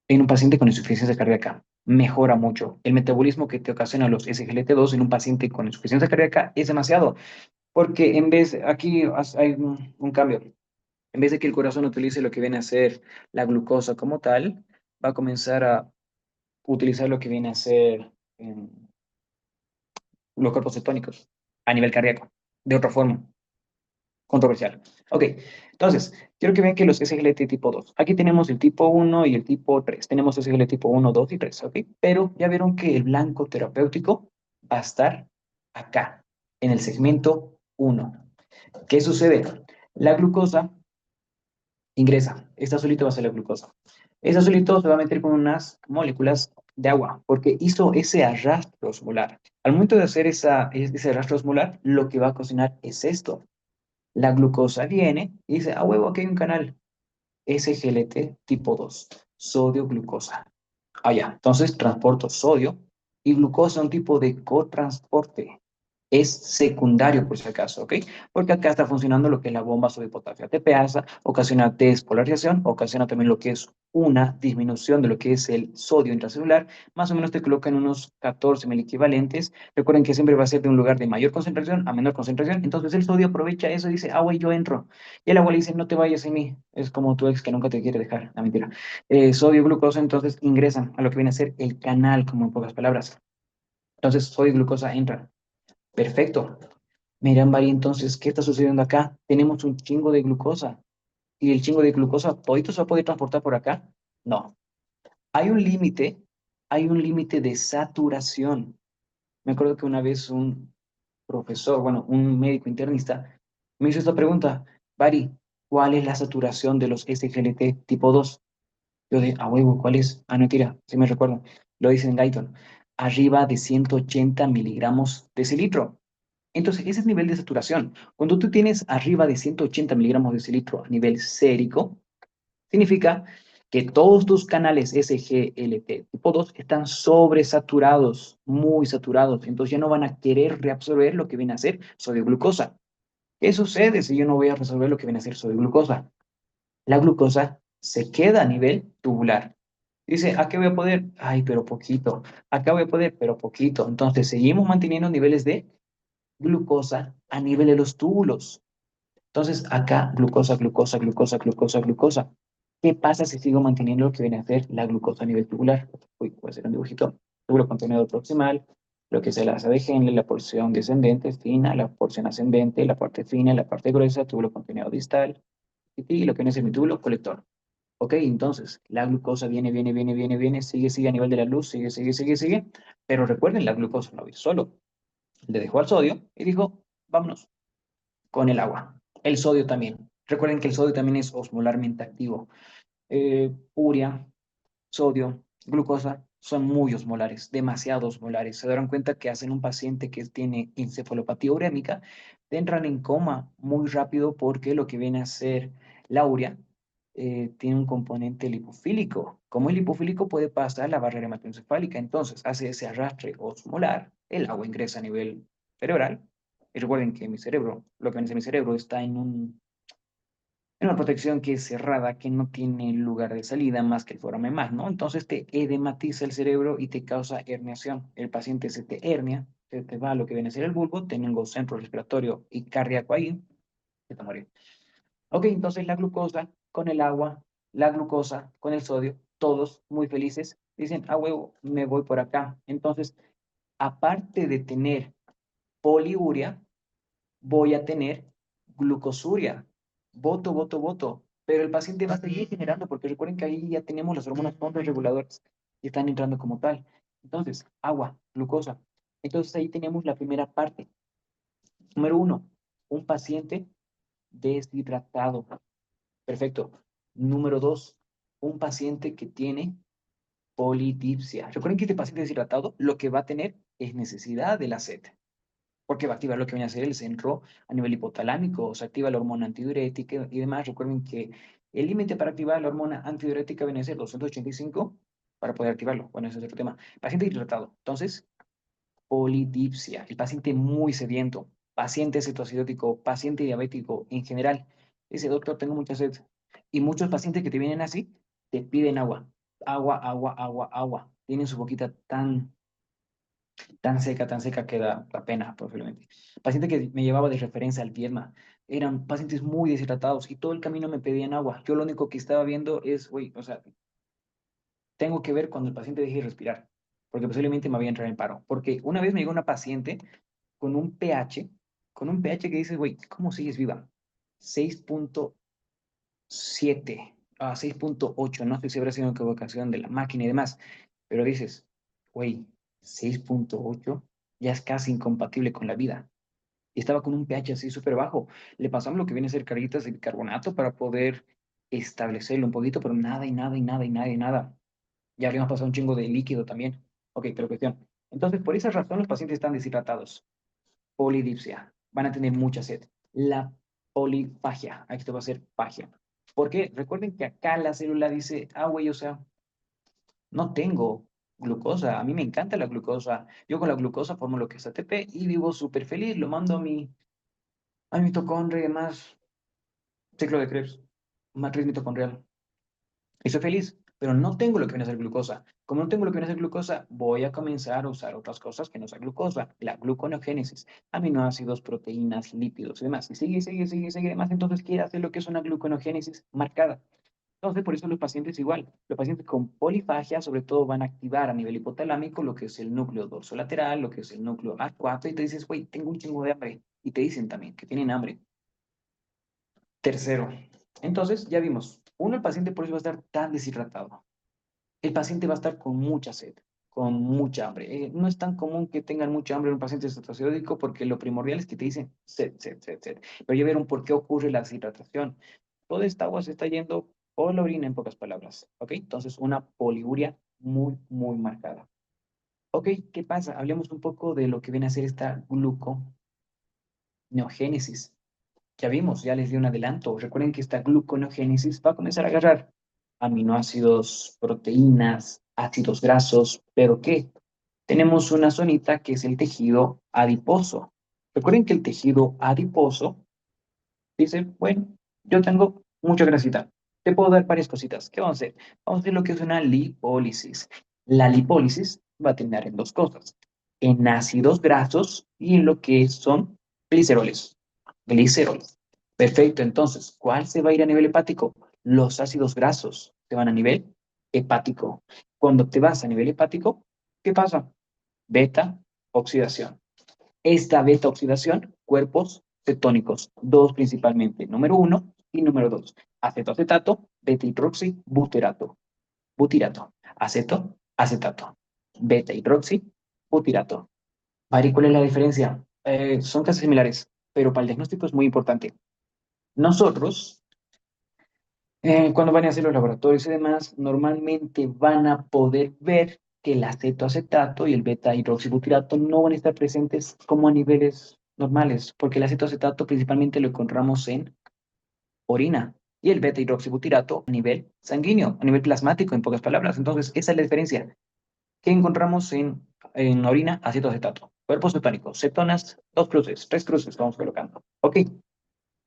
En un paciente con insuficiencia cardíaca, mejora mucho. El metabolismo que te ocasiona los SGLT2 en un paciente con insuficiencia cardíaca es demasiado, porque en vez, aquí hay un cambio. En vez de que el corazón utilice lo que viene a ser la glucosa como tal, va a comenzar a utilizar lo que viene a ser los cuerpos cetónicos a nivel cardíaco, de otra forma. Controversial. Ok, entonces, quiero que vean que los SGLT tipo 2. Aquí tenemos el tipo uno y el tipo 3. Tenemos SGLT tipo uno, 2 y 3, ¿ok? Pero ya vieron que el blanco terapéutico va a estar acá, en el segmento uno. ¿Qué sucede? La glucosa ingresa. Esta solito va a ser la glucosa. Esta solito se va a meter con unas moléculas de agua, porque hizo ese arrastre osmolar. Al momento de hacer ese arrastre osmolar, lo que va a cocinar es esto. La glucosa viene y dice, a huevo, aquí hay un canal SGLT tipo 2, sodio glucosa. Ah, ya, entonces transporto sodio y glucosa, un tipo de cotransporte. Es secundario por si acaso, ¿ok? Porque acá está funcionando lo que es la bomba sodio-potasio ATPasa, ocasiona despolarización, ocasiona también lo que es una disminución de lo que es el sodio intracelular, más o menos te colocan unos 14 mil equivalentes. Recuerden que siempre va a ser de un lugar de mayor concentración a menor concentración, entonces el sodio aprovecha eso y dice, ah, güey, yo entro. Y el agua le dice, no te vayas en mí, es como tu ex que nunca te quiere dejar, la mentira. Sodio y glucosa entonces ingresan a lo que viene a ser el canal, como en pocas palabras. Entonces, sodio y glucosa entran. Perfecto. Miran, Mari, entonces, ¿qué está sucediendo acá? Tenemos un chingo de glucosa. ¿Y el chingo de glucosa, todito se va a poder transportar por acá? No. Hay un límite, hay un límite de saturación. Me acuerdo que una vez un profesor, bueno, un médico internista, me hizo esta pregunta, Bari, ¿cuál es la saturación de los SGLT tipo 2? Yo de, a huevo, ¿cuál es? Ah, no, tira, sí me recuerdo. Lo dice en Guyton. Arriba de 180 miligramos decilitro. Entonces, ese es el nivel de saturación. Cuando tú tienes arriba de 180 miligramos decilitro a nivel sérico, significa que todos tus canales SGLT tipo 2 están sobresaturados, muy saturados. Entonces ya no van a querer reabsorber lo que viene a ser sodio glucosa. ¿Qué sucede si yo no voy a resolver lo que viene a ser sodio glucosa? La glucosa se queda a nivel tubular. Dice, ¿a qué voy a poder? Ay, pero poquito. Acá voy a poder, pero poquito. Entonces, seguimos manteniendo niveles de glucosa a nivel de los túbulos. Entonces, acá, glucosa, glucosa, glucosa, glucosa, glucosa. ¿Qué pasa si sigo manteniendo lo que viene a ser la glucosa a nivel tubular? Uy, voy a hacer un dibujito. Túbulo contenedor proximal, lo que es el asa de Henle, la porción descendente, fina, la porción ascendente, la parte fina, la parte gruesa, túbulo contenedor distal, y lo que viene a ser mi túbulo colector. Ok, entonces, la glucosa viene, viene, viene, viene, viene, sigue, sigue a nivel de la luz, sigue, sigue, sigue, sigue. Pero recuerden, la glucosa no vive solo. Le dejó al sodio y dijo, vámonos con el agua. El sodio también. Recuerden que el sodio también es osmolarmente activo. Urea, sodio, glucosa son muy osmolares, demasiado osmolares. Se darán cuenta que hacen un paciente que tiene encefalopatía urémica, te entran en coma muy rápido porque lo que viene a ser la urea tiene un componente lipofílico. Como es lipofílico puede pasar la barrera hematoencefálica, entonces hace ese arrastre osmolar, el agua ingresa a nivel cerebral. Y recuerden que mi cerebro, lo que viene a ser mi cerebro, está en una protección que es cerrada, que no tiene lugar de salida más que el foramen más, ¿no? Entonces te edematiza el cerebro y te causa herniación. El paciente se te hernia, se te va a lo que viene a ser el bulbo, tengo centro respiratorio y cardíaco ahí, se te muere. Ok, entonces la glucosa con el agua, la glucosa con el sodio, todos muy felices, dicen, ah, huevo, me voy por acá. Entonces, aparte de tener poliuria, voy a tener glucosuria. Voto, voto, voto. Pero el paciente va a seguir generando, porque recuerden que ahí ya tenemos las hormonas reguladoras que están entrando como tal. Entonces, agua, glucosa. Entonces ahí tenemos la primera parte. Número uno, un paciente deshidratado. Perfecto. Número dos, un paciente que tiene polidipsia. Recuerden que este paciente deshidratado lo que va a tener es necesidad de la sed porque va a activar lo que viene a ser el centro a nivel hipotalámico, se activa la hormona antidiurética y demás. Recuerden que el límite para activar la hormona antidiurética viene a ser 285 para poder activarlo. Bueno, ese es otro tema. Paciente hidratado. Entonces, polidipsia, el paciente muy sediento, paciente cetoacidótico, paciente diabético en general. Dice, doctor, tengo mucha sed. Y muchos pacientes que te vienen así, te piden agua. Agua, agua, agua, agua. Tienen su boquita tan seca que da pena, posiblemente. Paciente que me llevaba de referencia al Viedma, eran pacientes muy deshidratados y todo el camino me pedían agua. Yo lo único que estaba viendo es, güey, o sea, tengo que ver cuando el paciente deje de respirar, porque posiblemente me voy a entrar en paro. Porque una vez me llegó una paciente con un pH, con un pH que dices, güey, ¿cómo sigues viva? 6.7 a 6.8, no sé si habrá sido una equivocación de la máquina y demás, pero dices, güey, 6.8 ya es casi incompatible con la vida. Y estaba con un pH así súper bajo. Le pasamos lo que viene a ser carguitas de bicarbonato para poder establecerlo un poquito, pero nada y nada y nada y nada y nada. Ya le hemos pasado un chingo de líquido también. Ok, pero cuestión. Entonces, por esa razón los pacientes están deshidratados. Polidipsia. Van a tener mucha sed. La polifagia. Aquí esto va a ser fagia. Porque recuerden que acá la célula dice, ah, güey, o sea, no tengo glucosa. A mí me encanta la glucosa. Yo con la glucosa formo lo que es ATP y vivo súper feliz. Lo mando a mi mitocondria y demás. Ciclo de Krebs. Matriz mitocondrial. Y soy feliz, pero no tengo lo que viene a ser glucosa. Como no tengo lo que viene a ser glucosa, voy a comenzar a usar otras cosas que no sea glucosa. La gluconeogénesis, aminoácidos, proteínas, lípidos y demás. Y sigue, sigue, sigue, sigue demás. Entonces quiere hacer lo que es una gluconeogénesis marcada. Entonces, por eso los pacientes igual. Los pacientes con polifagia, sobre todo, van a activar a nivel hipotalámico lo que es el núcleo dorsolateral, lo que es el núcleo A4, y te dices, güey, tengo un chingo de hambre. Y te dicen también que tienen hambre. Tercero, entonces ya vimos, uno, el paciente por eso va a estar tan deshidratado. El paciente va a estar con mucha sed, con mucha hambre. No es tan común que tengan mucha hambre en un paciente cetoacidótico porque lo primordial es que te dicen sed, sed, sed, sed. Pero ya vieron por qué ocurre la deshidratación. Toda esta agua se está yendo por la orina en pocas palabras. ¿Ok? Entonces, una poliuria muy, muy marcada. ¿Ok? ¿Qué pasa? Hablemos un poco de lo que viene a ser esta gluconeogénesis. Ya vimos, ya les di un adelanto. Recuerden que esta gluconeogénesis va a comenzar a agarrar aminoácidos, proteínas, ácidos grasos, pero ¿qué? Tenemos una zonita que es el tejido adiposo. Recuerden que el tejido adiposo dice, bueno, yo tengo mucha grasita. Te puedo dar varias cositas. ¿Qué vamos a hacer? Vamos a hacer lo que es una lipólisis. La lipólisis va a terminar en dos cosas, en ácidos grasos y en lo que son gliceroles. Gliceroles. Perfecto, entonces, ¿cuál se va a ir a nivel hepático? Los ácidos grasos se van a nivel hepático. Cuando te vas a nivel hepático, ¿qué pasa? Beta oxidación. Esta beta oxidación, cuerpos cetónicos, dos principalmente, número uno y número dos, acetoacetato, beta hidroxi, butirato, butirato, aceto, acetato, beta hidroxi, butirato. Mari, ¿cuál es la diferencia? Son casi similares, pero para el diagnóstico es muy importante. Nosotros, cuando van a hacer los laboratorios y demás, normalmente van a poder ver que el acetoacetato y el beta hidroxibutirato no van a estar presentes como a niveles normales, porque el acetoacetato principalmente lo encontramos en orina y el beta hidroxibutirato a nivel sanguíneo, a nivel plasmático, en pocas palabras. Entonces, esa es la diferencia. ¿Qué encontramos en orina? Acetoacetato. Cuerpos cetónicos, cetonas, dos cruces, tres cruces, vamos colocando. Ok,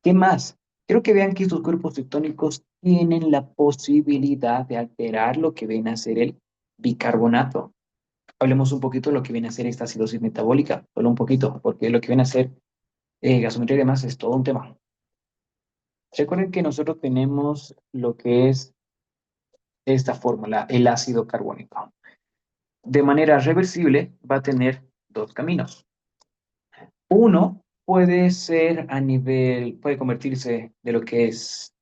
¿qué más? Quiero que vean que estos cuerpos cetónicos tienen la posibilidad de alterar lo que viene a ser el bicarbonato. Hablemos un poquito de lo que viene a ser esta acidosis metabólica, solo un poquito, porque lo que viene a ser gasometría y demás es todo un tema. Recuerden que nosotros tenemos lo que es esta fórmula, el ácido carbónico. De manera reversible va a tener dos caminos. Uno puede ser a nivel, puede convertirse de lo que es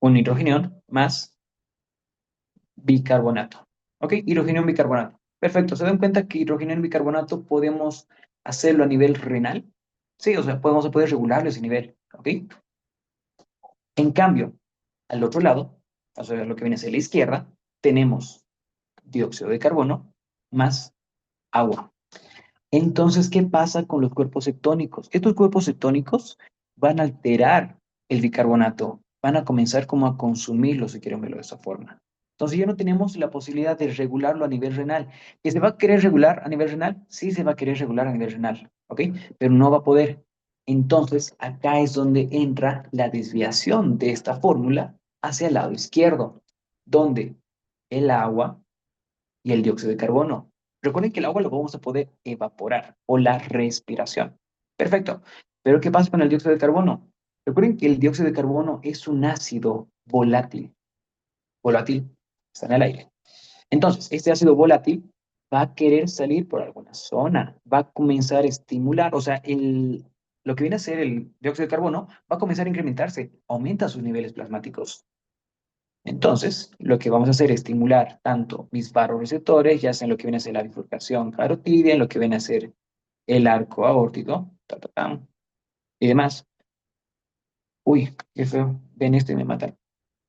un hidrogenión más bicarbonato. ¿Ok? Hidrogenión bicarbonato. Perfecto. ¿Se dan cuenta que hidrogenión bicarbonato podemos hacerlo a nivel renal? Sí, o sea, podemos poder regularlo ese nivel. ¿Ok? En cambio, al otro lado, o sea, lo que viene hacia la izquierda, tenemos dióxido de carbono más agua. Entonces, ¿qué pasa con los cuerpos cetónicos? Estos cuerpos cetónicos van a alterar el bicarbonato, van a comenzar como a consumirlo, si quieren verlo de esa forma. Entonces ya no tenemos la posibilidad de regularlo a nivel renal. ¿Que se va a querer regular a nivel renal? Sí se va a querer regular a nivel renal, ¿ok? Pero no va a poder. Entonces, acá es donde entra la desviación de esta fórmula hacia el lado izquierdo, donde el agua y el dióxido de carbono. Recuerden que el agua lo vamos a poder evaporar o la respiración. Perfecto. Pero ¿qué pasa con el dióxido de carbono? Recuerden que el dióxido de carbono es un ácido volátil. Volátil está en el aire. Entonces, este ácido volátil va a querer salir por alguna zona, va a comenzar a estimular, o sea, lo que viene a ser el dióxido de carbono va a comenzar a incrementarse, aumenta sus niveles plasmáticos. Entonces, lo que vamos a hacer es estimular tanto mis vasoreceptores, ya sea en lo que viene a ser la bifurcación carotidia, en lo que viene a ser el arco aórtico, y demás. Uy, qué feo. Ven esto y me matan.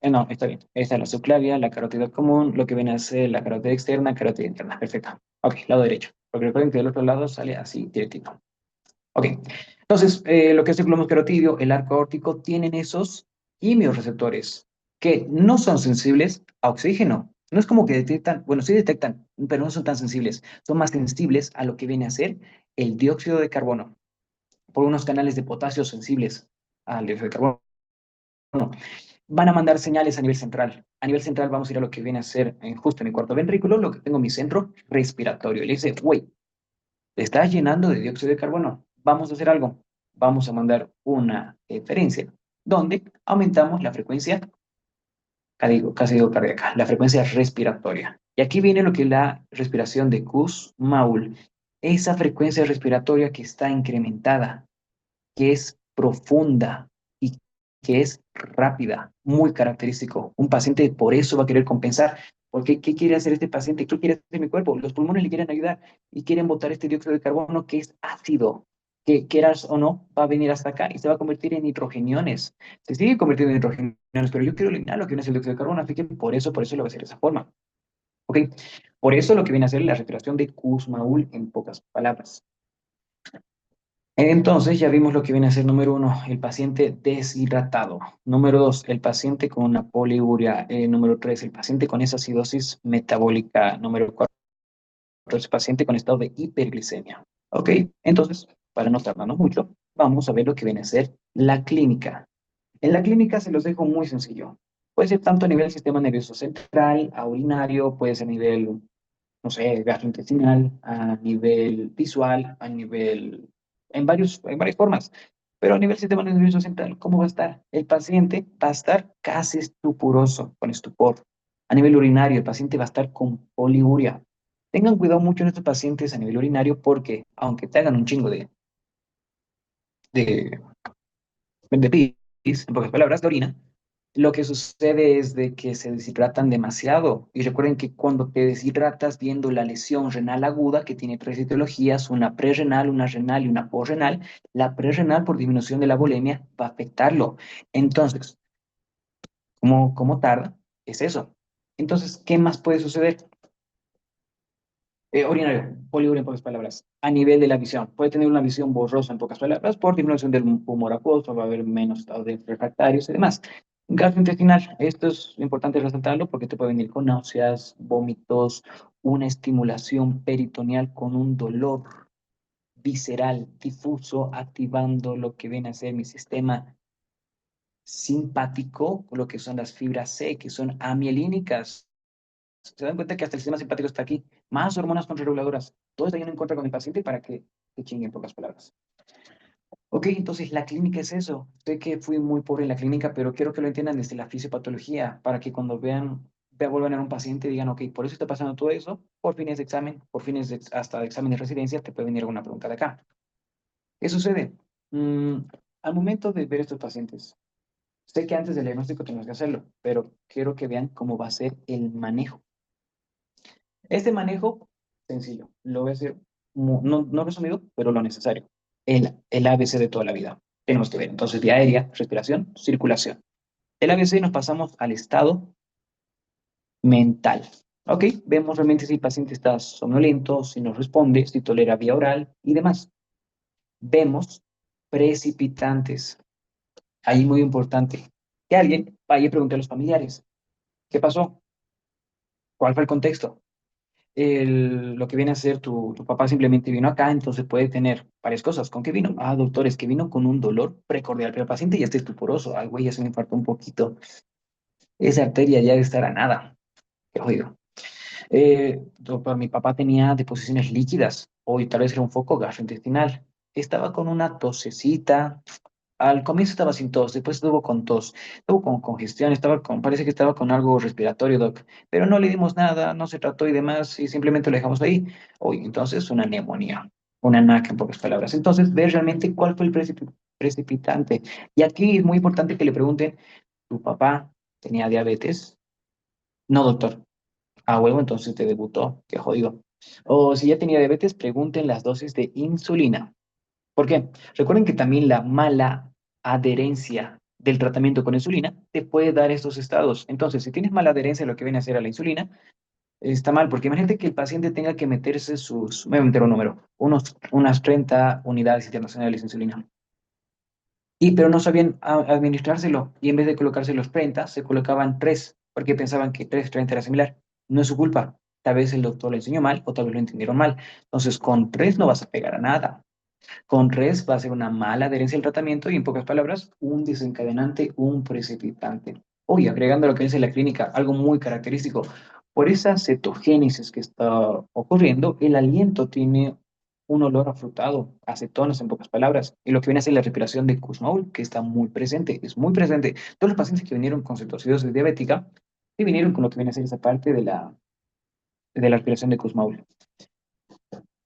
No, está bien. Esta es la subclavia, la carótida común, lo que viene a ser la carótida externa, carótida interna. Perfecto. Ok, lado derecho. Porque recuerden que del otro lado sale así, directito. Ok. Entonces, lo que es el glomus carotidio, el arco aórtico, tienen esos quimiorreceptores que no son sensibles a oxígeno. No es como que detectan, bueno, sí detectan, pero no son tan sensibles. Son más sensibles a lo que viene a ser el dióxido de carbono por unos canales de potasio sensibles al dióxido de carbono. Van a mandar señales a nivel central. A nivel central vamos a ir a lo que viene a ser justo en mi cuarto ventrículo, lo que tengo mi centro respiratorio. Y le dice, güey, te estás llenando de dióxido de carbono. Vamos a hacer algo. Vamos a mandar una diferencia donde aumentamos la frecuencia casi digo cardíaca, la frecuencia respiratoria. Y aquí viene lo que es la respiración de Kussmaul. Esa frecuencia respiratoria que está incrementada, que es profunda y que es rápida, muy característico. Un paciente por eso va a querer compensar. Porque, ¿qué quiere hacer este paciente? ¿Qué quiere hacer mi cuerpo? Los pulmones le quieren ayudar y quieren botar este dióxido de carbono que es ácido, que quieras o no, va a venir hasta acá y se va a convertir en hidrogeniones. Se sigue convirtiendo en hidrogeniones, pero yo quiero eliminar lo que viene a ser el dióxido de carbono, así que por eso lo voy a hacer de esa forma. ¿Ok? Por eso lo que viene a ser la respiración de Kussmaul en pocas palabras. Entonces ya vimos lo que viene a ser número uno, el paciente deshidratado. Número dos, el paciente con una poliuria. Número tres, el paciente con esa acidosis metabólica. Número cuatro, el paciente con estado de hiperglicemia. ¿Ok? Entonces, para no tardarnos mucho, vamos a ver lo que viene a ser la clínica. En la clínica se los dejo muy sencillo. Puede ser tanto a nivel sistema nervioso central, a urinario, puede ser a nivel, no sé, gastrointestinal, a nivel visual, a nivel, en varias formas. Pero a nivel sistema nervioso central, ¿cómo va a estar? El paciente va a estar casi estupuroso, con estupor. A nivel urinario, el paciente va a estar con poliuria. Tengan cuidado mucho en estos pacientes a nivel urinario porque, aunque te hagan un chingo de, de pis, en pocas palabras, de orina, lo que sucede es de que se deshidratan demasiado. Y recuerden que cuando te deshidratas viendo la lesión renal aguda, que tiene tres etiologías, una prerrenal, una renal y una posrenal, la prerrenal por disminución de la volemia va a afectarlo. Entonces, ¿cómo tarda? Es eso. Entonces, ¿qué más puede suceder? Urinario, poliuria en pocas palabras, a nivel de la visión. Puede tener una visión borrosa en pocas palabras por disminución del humor acuoso, va a haber menos estado de refractarios y demás. Gastrointestinal, esto es importante resaltarlo porque te puede venir con náuseas, vómitos, una estimulación peritoneal con un dolor visceral difuso, activando lo que viene a ser mi sistema simpático, lo que son las fibras C, que son amielínicas. Se dan cuenta que hasta el sistema simpático está aquí, más hormonas contrarreguladoras. Todo está yendo en contra con el paciente para que te chinguen, en pocas palabras. Ok, entonces la clínica es eso. Sé que fui muy pobre en la clínica, pero quiero que lo entiendan desde la fisiopatología, para que cuando vuelvan a ver un paciente digan, ok, por eso está pasando todo eso, por fines de examen, por fines hasta de examen de residencia, te puede venir alguna pregunta de acá. ¿Qué sucede? Mm, Al momento de ver estos pacientes, sé que antes del diagnóstico tenemos que hacerlo, pero quiero que vean cómo va a ser el manejo. Este manejo, sencillo, lo voy a hacer no resumido, pero lo necesario. El ABC de toda la vida. Tenemos que ver entonces vía aérea, respiración, circulación. El ABC nos pasamos al estado mental. ¿Ok? Vemos realmente si el paciente está somnoliento, si nos responde, si tolera vía oral y demás. Vemos precipitantes. Ahí muy importante. Que alguien vaya y pregunte a los familiares, ¿qué pasó? ¿Cuál fue el contexto? Lo que viene a ser tu papá simplemente vino acá, entonces puede tener varias cosas. ¿Con qué vino? Ah, doctor, es que vino con un dolor precordial, pero el paciente ya está estuporoso. Al güey ya se me infartó un poquito. Esa arteria ya debe estar a nada. Qué jodido. Doctor, mi papá tenía deposiciones líquidas, o tal vez era un foco gastrointestinal. Estaba con una tosecita. Al comienzo estaba sin tos, después estuvo con tos, estuvo con congestión, parece que estaba con algo respiratorio, doc, pero no le dimos nada, no se trató y demás, y simplemente lo dejamos ahí. Oye, entonces una neumonía, una NAC en pocas palabras. Entonces, ver realmente cuál fue el precipitante. Y aquí es muy importante que le pregunten, ¿tu papá tenía diabetes? No, doctor. Ah, huevo, entonces te debutó, qué jodido. O si ya tenía diabetes, pregunten las dosis de insulina. ¿Por qué? Recuerden que también la mala adherencia del tratamiento con insulina te puede dar estos estados. Entonces, si tienes mala adherencia a lo que viene a ser a la insulina, está mal, porque imagínate que el paciente tenga que meterse me voy a meter un número, unas 30 unidades internacionales de insulina. Pero no sabían administrárselo, y en vez de colocarse los 30, se colocaban 3 porque pensaban que 30 era similar. No es su culpa. Tal vez el doctor le enseñó mal o tal vez lo entendieron mal. Entonces, con 3 no vas a pegar a nada. Con res va a ser una mala adherencia al tratamiento y, en pocas palabras, un desencadenante, un precipitante. Hoy, agregando lo que dice la clínica, algo muy característico, por esa cetogénesis que está ocurriendo, el aliento tiene un olor afrutado, acetonas en pocas palabras, y lo que viene a ser la respiración de Kussmaul, que está muy presente, es muy presente. Todos los pacientes que vinieron con cetocidosis diabética, sí vinieron con lo que viene a ser esa parte de la respiración de Kussmaul.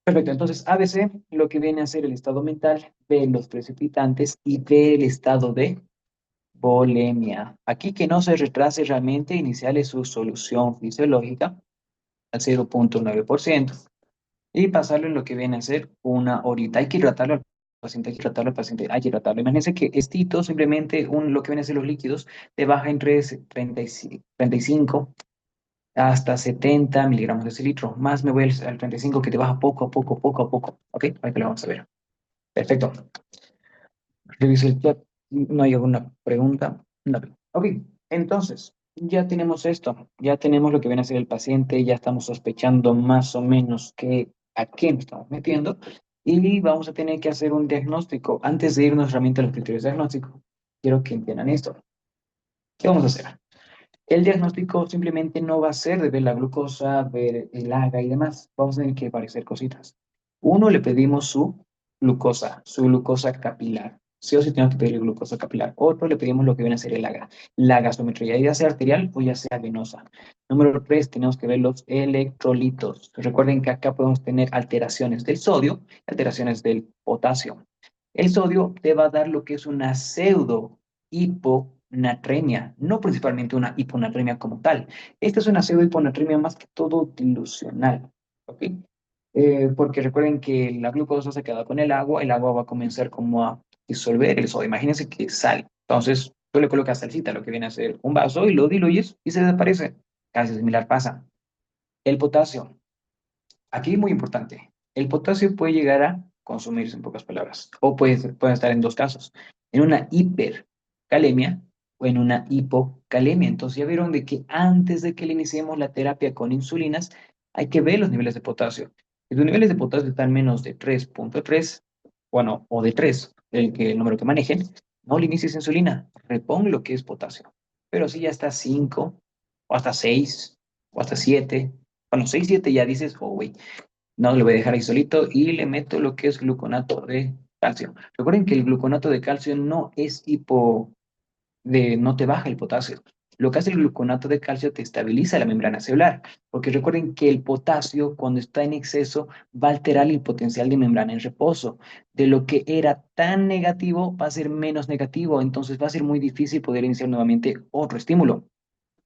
Perfecto, entonces ABC, lo que viene a ser el estado mental, B, los precipitantes y D, el estado de volemia. Aquí que no se retrase realmente, iniciale su solución fisiológica al 0,9% y pasarlo en lo que viene a ser una horita. Hay que hidratarlo al paciente, hay que hidratarlo al paciente, hay que hidratarlo. Imagínense que estito, simplemente lo que viene a ser los líquidos, te baja entre 35 hasta 70 miligramos de ese litro. Más me voy al 35 que te baja poco a poco, poco a poco. ¿Ok? Ahí te lo vamos a ver. Perfecto. Revise el chat. ¿No hay alguna pregunta? No. Ok, entonces, ya tenemos esto. Ya tenemos lo que viene a ser el paciente. Ya estamos sospechando más o menos a qué nos estamos metiendo. Y vamos a tener que hacer un diagnóstico. Antes de irnos realmente a los criterios diagnósticos, Quiero que entiendan esto. ¿Qué vamos a hacer? El diagnóstico simplemente no va a ser de ver la glucosa, ver el AGA y demás. Vamos a tener que parecer cositas. Uno, le pedimos su glucosa capilar. Sí o sí tenemos que pedir glucosa capilar. Otro, le pedimos lo que viene a ser el AGA, la gasometría, ya sea arterial o ya sea venosa. Número tres, tenemos que ver los electrolitos. Recuerden que acá podemos tener alteraciones del sodio, alteraciones del potasio. El sodio te va a dar lo que es una pseudo hiponatremia, no principalmente una hiponatremia como tal. Esta es una pseudohiponatremia más que todo dilucional, ¿ok? Porque recuerden que la glucosa se queda con el agua va a comenzar como a disolver el sodio. Imagínense que es sal. Entonces, tú le colocas salsita, lo que viene a ser un vaso, y lo diluyes y se desaparece. Casi similar pasa. El potasio. Aquí muy importante, el potasio puede llegar a consumirse en pocas palabras, o puede estar en dos casos, en una hipercalemia o en una hipocalemia. Entonces ya vieron de que antes de que le iniciemos la terapia con insulinas, hay que ver los niveles de potasio. Si tus niveles de potasio están menos de 3,3, bueno, o de 3, el número que manejen, no le inicies insulina, repon lo que es potasio. Pero si ya está 5, o hasta 6, o hasta 7, bueno, 6 7 ya dices, oh, güey, no, lo voy a dejar ahí solito y le meto lo que es gluconato de calcio. Recuerden que el gluconato de calcio no es no te baja el potasio. Lo que hace el gluconato de calcio te estabiliza la membrana celular, porque recuerden que el potasio cuando está en exceso va a alterar el potencial de membrana en reposo. De lo que era tan negativo va a ser menos negativo, entonces va a ser muy difícil poder iniciar nuevamente otro estímulo.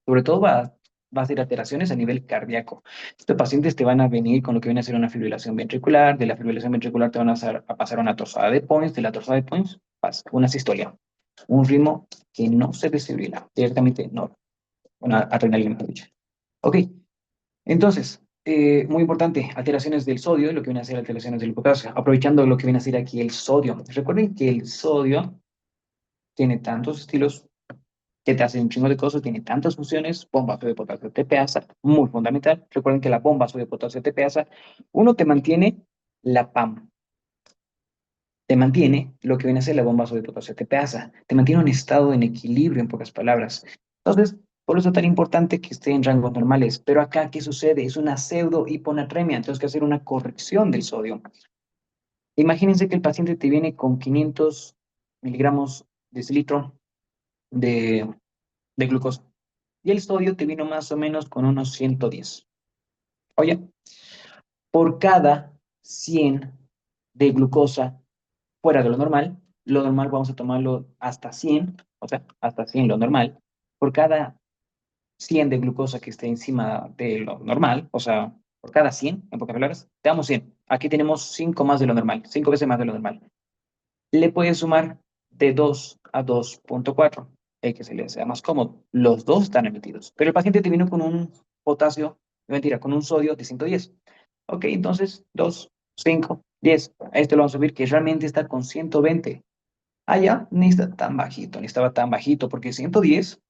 Sobre todo va a ser alteraciones a nivel cardíaco. Estos pacientes te van a venir con lo que viene a ser una fibrilación ventricular, de la fibrilación ventricular te van a pasar a una torsada de Points, de la torsada de Points pasa una sistolia, un ritmo que no se desfibrila, directamente no, una adrenalina, mejor dicho. Ok, entonces, muy importante, alteraciones del sodio, lo que viene a ser alteraciones del potasio, aprovechando lo que viene a ser aquí el sodio. Recuerden que el sodio tiene tantos estilos que te hace un chingo de cosas, tiene tantas funciones, bomba de potasio TPasa, muy fundamental. Recuerden que la bomba de potasio TPasa, uno te mantiene la PAM, te mantiene lo que viene a ser la bomba de potasio TPasa, te mantiene un estado en equilibrio, en pocas palabras. Entonces, por eso es tan importante que esté en rangos normales. Pero acá, ¿qué sucede? Es una pseudo hiponatremia, entonces hay que hacer una corrección del sodio. Imagínense que el paciente te viene con 500 miligramos de cilitro de, de glucosa. Y el sodio te vino más o menos con unos 110. Oye, por cada 100 de glucosa fuera de lo normal vamos a tomarlo hasta 100, o sea, hasta 100 lo normal. Por cada 100 de glucosa que esté encima de lo normal, o sea, por cada 100, en pocas palabras, te damos 100. Aquí tenemos 5 más de lo normal, 5 veces más de lo normal. Le puedes sumar de 2 a 2,4, el que se le sea más cómodo. Los dos están emitidos. Pero el paciente te vino con un potasio, mentira, con un sodio de 110. Ok, entonces 2, 5, 10. A este lo vamos a subir que realmente está con 120. Ah, ya, ni está tan bajito, ni estaba tan bajito, porque 110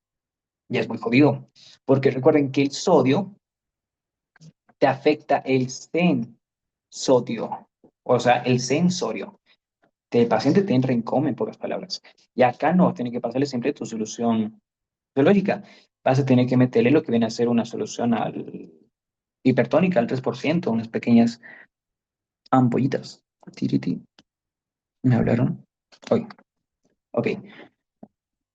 ya es muy jodido. Porque recuerden que el sodio te afecta el sensodio, o sea, el sensorio. El paciente te entra en coma, en pocas palabras. Y acá no, tiene que pasarle siempre tu solución biológica. Vas a tener que meterle lo que viene a ser una solución hipertónica, al 3%, unas pequeñas ampollitas. Tiriti. ¿Me hablaron? Hoy. Ok.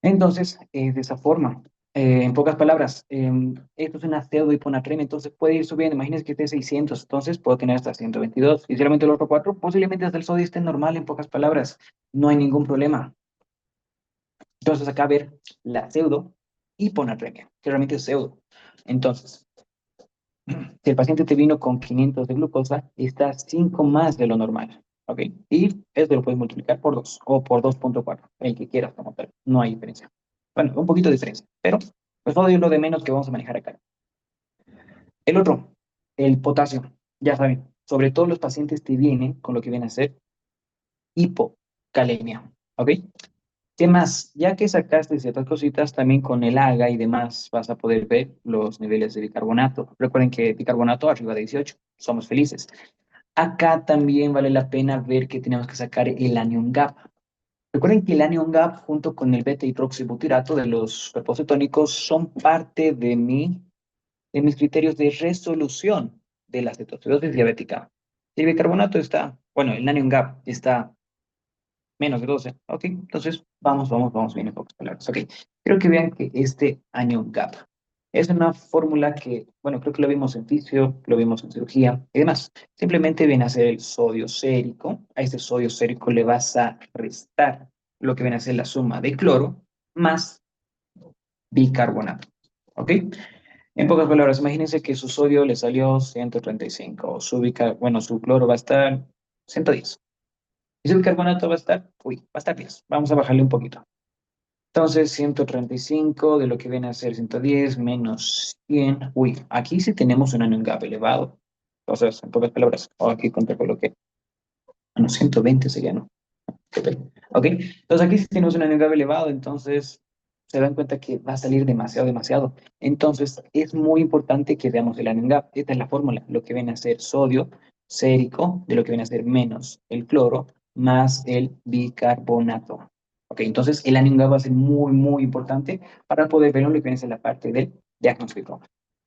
Entonces, de esa forma. En pocas palabras, esto es una pseudohiponatremia, entonces puede ir subiendo. Imagínense que esté 600, entonces puedo tener hasta 122. Y si realmente el otro 4, posiblemente hasta el sodio esté normal, en pocas palabras. No hay ningún problema. Entonces acá ver la pseudo hiponatremia, que realmente es pseudo. Entonces, si el paciente te vino con 500 de glucosa, está 5 más de lo normal, ¿ok? Y esto lo puedes multiplicar por 2 o por 2,4, el que quieras como tal, no hay diferencia. Bueno, un poquito de diferencia, pero pues todo es lo de menos que vamos a manejar acá. El otro, el potasio, ya saben, sobre todo los pacientes te vienen con lo que viene a ser hipocalemia, ¿ok? ¿Qué más? Ya que sacaste ciertas cositas, también con el AGA y demás vas a poder ver los niveles de bicarbonato. Recuerden que bicarbonato arriba de 18, somos felices. Acá también vale la pena ver que tenemos que sacar el anion gap. Recuerden que el anion gap junto con el beta hidroxibutirato de los cuerpos cetónicos son parte de mis criterios de resolución de la cetoacidosis diabética. Si el bicarbonato está, bueno, el anion gap está menos de 12, ok, entonces vamos bien en pocas palabras, ok. Creo que vean que este anion gap es una fórmula que, bueno, creo que lo vimos en fisio, lo vimos en cirugía y demás. Simplemente viene a ser el sodio sérico. A este sodio sérico le vas a restar lo que viene a ser la suma de cloro más bicarbonato. ¿Ok? En pocas palabras, imagínense que su sodio le salió 135, bueno, su cloro va a estar 110. Y su bicarbonato va a estar, va a estar 10. Vamos a bajarle un poquito. Entonces, 135 de lo que viene a ser 110 menos 100. Aquí sí tenemos un anion gap elevado. Entonces, en pocas palabras, aquí contracoloqué. Bueno, 120 sería, ¿no? Ok, entonces aquí si tenemos un anion gap elevado, entonces se dan cuenta que va a salir demasiado, demasiado. Entonces es muy importante que veamos el anion gap. Esta es la fórmula, lo que viene a ser sodio sérico, de lo que viene a ser menos el cloro, más el bicarbonato. Ok, entonces el anion gap va a ser muy, muy importante para poder ver lo que viene a ser la parte del diagnóstico.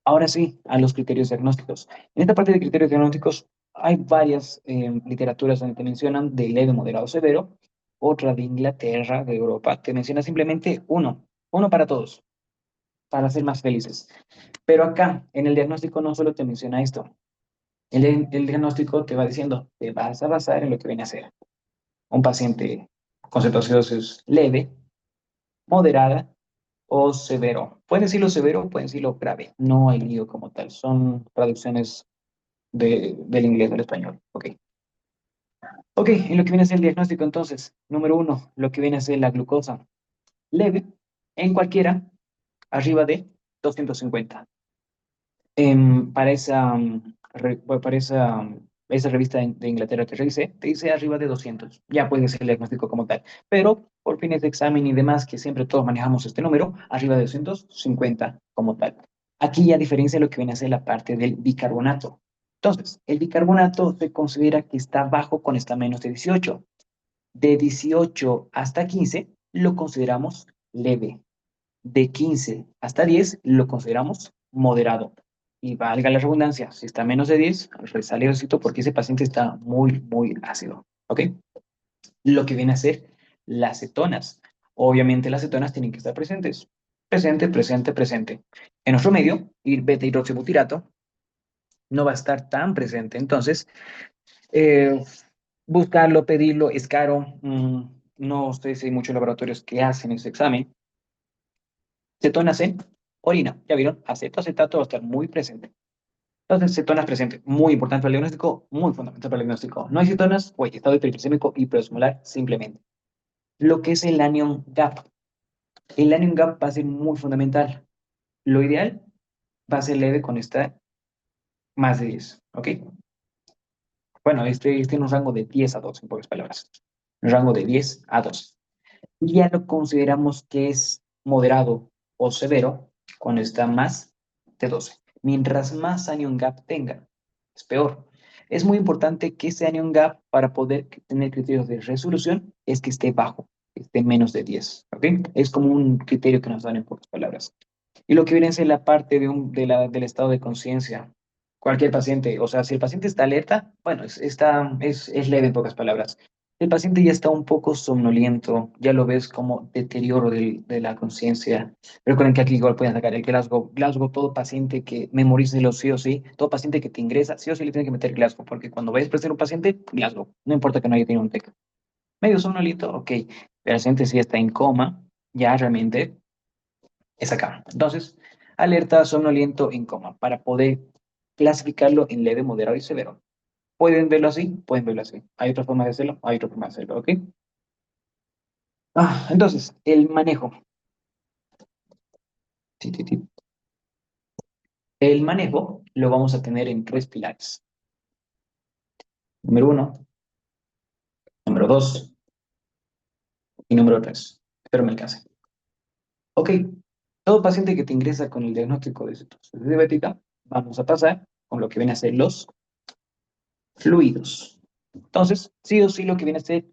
Ahora sí, a los criterios diagnósticos. En esta parte de criterios diagnósticos hay varias literaturas donde te mencionan de leve, moderado, severo. Otra de Inglaterra, de Europa, te menciona simplemente uno para todos, para ser más felices. Pero acá, en el diagnóstico, no solo te menciona esto. El diagnóstico te va diciendo, te vas a basar en lo que viene a ser un paciente con cetoacidosis leve, moderada o severo. Pueden decirlo severo, pueden decirlo grave. No hay lío como tal. Son traducciones del inglés al español. Ok. Ok, en lo que viene a ser el diagnóstico, entonces, número uno, lo que viene a ser la glucosa leve en cualquiera arriba de 250. Para esa, para esa revista de Inglaterra que revisé, te dice arriba de 200. Ya puede ser el diagnóstico como tal. Pero por fines de examen y demás, que siempre todos manejamos este número, arriba de 250 como tal. Aquí ya diferencia lo que viene a ser la parte del bicarbonato. Entonces, el bicarbonato se considera que está bajo cuando está menos de 18. De 18 hasta 15 lo consideramos leve. De 15 hasta 10 lo consideramos moderado. Y valga la redundancia, si está menos de 10, resale éxito porque ese paciente está muy, muy ácido. ¿Ok? Lo que viene a ser las cetonas. Obviamente las cetonas tienen que estar presentes. Presente, presente, presente. En nuestro medio, el beta hidroxibutirato no va a estar tan presente. Entonces, eh, buscarlo, pedirlo, es caro. No sé si hay muchos laboratorios que hacen ese examen. Cetonas en orina. Ya vieron, acetato va a estar muy presente. Entonces, cetonas presente, muy importante para el diagnóstico, muy fundamental para el diagnóstico. No hay cetonas, oye, estado hiperglicémico y hiperosmolar simplemente. Lo que es el anion gap. El anion gap va a ser muy fundamental. Lo ideal va a ser leve con esta más de 10, ¿ok? Bueno, este tiene un rango de 10 a 12, en pocas palabras. Un rango de 10 a 12. Ya lo consideramos que es moderado o severo cuando está más de 12. Mientras más anion gap tenga, es peor. Es muy importante que ese anion gap, para poder tener criterios de resolución, es que esté bajo, que esté menos de 10. ¿Ok? Es como un criterio que nos dan en pocas palabras. Y lo que viene a ser la parte del estado de conciencia. Cualquier paciente, o sea, si el paciente está alerta, bueno, es leve en pocas palabras. El paciente ya está un poco somnoliento, ya lo ves como deterioro de la conciencia. Recuerden que aquí igual pueden sacar el Glasgow. Glasgow, todo paciente que memorice sí o sí, todo paciente que te ingresa, sí o sí le tiene que meter Glasgow, porque cuando vayas a prestar un paciente, Glasgow, no importa que no haya tenido un TEC. Medio somnoliento, ok. El paciente sí está en coma, ya realmente es acá. Entonces, alerta, somnoliento, en coma, para poder clasificarlo en leve, moderado y severo. ¿Pueden verlo así? Pueden verlo así. ¿Hay otra forma de hacerlo? Hay otra forma de hacerlo, ¿ok? Entonces, el manejo. Sí, sí, sí. El manejo lo vamos a tener en tres pilares. Número uno, número dos y número tres. Espero me alcance. Ok, todo paciente que te ingresa con el diagnóstico de cetosis diabética, vamos a pasar con lo que viene a ser los fluidos. Entonces, sí o sí lo que viene a ser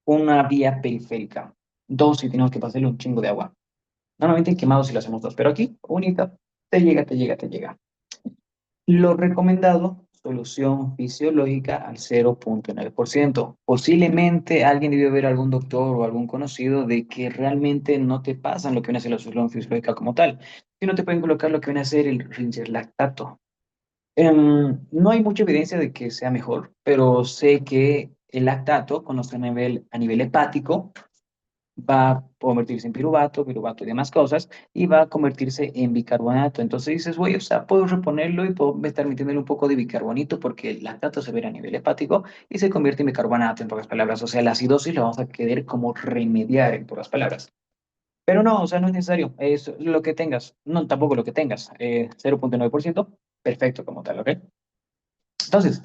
una vía periférica. Dos, si tenemos que pasarle un chingo de agua. Normalmente quemados si lo hacemos dos, pero aquí, unita, te llega, te llega, te llega. Lo recomendado, solución fisiológica al 0,9%. Posiblemente alguien debió ver algún doctor o algún conocido de que realmente no te pasan lo que viene a ser la solución fisiológica como tal, sino te pueden colocar lo que viene a ser el Ringer lactato. No hay mucha evidencia de que sea mejor, pero sé que el lactato, conocido a nivel hepático, va a convertirse en piruvato, piruvato y demás cosas, y va a convertirse en bicarbonato. Entonces dices, güey, o sea, puedo reponerlo y puedo estar metiéndole un poco de bicarbonito porque el lactato se ve a nivel hepático y se convierte en bicarbonato, en pocas palabras. O sea, la acidosis la vamos a querer como remediar, en pocas palabras. Pero no, o sea, no es necesario. Es lo que tengas. No, tampoco lo que tengas. 0,9%, perfecto como tal, ¿ok? Entonces,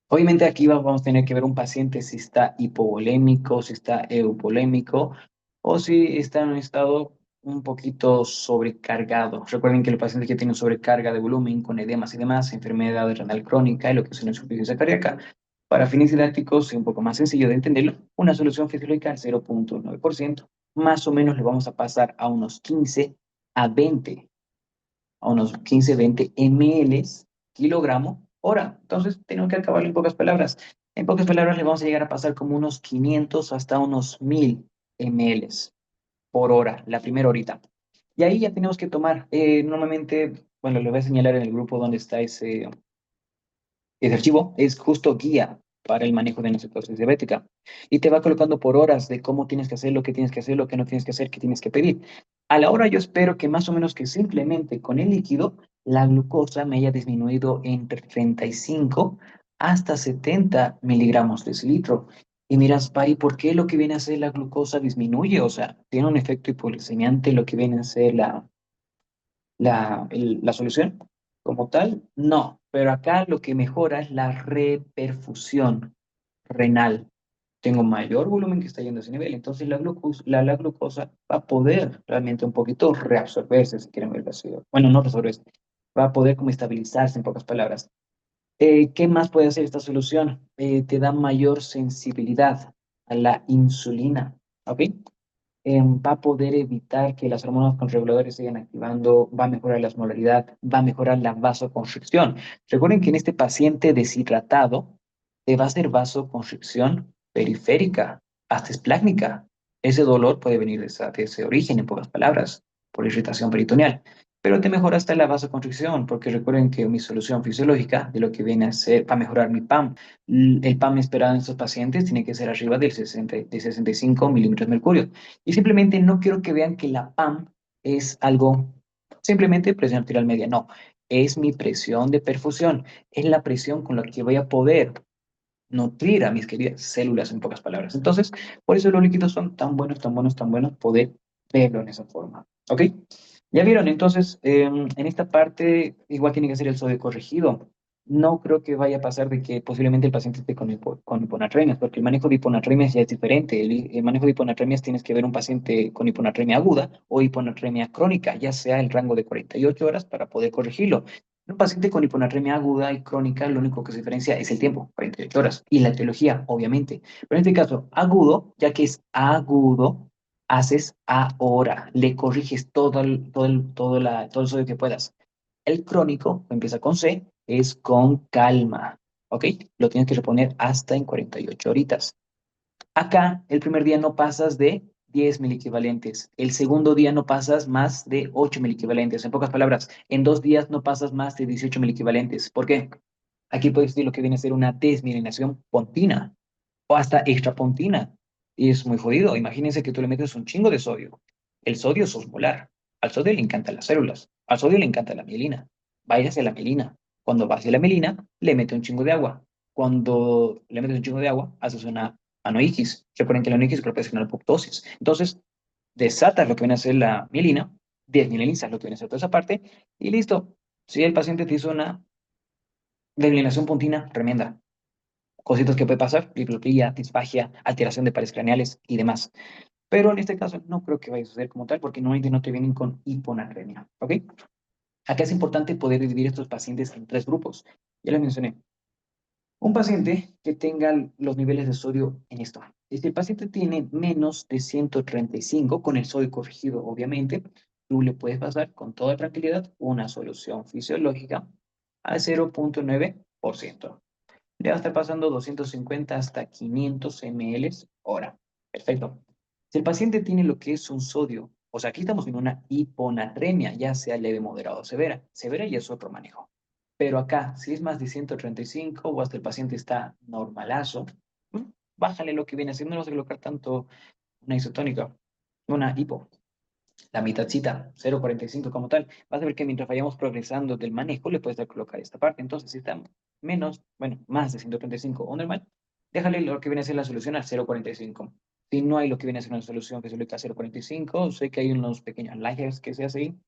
obviamente aquí vamos a tener que ver un paciente si está hipovolémico, si está eupolémico o si está en un estado un poquito sobrecargado. Recuerden que los pacientes que tienen sobrecarga de volumen con edemas y demás, enfermedad renal crónica y lo que es una insuficiencia cardíaca, para fines didácticos y un poco más sencillo de entenderlo, una solución fisiológica al 0,9%, más o menos le vamos a pasar a unos 15 a 20 a unos 15, 20 ml kilogramo hora. Entonces, tenemos que acabarlo en pocas palabras. En pocas palabras, le vamos a llegar a pasar como unos 500 hasta unos 1000 ml por hora, la primera horita. Y ahí ya tenemos que tomar, normalmente, bueno, le voy a señalar en el grupo donde está ese archivo, es justo guía para el manejo de una cetosis diabética. Y te va colocando por horas de cómo tienes que hacer, lo que tienes que hacer, lo que no tienes que hacer, qué tienes que pedir. A la hora yo espero que más o menos que simplemente con el líquido la glucosa me haya disminuido entre 35 hasta 70 miligramos de cilitro. Y miras, Pari, ¿por qué lo que viene a ser la glucosa disminuye? O sea, tiene un efecto hipoglicemiante lo que viene a ser la solución como tal, no, pero acá lo que mejora es la reperfusión renal. Tengo mayor volumen que está yendo a ese nivel, entonces la glucosa va a poder realmente un poquito reabsorberse, si quieren verlo así. Bueno, no reabsorberse, va a poder como estabilizarse en pocas palabras. ¿Qué más puede hacer esta solución? Te da mayor sensibilidad a la insulina, ¿ok? Va a poder evitar que las hormonas controladores sigan activando, va a mejorar la osmolaridad, va a mejorar la vasoconstricción. Recuerden que en este paciente deshidratado te va a hacer vasoconstricción periférica, hasta esplácnica. Ese dolor puede venir de ese origen, en pocas palabras, por irritación peritoneal. Pero te mejora hasta la vasoconstricción, porque recuerden que mi solución fisiológica de lo que viene a ser para mejorar mi PAM, el PAM esperado en estos pacientes tiene que ser arriba del 60, de 65 milímetros de mercurio. Y simplemente no quiero que vean que la PAM es algo, simplemente presión arterial media. No, es mi presión de perfusión. Es la presión con la que voy a poder nutrir a mis queridas células, en pocas palabras. Entonces, por eso los líquidos son tan buenos, tan buenos, tan buenos, poder verlo en esa forma. ¿Ok? Ya vieron, entonces, en esta parte igual tiene que ser el sodio corregido. No creo que vaya a pasar de que posiblemente el paciente esté con hiponatremias, porque el manejo de hiponatremias ya es diferente. El manejo de hiponatremias tienes que ver un paciente con hiponatremia aguda o hiponatremia crónica, ya sea el rango de 48 horas para poder corregirlo. Un paciente con hiponatremia aguda y crónica, lo único que se diferencia es el tiempo, 48 horas, y la etiología, obviamente. Pero en este caso, agudo, ya que es agudo, haces ahora, le corriges todo el sodio que puedas. El crónico, empieza con C, es con calma, ¿ok? Lo tienes que reponer hasta en 48 horitas. Acá, el primer día no pasas de 10 equivalentes. El segundo día no pasas más de 8 equivalentes. En pocas palabras, en 2 días no pasas más de 18 equivalentes. ¿Por qué? Aquí puedes decir lo que viene a ser una desmielinación pontina o hasta extrapontina. Y es muy jodido. Imagínense que tú le metes un chingo de sodio. El sodio es osmolar. Al sodio le encantan las células. Al sodio le encanta la mielina. Va hacia la mielina. Cuando va hacia la mielina, le mete un chingo de agua. Cuando le metes un chingo de agua, haces una anoiquis. Recuerden que la anoiquis puede ser una apoptosis. Entonces, desatas lo que viene a ser la mielina, desmielinizas lo que viene a ser toda esa parte, y listo. Si el paciente te hizo una desmielinación pontina tremenda, cositas que puede pasar, diplopía, disfagia, alteración de pares craneales y demás. Pero en este caso no creo que vaya a suceder como tal, porque normalmente no te vienen con hiponatremia, ¿ok? Acá es importante poder dividir estos pacientes en tres grupos. Ya les mencioné. Un paciente que tenga los niveles de sodio en esto. Y si el paciente tiene menos de 135, con el sodio corregido, obviamente, tú le puedes pasar con toda tranquilidad una solución fisiológica al 0,9%. Le va a estar pasando 250 hasta 500 ml hora. Perfecto. Si el paciente tiene lo que es un sodio, o sea, aquí estamos en una hiponatremia, ya sea leve, moderada o severa. Severa ya es otro manejo. Pero acá, si es más de 135 o hasta el paciente está normalazo, ¿m? Bájale lo que viene haciendo, no vas a colocar tanto una isotónica, una hipo, la mitadcita, 0,45 como tal. Vas a ver que mientras vayamos progresando del manejo, le puedes dar colocar esta parte. Entonces, si está menos, bueno, más de 135 o normal, déjale lo que viene a ser la solución al 0,45. Si no hay lo que viene a ser una solución que se le a 0,45, sé que hay unos pequeños laggers que se hacen ahí.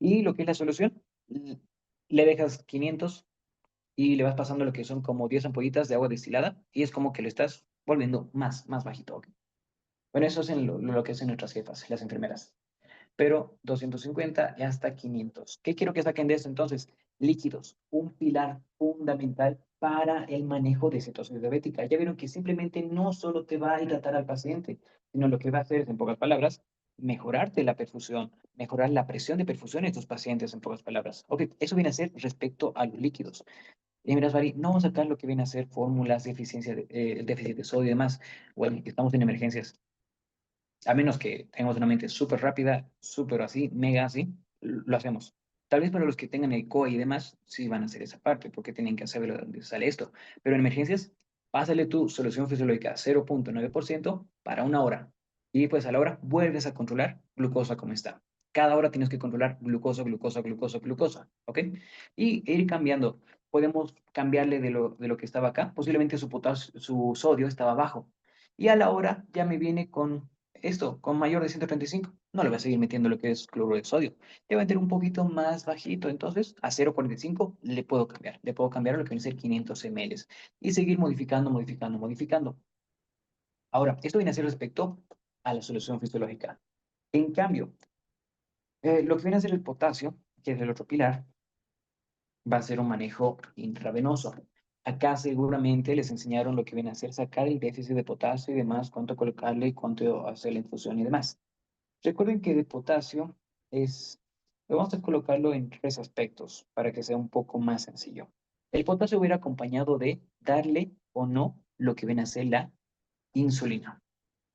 Y lo que es la solución, le dejas 500 y le vas pasando lo que son como 10 ampollitas de agua destilada y es como que lo estás volviendo más bajito. ¿Ok? Bueno, eso es en lo que hacen nuestras jefas, las enfermeras. Pero 250 y hasta 500. ¿Qué quiero que saquen de esto entonces? Líquidos, un pilar fundamental para el manejo de cetosis diabética. Ya vieron que simplemente no solo te va a hidratar al paciente, sino lo que va a hacer es, en pocas palabras, mejorarte la perfusión, mejorar la presión de perfusión en tus pacientes, en pocas palabras. Ok, eso viene a ser respecto a los líquidos. Y miras, Bari, no vamos a sacar lo que viene a ser fórmulas de eficiencia, déficit de sodio y demás. Bueno, estamos en emergencias. A menos que tengamos una mente súper rápida, súper así, mega así, lo hacemos. Tal vez para los que tengan el COE y demás, sí van a hacer esa parte, porque tienen que saber de dónde sale esto. Pero en emergencias, pásale tu solución fisiológica 0,9% para una hora. Y pues a la hora vuelves a controlar glucosa como está. Cada hora tienes que controlar glucosa, glucosa, glucosa, glucosa, ¿ok? Y ir cambiando. Podemos cambiarle de lo que estaba acá. Posiblemente su sodio estaba bajo. Y a la hora ya me viene con esto, con mayor de 135, no le voy a seguir metiendo lo que es cloruro de sodio. Le voy a meter un poquito más bajito, entonces a 0,45 le puedo cambiar. Le puedo cambiar a lo que viene a ser 500 ml y seguir modificando, modificando, modificando. Ahora, esto viene a ser respecto a la solución fisiológica. En cambio, lo que viene a ser el potasio, que es el otro pilar, va a ser un manejo intravenoso. Acá seguramente les enseñaron lo que viene a ser sacar el déficit de potasio y demás, cuánto colocarle y cuánto hacer la infusión y demás. Recuerden que de potasio es, vamos a colocarlo en tres aspectos para que sea un poco más sencillo. El potasio va a ir acompañado de darle o no lo que viene a ser la insulina.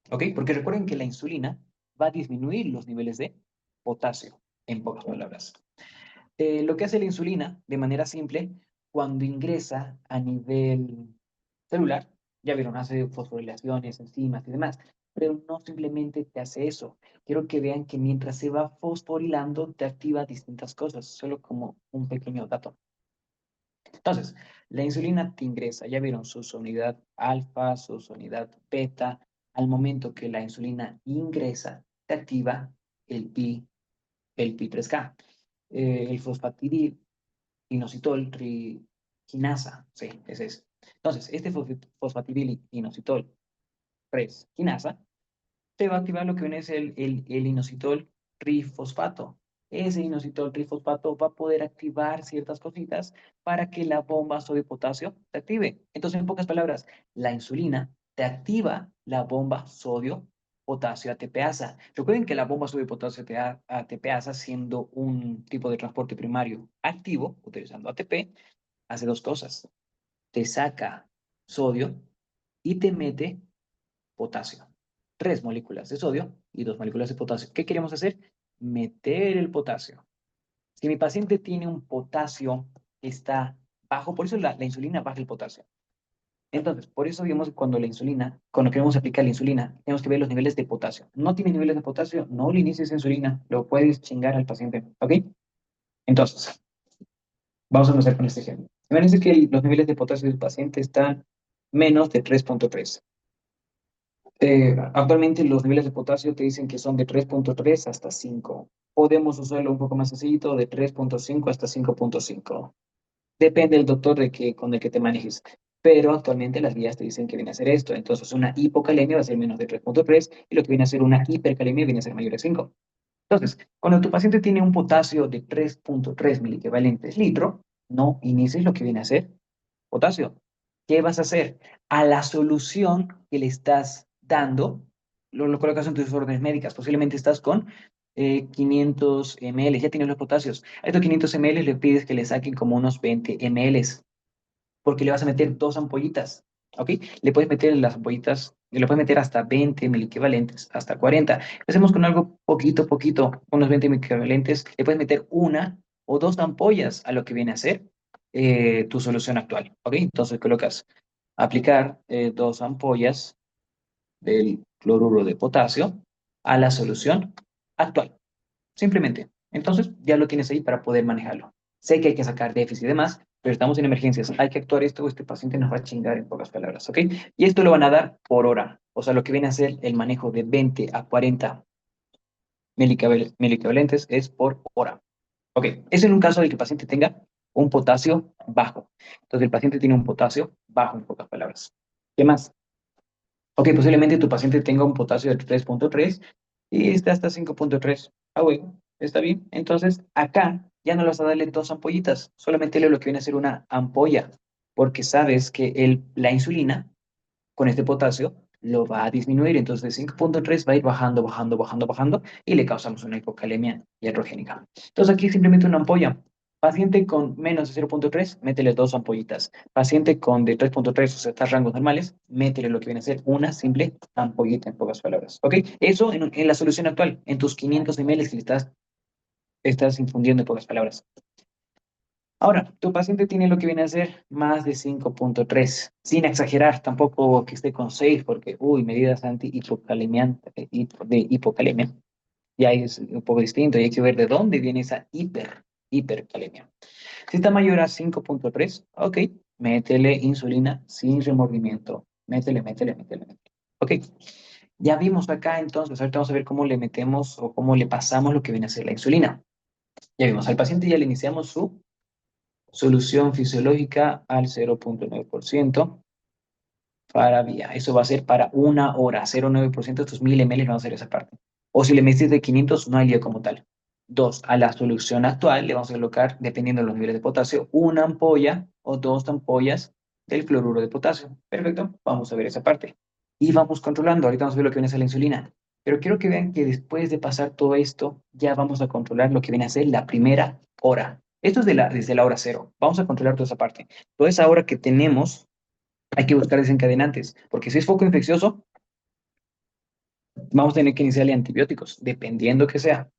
¿Ok? Porque recuerden que la insulina va a disminuir los niveles de potasio, en pocas palabras. Lo que hace la insulina, de manera simple, cuando ingresa a nivel celular, ya vieron, hace fosforilaciones, enzimas y demás, pero no simplemente te hace eso. Quiero que vean que mientras se va fosforilando, te activa distintas cosas, solo como un pequeño dato. Entonces, la insulina te ingresa, ya vieron, su unidad alfa, su unidad beta. Al momento que la insulina ingresa, te activa el pi, el pi3K, el fosfatidil, inositol triquinasa, sí, ese es. Entonces, este fosfatidil inositol 3 quinasa te va a activar lo que viene es el inositol trifosfato. Ese inositol trifosfato va a poder activar ciertas cositas para que la bomba sodio-potasio se active. Entonces, en pocas palabras, la insulina te activa la bomba sodio-potasio ATPasa. Recuerden que la bomba sodio-potasio ATPasa, siendo un tipo de transporte primario activo, utilizando ATP, hace dos cosas. Te saca sodio y te mete potasio. Tres moléculas de sodio y dos moléculas de potasio. ¿Qué queremos hacer? Meter el potasio. Si mi paciente tiene un potasio que está bajo, por eso la insulina baja el potasio. Entonces, por eso vemos que cuando queremos aplicar la insulina, tenemos que ver los niveles de potasio. No tiene niveles de potasio, no le inicies insulina, lo puedes chingar al paciente, ¿ok? Entonces, vamos a empezar con este ejemplo. Imagínense que los niveles de potasio del paciente están menos de 3,3. Actualmente los niveles de potasio te dicen que son de 3,3 hasta 5. Podemos usarlo un poco más sencillito, de 3,5 hasta 5,5. Depende del doctor con el que te manejes. Pero actualmente las guías te dicen que viene a ser esto. Entonces una hipocalemia va a ser menos de 3,3 y lo que viene a ser una hipercalemia viene a ser mayor de 5. Entonces, cuando tu paciente tiene un potasio de 3,3 miliequivalentes litro, no inicies lo que viene a ser potasio. ¿Qué vas a hacer? A la solución que le estás dando, lo colocas en tus órdenes médicas. Posiblemente estás con 500 ml, ya tienes los potasios. A estos 500 ml le pides que le saquen como unos 20 ml, porque le vas a meter dos ampollitas, ¿ok? Le puedes meter las ampollitas, le puedes meter hasta 20 equivalentes, hasta 40. Empecemos con algo poquito, poquito, unos 20 equivalentes. Le puedes meter una o dos ampollas a lo que viene a ser tu solución actual, ¿ok? Entonces colocas aplicar dos ampollas del cloruro de potasio a la solución actual. Simplemente. Entonces, ya lo tienes ahí para poder manejarlo. Sé que hay que sacar déficit y demás, pero estamos en emergencias. Hay que actuar esto o este paciente nos va a chingar en pocas palabras, ¿ok? Y esto lo van a dar por hora. O sea, lo que viene a ser el manejo de 20 a 40 milicavalentes es por hora. Ok, es en un caso de que el paciente tenga un potasio bajo. Entonces, el paciente tiene un potasio bajo en pocas palabras. ¿Qué más? Ok, posiblemente tu paciente tenga un potasio de 3.3 y está hasta 5.3. Ah, bueno, está bien. Entonces, acá ya no le vas a darle dos ampollitas, solamente lo que viene a ser una ampolla, porque sabes que la insulina con este potasio lo va a disminuir. Entonces, de 5.3 va a ir bajando, bajando, bajando, bajando y le causamos una hipocalemia iatrogénica. Entonces, aquí simplemente una ampolla. Paciente con menos de 0.3, métele dos ampollitas. Paciente con de 3.3, o sea, estas rangos normales, métele lo que viene a ser una simple ampollita, en pocas palabras. ¿Ok? Eso en la solución actual, en tus 500 ml que le estás infundiendo, en pocas palabras. Ahora, tu paciente tiene lo que viene a ser más de 5.3, sin exagerar, tampoco que esté con 6, porque, uy, medidas anti-hipocalemia, de hipocalemia, ya es un poco distinto y hay que ver de dónde viene esa hipercalemia. Si está mayor a 5.3, ok, métele insulina sin remordimiento, métele, métele, métele, métele. Ok, ya vimos acá entonces, ahorita vamos a ver cómo le metemos o cómo le pasamos lo que viene a ser la insulina. Ya vimos, al paciente ya le iniciamos su solución fisiológica al 0.9% para vía. Eso va a ser para una hora, 0.9%, estos 1000 ml van a ser esa parte. O si le metes de 500, no hay lío como tal. Dos, a la solución actual le vamos a colocar, dependiendo de los niveles de potasio, una ampolla o dos ampollas del cloruro de potasio. Perfecto, vamos a ver esa parte. Y vamos controlando, ahorita vamos a ver lo que viene a ser la insulina. Pero quiero que vean que después de pasar todo esto, ya vamos a controlar lo que viene a ser la primera hora. Esto es desde la hora cero. Vamos a controlar toda esa parte. Toda esa hora que tenemos, hay que buscar desencadenantes, porque si es foco infeccioso, vamos a tener que iniciarle antibióticos, dependiendo que sea.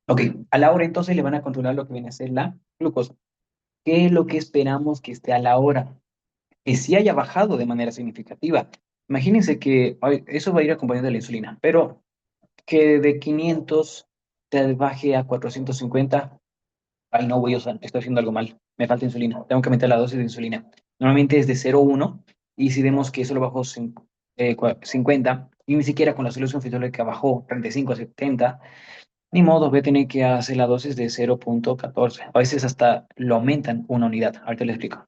Ok, a la hora entonces le van a controlar lo que viene a ser la glucosa. ¿Qué es lo que esperamos que esté a la hora? Que sí haya bajado de manera significativa. Imagínense que eso va a ir acompañado de la insulina, pero que de 500 te baje a 450. Ay, no, güey, o sea, estoy haciendo algo mal. Me falta insulina. Tengo que meter la dosis de insulina. Normalmente es de 0,1 y si vemos que solo bajó 50 y ni siquiera con la solución fisiológica bajó 35 a 70, ni modo, voy a tener que hacer la dosis de 0.14. A veces hasta lo aumentan una unidad. Ahorita le explico.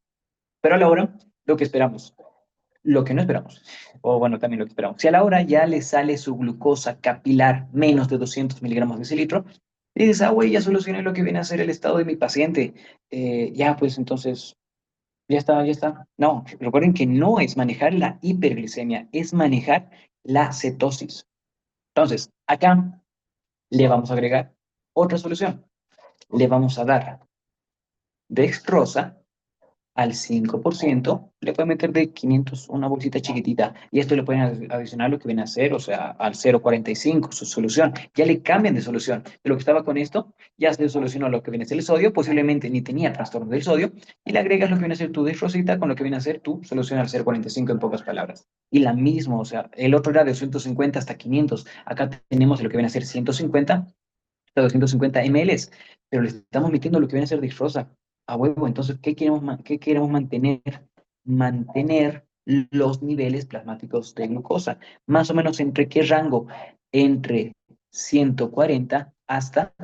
Pero a la hora, lo que esperamos, lo que no esperamos, o bueno, también lo que esperamos. Si a la hora ya le sale su glucosa capilar menos de 200 miligramos de cilitro, y dices, ah, güey, ya solucioné lo que viene a ser el estado de mi paciente. Ya, pues entonces, ya está, ya está. No, recuerden que no es manejar la hiperglicemia, es manejar la cetosis. Entonces, acá le vamos a agregar otra solución. Le vamos a dar dextrosa al 5%, le pueden meter de 500 una bolsita chiquitita y esto le pueden adicionar lo que viene a ser, o sea, al 0.45, su solución. Ya le cambian de solución. De lo que estaba con esto, ya se solucionó lo que viene a ser el sodio, posiblemente ni tenía trastorno del sodio, y le agregas lo que viene a ser tu dextrosita con lo que viene a ser tu solución al 0.45 en pocas palabras. Y la misma, o sea, el otro era de 250 hasta 500. Acá tenemos lo que viene a ser 150 hasta 250 ml, pero le estamos metiendo lo que viene a ser dextrosa a huevo. Entonces, qué queremos mantener? Mantener los niveles plasmáticos de glucosa. Más o menos, ¿entre qué rango? Entre 140 hasta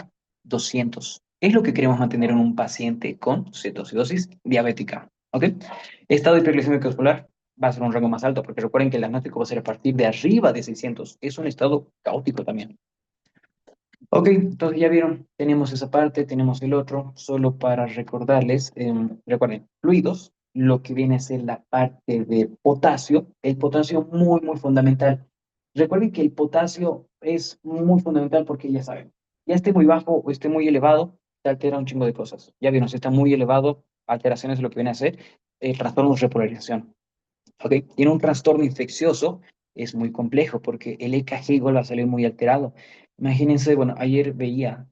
200. Es lo que queremos mantener en un paciente con cetocidosis diabética. ¿Ok? Estado hiperglicémico escolar va a ser un rango más alto, porque recuerden que el diagnóstico va a ser a partir de arriba de 600. Es un estado caótico también. Ok, entonces ya vieron, tenemos esa parte, tenemos el otro, solo para recordarles, recuerden, fluidos, lo que viene a ser la parte de potasio. El potasio muy, muy fundamental. Recuerden que el potasio es muy fundamental porque ya saben, ya esté muy bajo o esté muy elevado, te altera un chingo de cosas. Ya vieron, si está muy elevado, alteraciones de lo que viene a ser trastornos de repolarización. ¿Ok? Tiene un trastorno infeccioso, es muy complejo porque el EKG igual va a salir muy alterado. Imagínense, bueno, ayer veía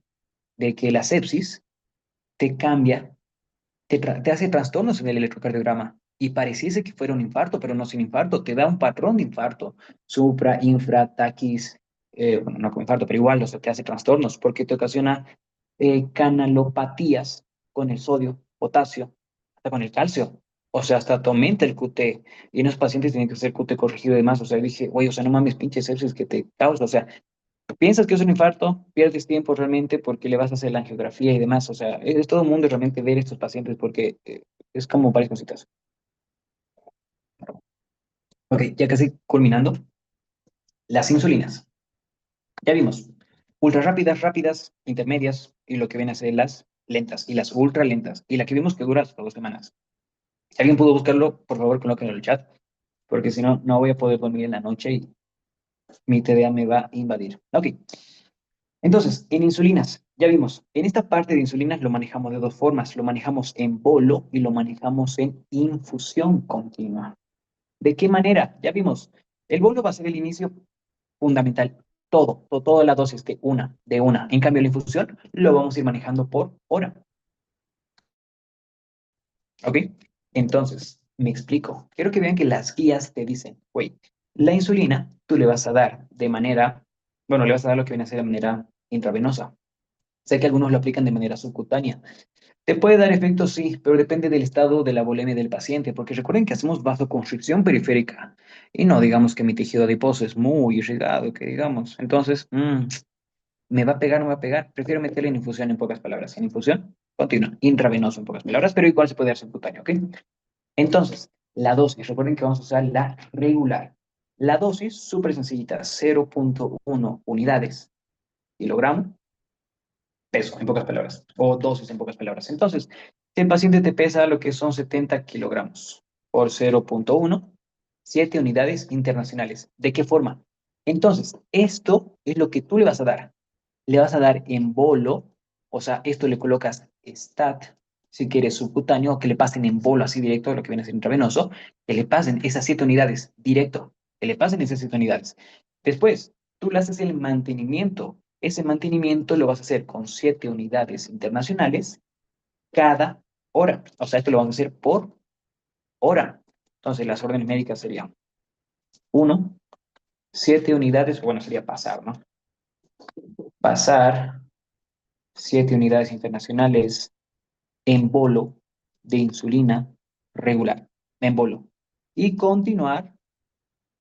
de que la sepsis te cambia, te hace trastornos en el electrocardiograma y pareciese que fuera un infarto, pero no sin infarto, te da un patrón de infarto, supra, infra, taquis, bueno, no como infarto, pero igual, o sea, te hace trastornos porque te ocasiona canalopatías con el sodio, potasio, hasta con el calcio. O sea, hasta te aumenta el QT. Y en los pacientes tienen que hacer QT corregido y demás. O sea, dije, oye, o sea, no mames, pinche sepsis que te causa. O sea, piensas que es un infarto, pierdes tiempo realmente porque le vas a hacer la angiografía y demás. O sea, es todo el mundo realmente ver estos pacientes porque es como varias cositas. Ok, ya casi culminando. Las insulinas. Ya vimos. Ultra rápidas, rápidas, intermedias y lo que viene a ser las lentas y las ultra lentas. Y la que vimos que dura hasta 2 semanas. Si alguien pudo buscarlo, por favor, colóquenlo en el chat, porque si no, no voy a poder dormir en la noche y mi TDA me va a invadir. Ok, entonces, en insulinas, ya vimos, en esta parte de insulinas lo manejamos de dos formas, lo manejamos en bolo y lo manejamos en infusión continua. ¿De qué manera? Ya vimos, el bolo va a ser el inicio fundamental, toda la dosis de una. En cambio, la infusión lo vamos a ir manejando por hora. ¿Ok? Entonces, me explico. Quiero que vean que las guías te dicen, güey, la insulina tú le vas a dar de manera, bueno, le vas a dar lo que viene a ser de manera intravenosa. Sé que algunos lo aplican de manera subcutánea. Te puede dar efectos, sí, pero depende del estado de la volemia del paciente, porque recuerden que hacemos vasoconstricción periférica y no digamos que mi tejido adiposo es muy irrigado, que digamos. Entonces, ¿me va a pegar o no me va a pegar? Prefiero meterle en infusión en pocas palabras. En infusión continua, intravenoso en pocas palabras, pero igual se puede dar subcutáneo, ¿ok? Entonces, la dosis, recuerden que vamos a usar la regular. La dosis, súper sencillita, 0,1 unidades kilogramo, peso, en pocas palabras, o dosis en pocas palabras. Entonces, si el paciente te pesa lo que son 70 kilogramos por 0,1, 7 unidades internacionales. ¿De qué forma? Entonces, esto es lo que tú le vas a dar. Le vas a dar en bolo, o sea, esto le colocas stat, si quieres subcutáneo, o que le pasen en bolo así directo, lo que viene a ser intravenoso, que le pasen esas 7 unidades directo, que le pasen esas 7 unidades. Después, tú le haces el mantenimiento. Ese mantenimiento lo vas a hacer con 7 unidades internacionales cada hora. O sea, esto lo vamos a hacer por hora. Entonces, las órdenes médicas serían 1, 7 unidades, bueno, sería pasar, ¿no? Pasar 7 unidades internacionales en bolo de insulina regular, en bolo. Y continuar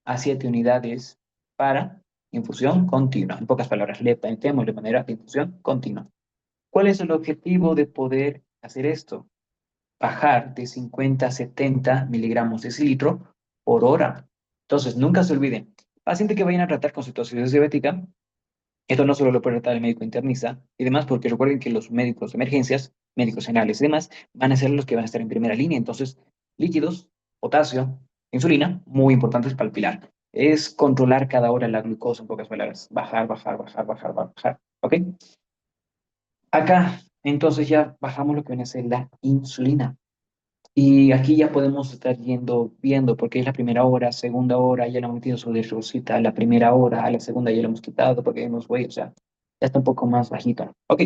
a 7 unidades para infusión continua. En pocas palabras, le metemos de manera de infusión continua. ¿Cuál es el objetivo de poder hacer esto? Bajar de 50 a 70 miligramos de cilitro por hora. Entonces, nunca se olviden, paciente que vayan a tratar con cetosis diabética, esto no solo lo puede tratar el médico internista y demás, porque recuerden que los médicos de emergencias, médicos generales y demás, van a ser los que van a estar en primera línea. Entonces, líquidos, potasio, insulina, muy importantes para el pilar. Es controlar cada hora la glucosa, en pocas palabras. Bajar, bajar, bajar, bajar, bajar. ¿Ok? Acá, entonces ya bajamos lo que viene a ser la insulina. Y aquí ya podemos estar viendo, porque es la primera hora, segunda hora, ya le hemos metido su rosita a la primera hora, a la segunda ya lo hemos quitado, porque vemos, güey, o sea, ya está un poco más bajito. Ok,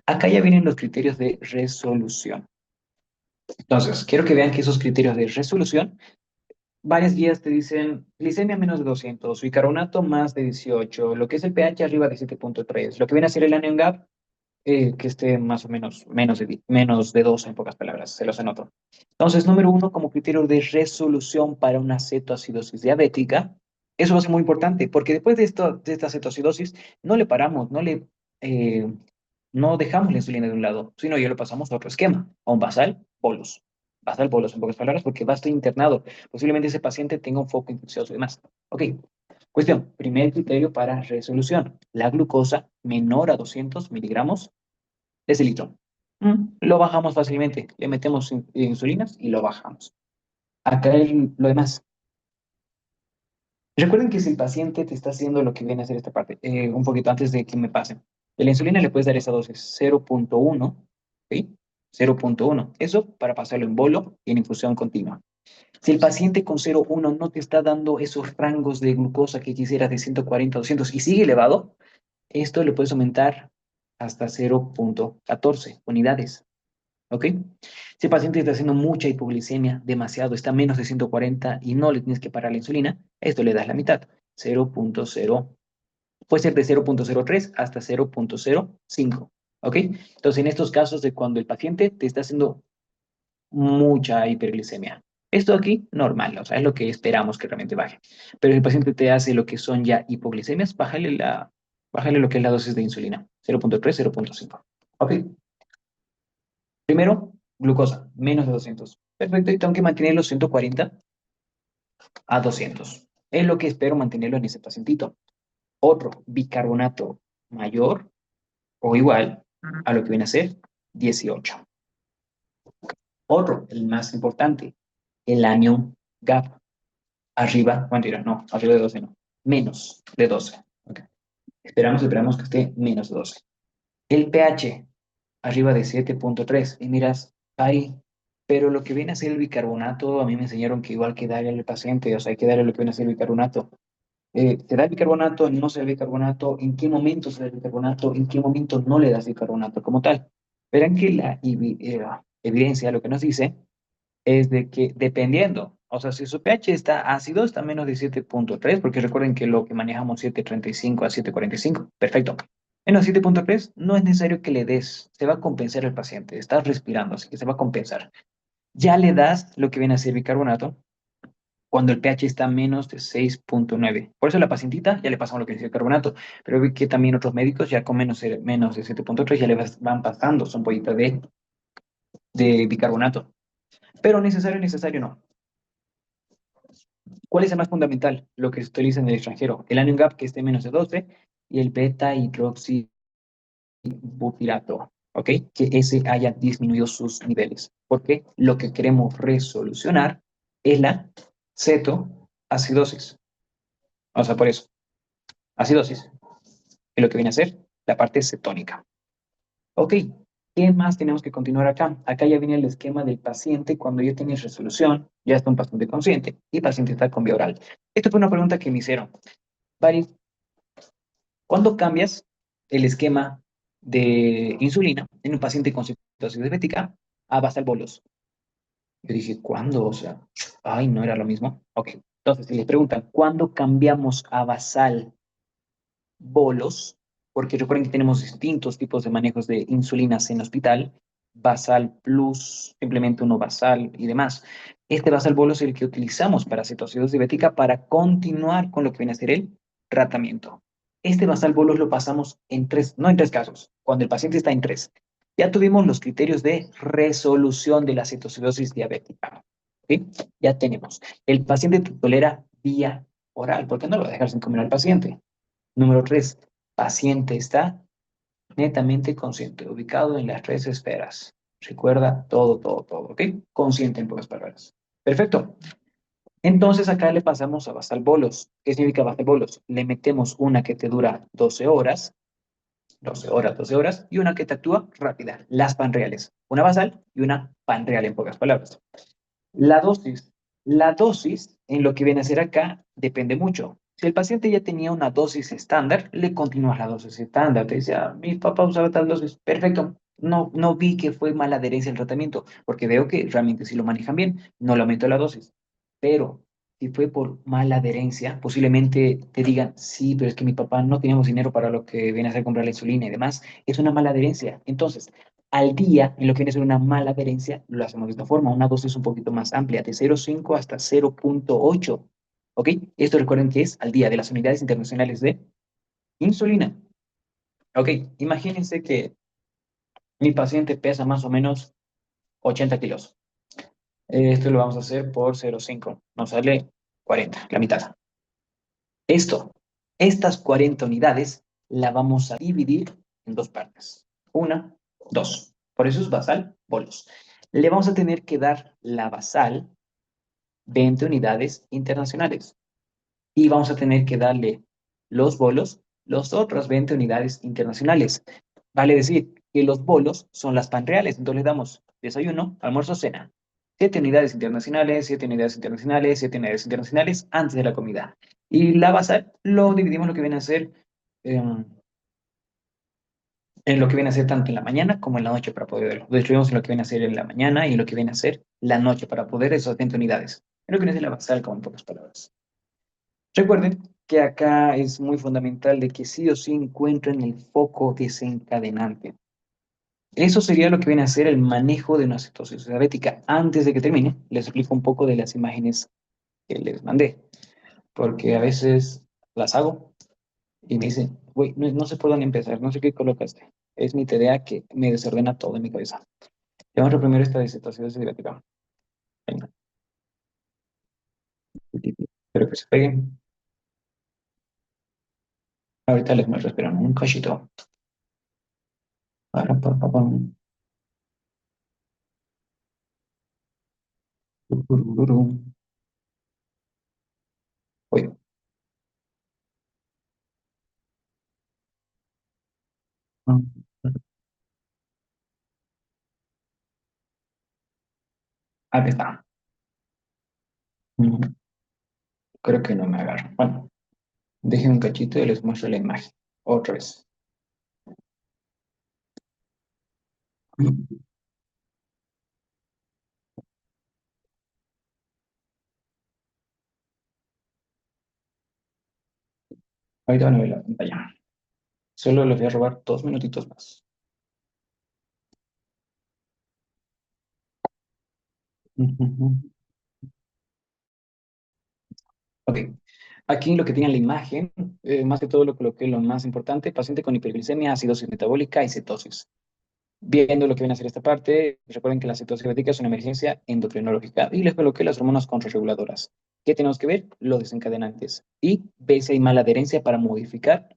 acá ya vienen los criterios de resolución. Entonces, quiero que vean que esos criterios de resolución, varias guías te dicen glicemia menos de 200, bicarbonato más de 18, lo que es el pH arriba de 7,3, lo que viene a ser el anion gap, que esté más o menos menos de 2 en pocas palabras, se los anoto. Entonces, número uno, como criterio de resolución para una cetoacidosis diabética, eso va a ser muy importante, porque después de esta cetoacidosis, no le paramos, eh, no dejamos la insulina de un lado, sino ya lo pasamos a otro esquema, a un basal bolus. Basal bolus, en pocas palabras, porque va a estar internado. Posiblemente ese paciente tenga un foco infeccioso y demás. Ok, cuestión, primer criterio para resolución, la glucosa menor a 200 miligramos de cilitro. Lo bajamos fácilmente. Le metemos insulinas y lo bajamos. Acá lo demás. Recuerden que si el paciente te está haciendo lo que viene a hacer esta parte, un poquito antes de que me pasen, de la insulina le puedes dar esa dosis 0.1, ¿sí? 0.1. Eso para pasarlo en bolo y en infusión continua. Si el paciente con 0.1 no te está dando esos rangos de glucosa que quisieras de 140 a 200 y sigue elevado, esto le puedes aumentar hasta 0.14 unidades. ¿Ok? Si el paciente está haciendo mucha hipoglicemia, demasiado, está menos de 140 y no le tienes que parar la insulina, esto le das la mitad, 0.0, puede ser de 0.03 hasta 0.05. ¿Ok? Entonces, en estos casos de cuando el paciente te está haciendo mucha hiperglicemia, esto aquí, normal, o sea, es lo que esperamos que realmente baje. Pero si el paciente te hace lo que son ya hipoglicemias, bájale lo que es la dosis de insulina, 0.3, 0.5. ¿Ok? Primero, glucosa, menos de 200. Perfecto, y tengo que mantener los 140 a 200. Es lo que espero mantenerlo en ese pacientito. Otro, bicarbonato mayor o igual a lo que viene a ser 18. Otro, el más importante, el anion gap. Arriba, mentira, no, arriba de 12 no. Menos de 12. Okay. Esperamos que esté menos de 12. El pH, arriba de 7.3. Y miras, ahí, pero lo que viene a ser el bicarbonato, a mí me enseñaron que igual que darle al paciente, o sea, hay que darle lo que viene a ser el bicarbonato. ¿Te da el bicarbonato? ¿No se da el bicarbonato? ¿En qué momento se da el bicarbonato? ¿En qué momento no le das bicarbonato como tal? Verán que la evidencia lo que nos dice es de que dependiendo, o sea, si su pH está ácido, está menos de 7.3, porque recuerden que lo que manejamos 7.35 a 7.45, perfecto. Menos 7.3 no es necesario que le des, se va a compensar el paciente, estás respirando, así que se va a compensar. Ya le das lo que viene a ser bicarbonato cuando el pH está menos de 6.9. Por eso a la pacientita ya le pasamos lo que dice el carbonato, pero vi que también otros médicos ya con menos de 7.3 ya le van pasando son pollitas de bicarbonato. Pero necesario no. ¿Cuál es el más fundamental? Lo que se utiliza en el extranjero. El anion gap que esté menos de 12 y el beta hidroxibutirato, ¿ok? Que ese haya disminuido sus niveles. Porque lo que queremos resolucionar es la cetoacidosis. O sea, por eso, acidosis, es lo que viene a ser la parte cetónica. Ok, ¿qué más tenemos que continuar acá? Acá ya viene el esquema del paciente cuando ya tienes resolución, ya está un paciente consciente y el paciente está con vía oral. Esta fue una pregunta que me hicieron. Vari, ¿cuándo cambias el esquema de insulina en un paciente con citosis diabética a basal bolus? Yo dije, ¿cuándo? O sea, ay, no era lo mismo. Ok, entonces si les preguntan, ¿cuándo cambiamos a basal bolos? Porque recuerden que tenemos distintos tipos de manejos de insulinas en hospital, basal plus, simplemente uno basal y demás. Este basal bolo es el que utilizamos para cetoacidosis diabética para continuar con lo que viene a ser el tratamiento. Este basal bolos lo pasamos en tres, no en tres casos, cuando el paciente está en tres. Ya tuvimos los criterios de resolución de la cetoacidosis diabética. ¿Sí? Ya tenemos. El paciente tolera vía oral, porque no lo va a dejar sin comer al paciente. Número tres, paciente está netamente consciente, ubicado en las tres esferas. Recuerda todo, ¿ok? Consciente en pocas palabras. Perfecto. Entonces acá le pasamos a basal bolos. ¿Qué significa basal bolos? Le metemos una que te dura 12 horas, 12 horas, y una que te actúa rápida, las panreales. Una basal y una panreal en pocas palabras. La dosis. La dosis, en lo que viene a ser acá, depende mucho. Si el paciente ya tenía una dosis estándar, le continúas la dosis estándar. Te dice, ah, mi papá usaba tal dosis. Perfecto. No, no vi que fue mala adherencia al tratamiento, porque veo que realmente si lo manejan bien, no le aumento la dosis. Pero si fue por mala adherencia, posiblemente te digan, sí, pero es que mi papá no teníamos dinero para lo que viene a hacer comprar la insulina y demás. Es una mala adherencia. Entonces, al día, en lo que viene a ser una mala adherencia, lo hacemos de esta forma, una dosis un poquito más amplia, de 0,5 hasta 0.8. ¿Ok? Esto recuerden que es al día de las unidades internacionales de insulina. ¿Ok? Imagínense que mi paciente pesa más o menos 80 kilos. Esto lo vamos a hacer por 0,5. Nos sale 40, la mitad. Estas 40 unidades la vamos a dividir en dos partes. Una, dos. Por eso es basal, bolos. Le vamos a tener que dar la basal 20 unidades internacionales y vamos a tener que darle los bolos, los otros 20 unidades internacionales. Vale decir que los bolos son las panreales, entonces le damos desayuno, almuerzo, cena. 7 unidades internacionales, 7 unidades internacionales, 7 unidades internacionales antes de la comida. Y la basal lo dividimos lo que viene a ser en lo que viene a ser tanto en la mañana como en la noche para poder. Lo distribuimos en lo que viene a ser en la mañana y en lo que viene a ser la noche para poder esas 20 unidades. En lo que viene a ser la basal, como en pocas palabras. Recuerden que acá es muy fundamental de que sí o sí encuentren el foco desencadenante. Eso sería lo que viene a ser el manejo de una cetosis diabética. Antes de que termine, les explico un poco de las imágenes que les mandé, porque a veces las hago y me dicen, güey, no, no sé por dónde empezar, no sé qué colocaste. Es mi TDA que me desordena todo en mi cabeza. Vamos a primero esta de cetosis diabética. Venga. Espero que se peguen. Ahorita les muestro, esperan un cachito. Para, pa, pa, pam. Turururu. Oye, aquí está. Mm, Creo que no me agarro. Bueno, dejen un cachito y les muestro la imagen. Otra vez. Ahorita van a ver la pantalla. Solo les voy a robar 2 minutitos más. Ok. Aquí lo que tiene la imagen, más que todo lo coloqué lo más importante, paciente con hiperglicemia, acidosis metabólica y cetosis. Viendo lo que viene a hacer esta parte, recuerden que la cetosis diabética es una emergencia endocrinológica y les coloqué las hormonas contrarreguladoras. ¿Qué tenemos que ver? Los desencadenantes y ver si hay mala adherencia para modificar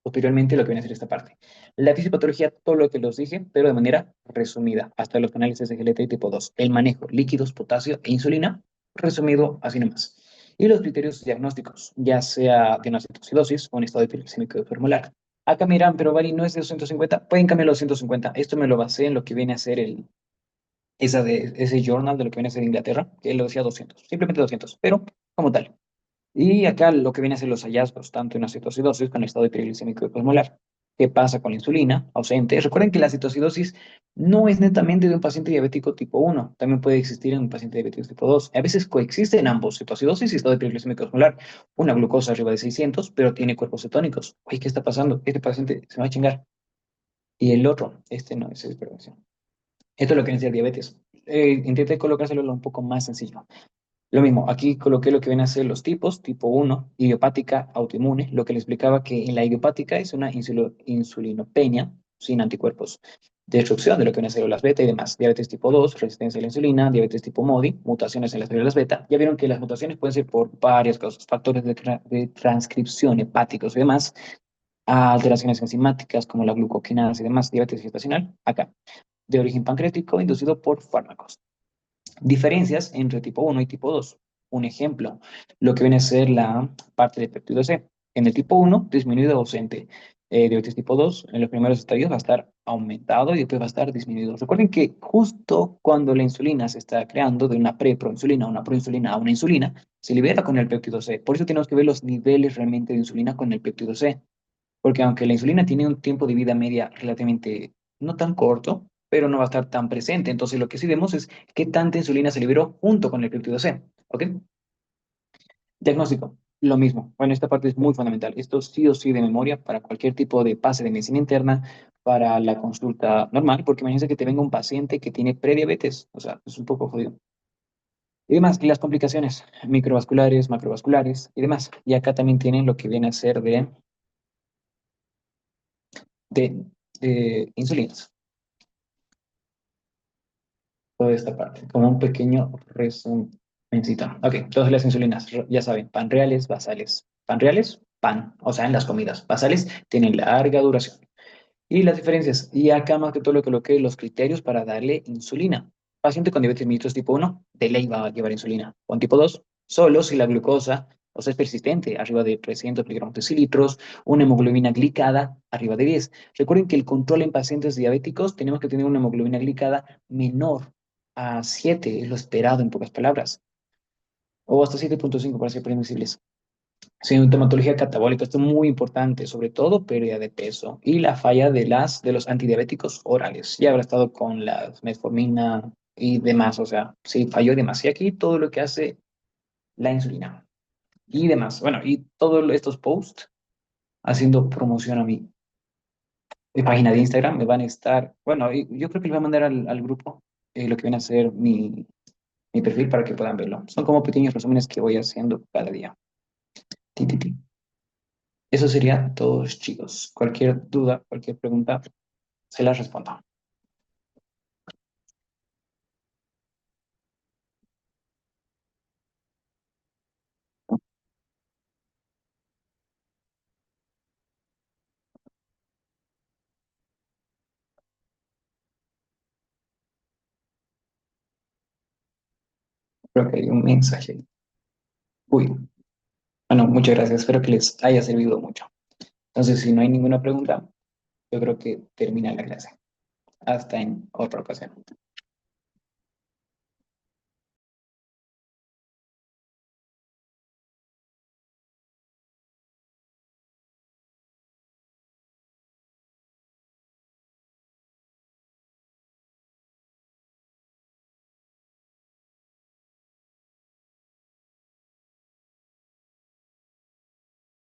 posteriormente lo que viene a ser esta parte. La fisiopatología, todo lo que los dije, pero de manera resumida, hasta los canales SGLT tipo 2. El manejo, líquidos, potasio e insulina, resumido así nomás. Y los criterios diagnósticos, ya sea de una cetoacidosis o un estado hiperglicémico hipermolar. Acá miran, pero Bari no es de 250, pueden cambiar los 150. Esto me lo basé en lo que viene a ser ese journal de lo que viene a ser Inglaterra, que lo decía 200, simplemente 200, pero como tal. Y acá lo que viene a ser los hallazgos, tanto en la cetoacidosis con el estado hiperglicémico hiposmolar. ¿Qué pasa con la insulina ausente? Recuerden que la cetoacidosis no es netamente de un paciente diabético tipo 1, también puede existir en un paciente diabético tipo 2. A veces coexisten ambos, cetoacidosis y estado hiperglicémico hiposmolar. Una glucosa arriba de 600, pero tiene cuerpos cetónicos. Oye, ¿qué está pasando? Este paciente se va a chingar. Y el otro, este no, ese es hipertensión. Esto es lo que viene a ser diabetes. Intenté colocárselo un poco más sencillo. Lo mismo, aquí coloqué lo que vienen a ser los tipos, tipo 1, idiopática, autoinmune, lo que le explicaba que en la idiopática es una insulinopenia sin anticuerpos, destrucción de lo que vienen a ser las beta y demás, diabetes tipo 2, resistencia a la insulina, diabetes tipo MODI, mutaciones en las células beta. Ya vieron que las mutaciones pueden ser por varias causas, factores de transcripción hepáticos y demás, alteraciones enzimáticas como la glucokinasa y demás, diabetes gestacional, acá, de origen pancreático inducido por fármacos. Diferencias entre tipo 1 y tipo 2. Un ejemplo, lo que viene a ser la parte de péptido C. En el tipo 1, disminuido o ausente. Diabetes tipo 2, en los primeros estadios va a estar aumentado y después va a estar disminuido. Recuerden que justo cuando la insulina se está creando de una preproinsulina a una proinsulina a una insulina, se libera con el péptido C. Por eso tenemos que ver los niveles realmente de insulina con el péptido C. Porque aunque la insulina tiene un tiempo de vida media relativamente no tan corto, pero no va a estar tan presente. Entonces lo que sí vemos es qué tanta insulina se liberó junto con el péptido C. ¿Ok? Diagnóstico. Lo mismo. Bueno, esta parte es muy fundamental. Esto sí o sí de memoria para cualquier tipo de pase de medicina interna, para la consulta normal, porque imagínense que te venga un paciente que tiene prediabetes. O sea, es un poco jodido. Y demás, y las complicaciones microvasculares, macrovasculares y demás. Y acá también tienen lo que viene a ser de insulinas. Toda esta parte, como un pequeño resumencito. Ok, entonces las insulinas, ya saben, panreales, basales. Panreales, pan, o sea, en las comidas. Basales tienen larga duración. Y las diferencias, y acá más que todo lo que coloqué los criterios para darle insulina. Paciente con diabetes mellitus tipo 1 de ley va a llevar insulina. Con tipo 2 solo si la glucosa, o sea, es persistente, arriba de 300 miligramos de decilitros, una hemoglobina glicada arriba de 10. Recuerden que el control en pacientes diabéticos tenemos que tener una hemoglobina glicada menor a 7, es lo esperado en pocas palabras, o hasta 7,5 para ser permisibles. Sintomatología catabólica, esto es muy importante, sobre todo pérdida de peso y la falla de los antidiabéticos orales. Ya habrá estado con la metformina y demás, o sea, sí, falló demasiado aquí todo lo que hace la insulina y demás. Bueno, y todos estos posts haciendo promoción a mi página de Instagram me van a estar, bueno, yo creo que les voy a mandar al grupo lo que viene a ser mi perfil para que puedan verlo. Son como pequeños resúmenes que voy haciendo cada día. Ti, ti, ti. Eso sería todo, chicos. Cualquier duda, cualquier pregunta, se las respondo. Creo que hay un mensaje. Uy, bueno, muchas gracias. Espero que les haya servido mucho. Entonces, si no hay ninguna pregunta, yo creo que termina la clase. Hasta en otra ocasión.